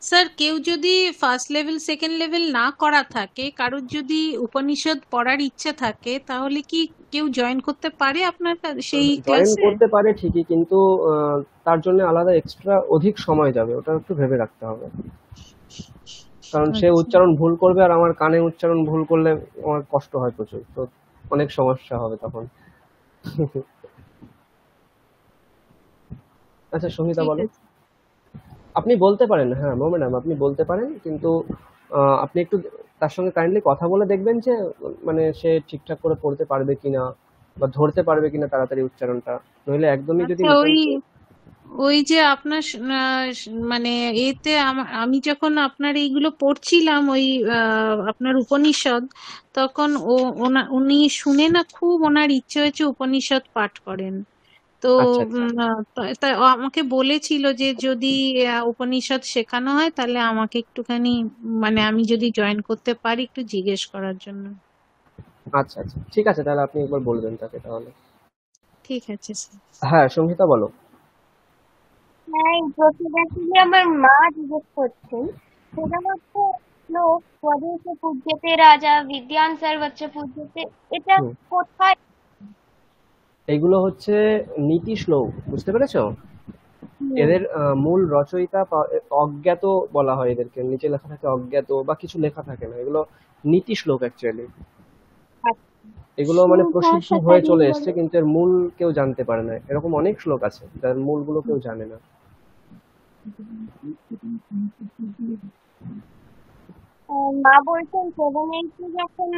স্যার কেউ যদি ফার্স্ট লেভেল সেকেন্ড লেভেল না করা থাকে, কারোর যদি উপনিষদ পড়ার ইচ্ছা থাকে, তাহলে কি কেউ জয়েন করতে পারে আপনার সেই ক্লাসে? জয়েন করতে পারে ঠিকই, কিন্তু তার জন্য আলাদা এক্সট্রা অধিক সময় যাবে, ওটা একটু ভেবে রাখতে হবে। কারণ সে উচ্চারণ ভুল করবে, আর আমার কানে উচ্চারণ ভুল করলে আমার কষ্ট হয় প্রচুর, তো অনেক সমস্যা হবে তখন। আচ্ছা সংহিতা বলো। আপনি বলতে পারেন, হ্যাঁ ম্যাডাম আপনি বলতে পারেন, কিন্তু আপনি একটু তার সঙ্গে কাইন্ডলি কথা বলে দেখবেন যে মানে সে ঠিকঠাক করে পড়তে পারবে কিনা, বা ধরতে পারবে কিনা তাড়াতাড়ি উচ্চারণটা। নইলে একদমই যদি ওই যে আপনার মানে এতে আমি যখন আপনার এইগুলো পড়ছিলাম, ওই আপনার উপনিষদ, তখন উনি শুনে না খুব ওনার ইচ্ছে হয়েছে উপনিষদ পাঠ করেন। তো আমাকে বলেছিল যে যদি উপনিষদ শেখানো হয় তাহলে আমাকে একটুখানি মানে আমি যদি জয়েন করতে পারি একটু জিজ্ঞেস করার জন্য। আচ্ছা আচ্ছা ঠিক আছে, তাহলে আপনি একবার বলবেন তাকে তাহলে। ঠিক আছে স্যার। হ্যাঁ সংহিতা বলো। হ্যাঁ, প্রতিবেশী আমার মা জিজ্ঞেস করছেন, সেটা হচ্ছে শ্লোক স্বদেশে পূজ্যতে রাজা বিদ্যান সর্বত্র পূজ্যতে, এটা কোথায়? এগুলো হচ্ছে নীতি শ্লোক, বুঝতে পেরেছো? এদের মূল রচয়িতা অজ্ঞাত বলা হয় এদেরকে, নিচে লেখা থাকে অজ্ঞাত বা কিছু লেখা থাকে না, এগুলো নীতি শ্লোক অ্যাকচুয়ালি। এগুলো মানে প্রসিদ্ধ হয়ে চলে এসছে, কিন্তু এর মূল কেউ জানতে পারে না। এরকম অনেক শ্লোক আছে যার মূলগুলো কেউ জানে না। মা বলছেন 7-8 যখন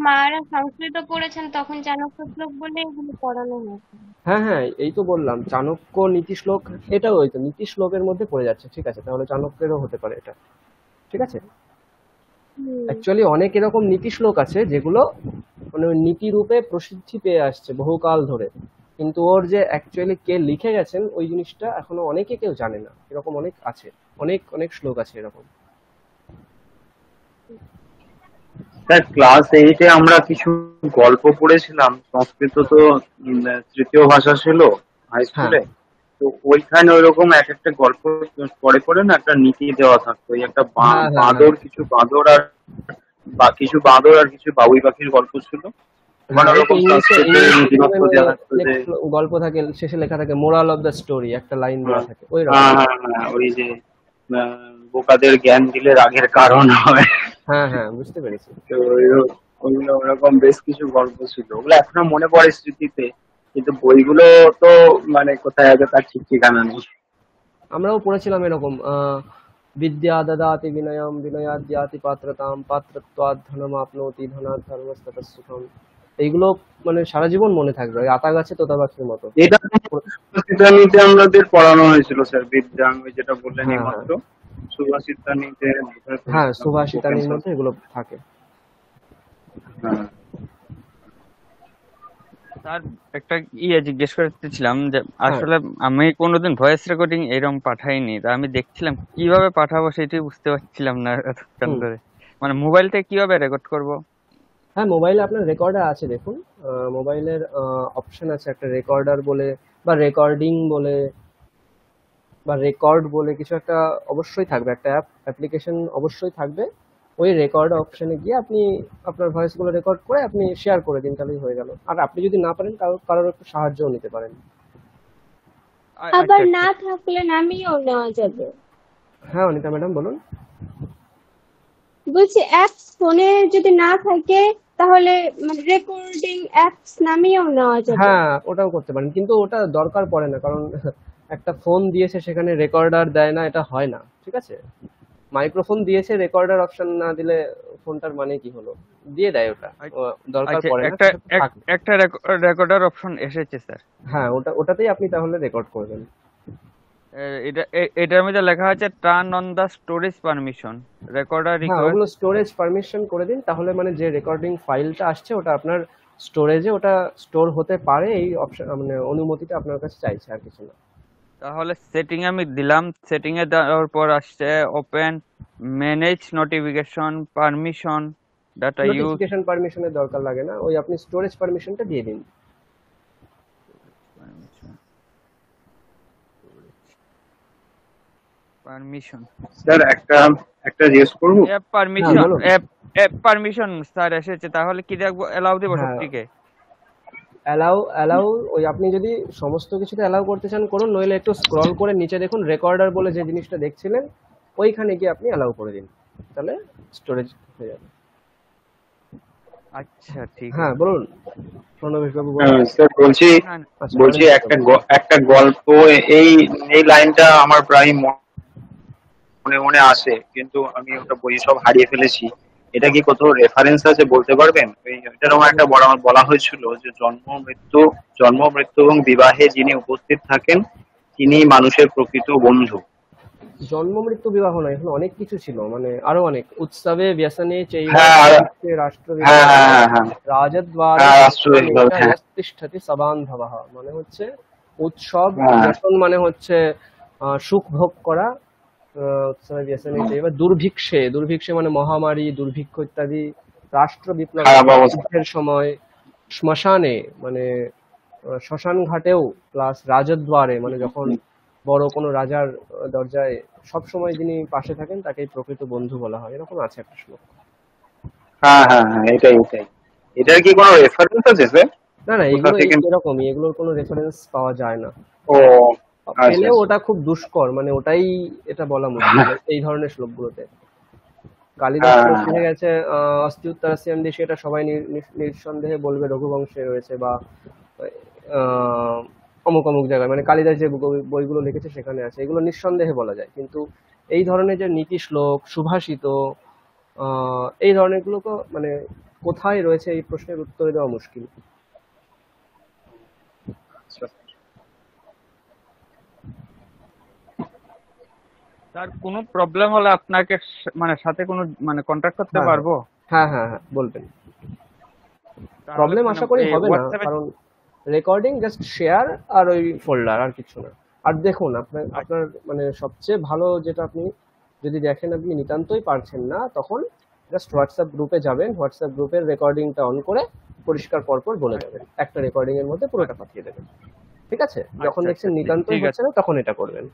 মারা সংস্কৃত পড়েছেন তখন চাণক্য শ্লোক বলে এগুলো পড়ানো হয়েছে। হ্যাঁ হ্যাঁ, এই তো বললাম চাণক্য নীতি শ্লোক, এটাও ওই তো নীতি শ্লোকের মধ্যে পড়ে যাচ্ছে। ঠিক আছে, তাহলে চাণক্যেরও হতে পারে এটা। ঠিক আছে, অ্যাকচুয়ালি অনেক এরকম নীতি শ্লোক আছে যেগুলো মানে নীতি রূপে প্রসিদ্ধি পেয়ে আসছে বহুকাল ধরে, কিন্তু ওর যে অ্যাকচুয়ালি কে লিখে গেছেন ওই জিনিসটা এখনো অনেকে কেউ জানে না। এরকম অনেক আছে, অনেক অনেক শ্লোক আছে এরকম। স্যার ক্লাস 8-এ আমরা কিছু গল্প পড়েছিলাম, সংস্কৃত তো তৃতীয় ভাষা ছিল হাই স্কুলে, তো ওইখানে ওইরকম এক একটা গল্প পরে পরে না একটা নীতি দেওয়া থাকতো। ওই একটা বাঁদর, কিছু বাঁদর আর কিছু বাবুই পাখির গল্প ছিল। মানে ওরকম সংস্কৃতের নথিপত্র দেওয়া থাকতো যে গল্প থাকে, শেষে লেখা থাকে মোরাল অফ দ্য স্টোরি, একটা লাইন দেওয়া থাকে ওই রকম। হ্যাঁ, ওই যে বোকাদের জ্ঞান দিলে রাগের কারণ হয়। হ্যাঁ বুঝতে পেরেছি। তো ওইগুলো ওরকম বেশ কিছু গল্প ছিল, ওগুলো এখনো মনে পড়ে স্মৃতিতে, কিন্তু বইগুলো তো মানে কোথায় আছে তার ঠিক ঠিকানা নেই। আমরাও পড়েছিলাম এরকম বিদ্যা দদাতি বিনয়ম বিনয়াদ জ্ঞাতি পাত্রতাম পাত্রত্বাৎ ধনম আপনোতি ধনাৎ ধর্মস্ততঃ সুখম। এইগুলো মানে সারা জীবন মনে থাকবে, ওই আতা গাছে তোতা পাখির মতো। এটা সুভাষিতানিতে আমাদের পড়ানো হয়েছিল স্যার, বিদ্যাং যেটা বললেন এইমাত্র, সুভাষিতানিতে। হ্যাঁ, সুভাষিতানির মধ্যে এগুলো থাকে। হ্যাঁ স্যার একটা জিজ্ঞেস করতেছিলাম যে আসলে আমি কোনোদিন ভয়েস রেকর্ডিং এরকম পাঠাইনি, তা আমি দেখছিলাম কিভাবে পাঠাবো সেটাই বুঝতে পারছিলাম না এতক্ষণ ধরে। মানে মোবাইল থেকে কিভাবে রেকর্ড করব? হ্যাঁ, মোবাইলে আপনার রেকর্ডার আছে, দেখুন মোবাইলের অপশন আছে একটা রেকর্ডার বলে বা রেকর্ডিং বলে বা রেকর্ড বলে কিছু একটা অবশ্যই থাকবে, একটা অ্যাপ্লিকেশন অবশ্যই থাকবে। ওই রেকর্ড অপশনে গিয়ে আপনি আপনার ভয়েসগুলো রেকর্ড করে আপনি শেয়ার করে দিন, তাহলেই হয়ে গেল। আর আপনি যদি না পারেন কারোর একটু সাহায্যও নিতে পারেন। আবার না থাকলে নামিয়েও নেওয়া যাবে। হ্যাঁ অনিতা ম্যাডাম বলুন। বলছি অ্যাপস ফোনে যদি না থাকে তাহলে মানে রেকর্ডিং অ্যাপস নামিয়েও নেওয়া যাবে। হ্যাঁ ওটাও করতে পারেন, কিন্তু ওটা দরকার পড়ে না, কারণ একটা ফোন দিয়েছে সেখানে রেকর্ডার দেয় না, এটা হয় না, ঠিক আছে। মাইক্রোফোন দিয়েছে, রেকর্ডার অপশন না দিলে ফোনটার মানে কি হলো, দিয়ে দেয়, ওটা দরকার পড়ে না। একটা রেকর্ডার অপশন এসেছে স্যার। হ্যাঁ ওটাতেই আপনি তাহলে রেকর্ড করবেন। এটার মধ্যে লেখা আছে turn on the storage permission recorder required. ওগুলো স্টোরেজ পারমিশন করে দিন, তাহলে মানে যে রেকর্ডিং ফাইলটা আসছে ওটা আপনার স্টোরেজে ওটা স্টোর হতে পারে, এই অপশন মানে অনুমতিটা আপনার কাছে চাইছে, আর কিছু না। তাহলে সেটিং আমি দিলাম, সেটিং এ দেওয়ার পর আসছে open manage notification permission data use. Notification পারমিশনের দরকার লাগে না, ওই আপনি স্টোরেজ পারমিশনটা দিয়ে দিন। পারমিশন স্যার একটা জিজ্ঞেস করব। অ্যাপ পারমিশন স্যার এসেছে, তাহলে কি দেখব? এলাও দেব সবটিকে? অ্যালাউ ওই আপনি যদি সমস্ত কিছুতে অ্যালাউ করতে চান করুন, নইলে একটু স্ক্রল করে নিচে দেখুন রেকর্ডার বলে যে জিনিসটা দেখছিলেন, ওইখানে গিয়ে আপনি অ্যালাউ করে দিন, তাহলে স্টোরেজ হয়ে যাবে। আচ্ছা ঠিক আছে। হ্যাঁ বলুন প্রণবেশ বাবু। স্যার বলছি একটা গল্প, এই লাইনটা আমার প্রায় মনে মনে আসে, কিন্তু আমি ওটা বই সব হারিয়ে ফেলেছি। এটা কি কোথাও রেফারেন্স আছে, বলতে পারবেন? এটার আমার একটা বলা হয়েছিল যে জন্ম মৃত্যু এবং বিবাহে যিনি উপস্থিত থাকেন তিনি মানুষের প্রকৃত বন্ধু। জন্ম মৃত্যু বিবাহ নয়, এখানে অনেক কিছু ছিল, মানে আরো অনেক উৎসবে ব্যসনে রাজদ্বারে সবান্ধবঃ, মানে হচ্ছে উৎসব, ব্যসন মানে হচ্ছে সুখ ভোগ করা, উৎসবে ব্যসনে চৈব দুর্ভিক্ষে মানে মহামারী দুর্ভিক্ষ ইত্যাদি, রাষ্ট্র বিপ্লবের সময়, শ্মশানে মানে শ্মশান ঘাটেও, প্লাস রাজদ্বারে মানে যখন বড় কোনো রাজার দরজায় সব সময় যিনি পাশে থাকেন তাকেই প্রকৃত বন্ধু বলা হয়, এরকম আছে একটা শ্লোক। এটাই এটার কি কোনো রেফারেন্স আছে স্যার? না এগুলো এরকমই, এগুলোর কোনো রেফারেন্স পাওয়া যায় না। পেলেও ওটা খুব দুষ্কর, মানে ওটাই এটা বলা মুশকিল এই ধরনের শ্লোকগুলোতে। কালিদাস লিখে গেছে অস্তি উত্তরাস্যাম দেশে, এটা সবাই নিঃসন্দেহে বলবে রঘুবংশে রয়েছে বা অমুক অমুক জায়গায়, মানে কালিদাস যে বইগুলো লিখেছে সেখানে আছে, এগুলো নিঃসন্দেহে বলা যায়। কিন্তু এই ধরনের যে নীতি শ্লোক, সুভাষিত, এই ধরনের গুলো মানে কোথায় রয়েছে এই প্রশ্নের উত্তর দেওয়া মুশকিল। স্যার কোনো প্রবলেম হলে আপনাকে মানে সাথে কোনো মানে কন্টাক্ট করতে পারবো? হ্যাঁ বলবেন, প্রবলেম আশা করি হবে না, কারণ রেকর্ডিং জাস্ট শেয়ার আর ওই ফোল্ডার, আর কিছু না। আর দেখুন আপনার মানে সবচেয়ে ভালো যেটা, আপনি যদি দেখেন আপনি নিতান্তই পারছেন না, তখন জাস্ট হোয়াটসঅ্যাপ গ্রুপে যাবেন, হোয়াটসঅ্যাপ গ্রুপের রেকর্ডিংটা অন করে পরিষ্কার পরপর বলে যাবেন, একটা রেকর্ডিং এর মধ্যে পুরোটা পাঠিয়ে দেবেন, ঠিক আছে? যখন দেখছেন নিতান্তই হচ্ছে না তখন এটা করবেন।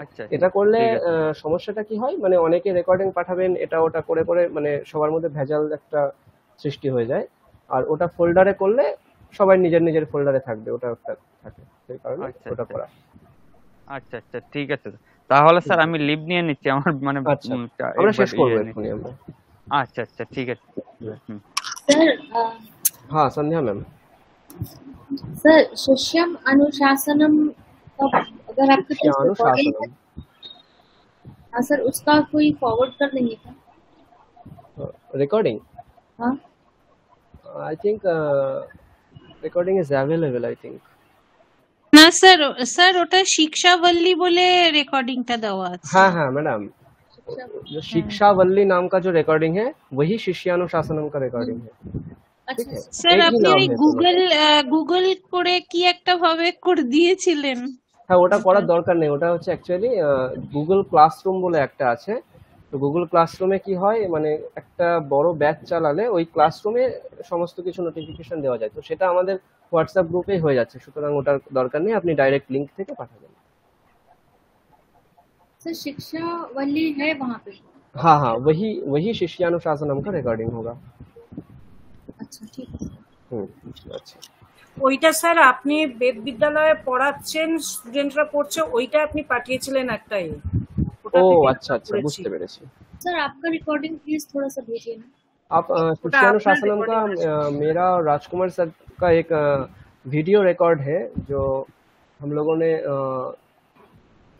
আচ্ছা, এটা করলে সমস্যাটা কি হয়, মানে অনেকে রেকর্ডিং পাঠাবেন, এটা ওটা করে মানে সবার মধ্যে ভেজাল একটা সৃষ্টি হয়ে যায়। আর ওটা ফোল্ডারে করলে সবাই নিজের নিজের ফোল্ডারে থাকবে, ওটা একটা থাকে, সেই কারণে আচ্ছা ওটা আচ্ছা করা। আচ্ছা আচ্ছা ঠিক আছে তাহলে স্যার আমি লিভ নিয়ে নিচ্ছি আমার মানে আচ্ছা আমরা শেষ একবার করবো ইয়ে এক্ষুনি আমরা। আচ্ছা আচ্ছা ঠিক আছে হুম। सर हाँ संध्या मैम। सर शिष्यम अनुशासनम का अगर आपके पास रिकॉर्डिंग है, हाँ सर उसका कोई फॉरवर्ड कर देंगे क्या? रिकॉर्डिंग हाँ I think recording is available I think. না স্যার, স্যার ওটা শিক্ষাবল্লী বলে রেকর্ডিংটা দেওয়া আছে। हाँ हाँ मैडम, जो शिक्षावल्ली नाम का जो रिकॉर्डिंग है वही शिष्यानुशासनम का रिकॉर्डिंग है। ठीक है, স্যার एक ही আপনি नाम ওই है গুগল করে কি একটা ভাবে করে দিয়েছিলেন। হ্যাঁ ওটা করার দরকার নেই, ওটা হচ্ছে অ্যাকচুয়ালি গুগল ক্লাসরুম বলে একটা আছে। তো গুগল ক্লাসরুমে কি হয় মানে একটা বড় ব্যাচ চালালে ওই ক্লাসরুমে সমস্ত কিছু নোটিফিকেশন দেওয়া যায়, তো সেটা আমাদের হোয়াটসঅ্যাপ গ্রুপেই হয়ে যাচ্ছে, সুতরাং ওটার দরকার নেই, আপনি ডাইরেক্ট লিংক থেকে পাঠাবেন। सर शिक्षा वाली है वहाँ पे? हाँ हाँ वही वही शिष्यानुशासनम का रिकॉर्डिंग होगा। अच्छा ठीक है। আচ্ছা ওইটা স্যার আপনি বেদ বিদ্যালয়ে পড়াচ্ছেন, স্টুডেন্টরা পড়ছে, ওইটা আপনি পাঠিয়েছিলেন একটাই। ও अच्छा अच्छा বুঝতে পেরেছি। सर आपका रिकॉर्डिंग प्लीज थोड़ा सा भेजिए ना। आप शिष्यानुशासनम का मेरा और राजकुमार सर का एक वीडियो रिकॉर्ड है जो हम लोगों ने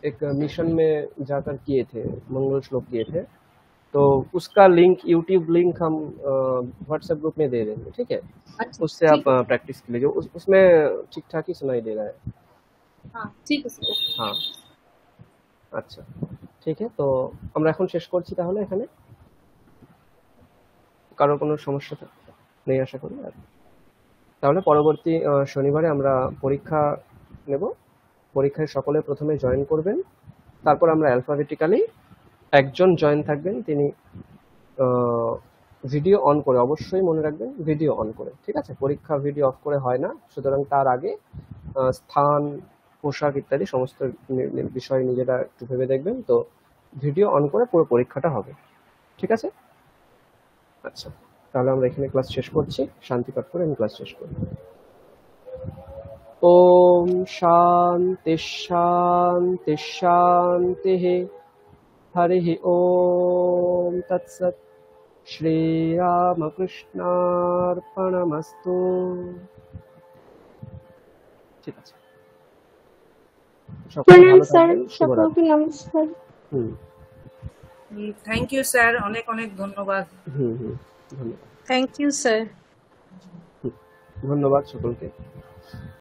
एक मिशन में जाकर किए थे, मंगल श्लोक किए थे, तो उसका लिंक यूट्यूब लिंक हम व्हाट्सएप ग्रुप में दे देंगे, ठीक है? उससे आप प्रैक्टिस कर लीजिए, उसमें ठीक ठाक ही सुनाई दे रहा है। हाँ ठीक है सर। हाँ আচ্ছা ঠিক আছে, তো আমরা এখন শেষ করছি তাহলে এখানে, কারোর কোনো সমস্যা নেই আশা করি। আর তাহলে পরবর্তী শনিবারে আমরা পরীক্ষা নেব, পরীক্ষায় সকলে প্রথমে জয়েন করবেন, তারপর আমরা অ্যালফাবেটিক্যালি একজন জয়েন থাকবেন, তিনি ভিডিও অন করে, অবশ্যই মনে রাখবেন ভিডিও অন করে, ঠিক আছে? পরীক্ষা ভিডিও অফ করে হয় না, সুতরাং তার আগে স্থান, পোশাক ইত্যাদি সমস্ত বিষয় নিজেরা একটু ভেবে দেখবেন, তো ভিডিও অন করে পুরো পরীক্ষাটা হবে, ঠিক আছে? আচ্ছা তাহলে আমরা এখানে ক্লাস শেষ করছি, শান্তি পাঠ করে আমি ক্লাস শেষ করি। ওম শান্তি শান্তি শান্তি, হরি ওম তৎসৎ, শ্রীরামকৃষ্ণার্পণমস্তু। ঠিক আছে, প্রণাম স্যার, সকলকে নমস্কার। থ্যাংক ইউ স্যার, অনেক অনেক ধন্যবাদ। ধন্যবাদ। Thank you sir. ধন্যবাদ সকলকে।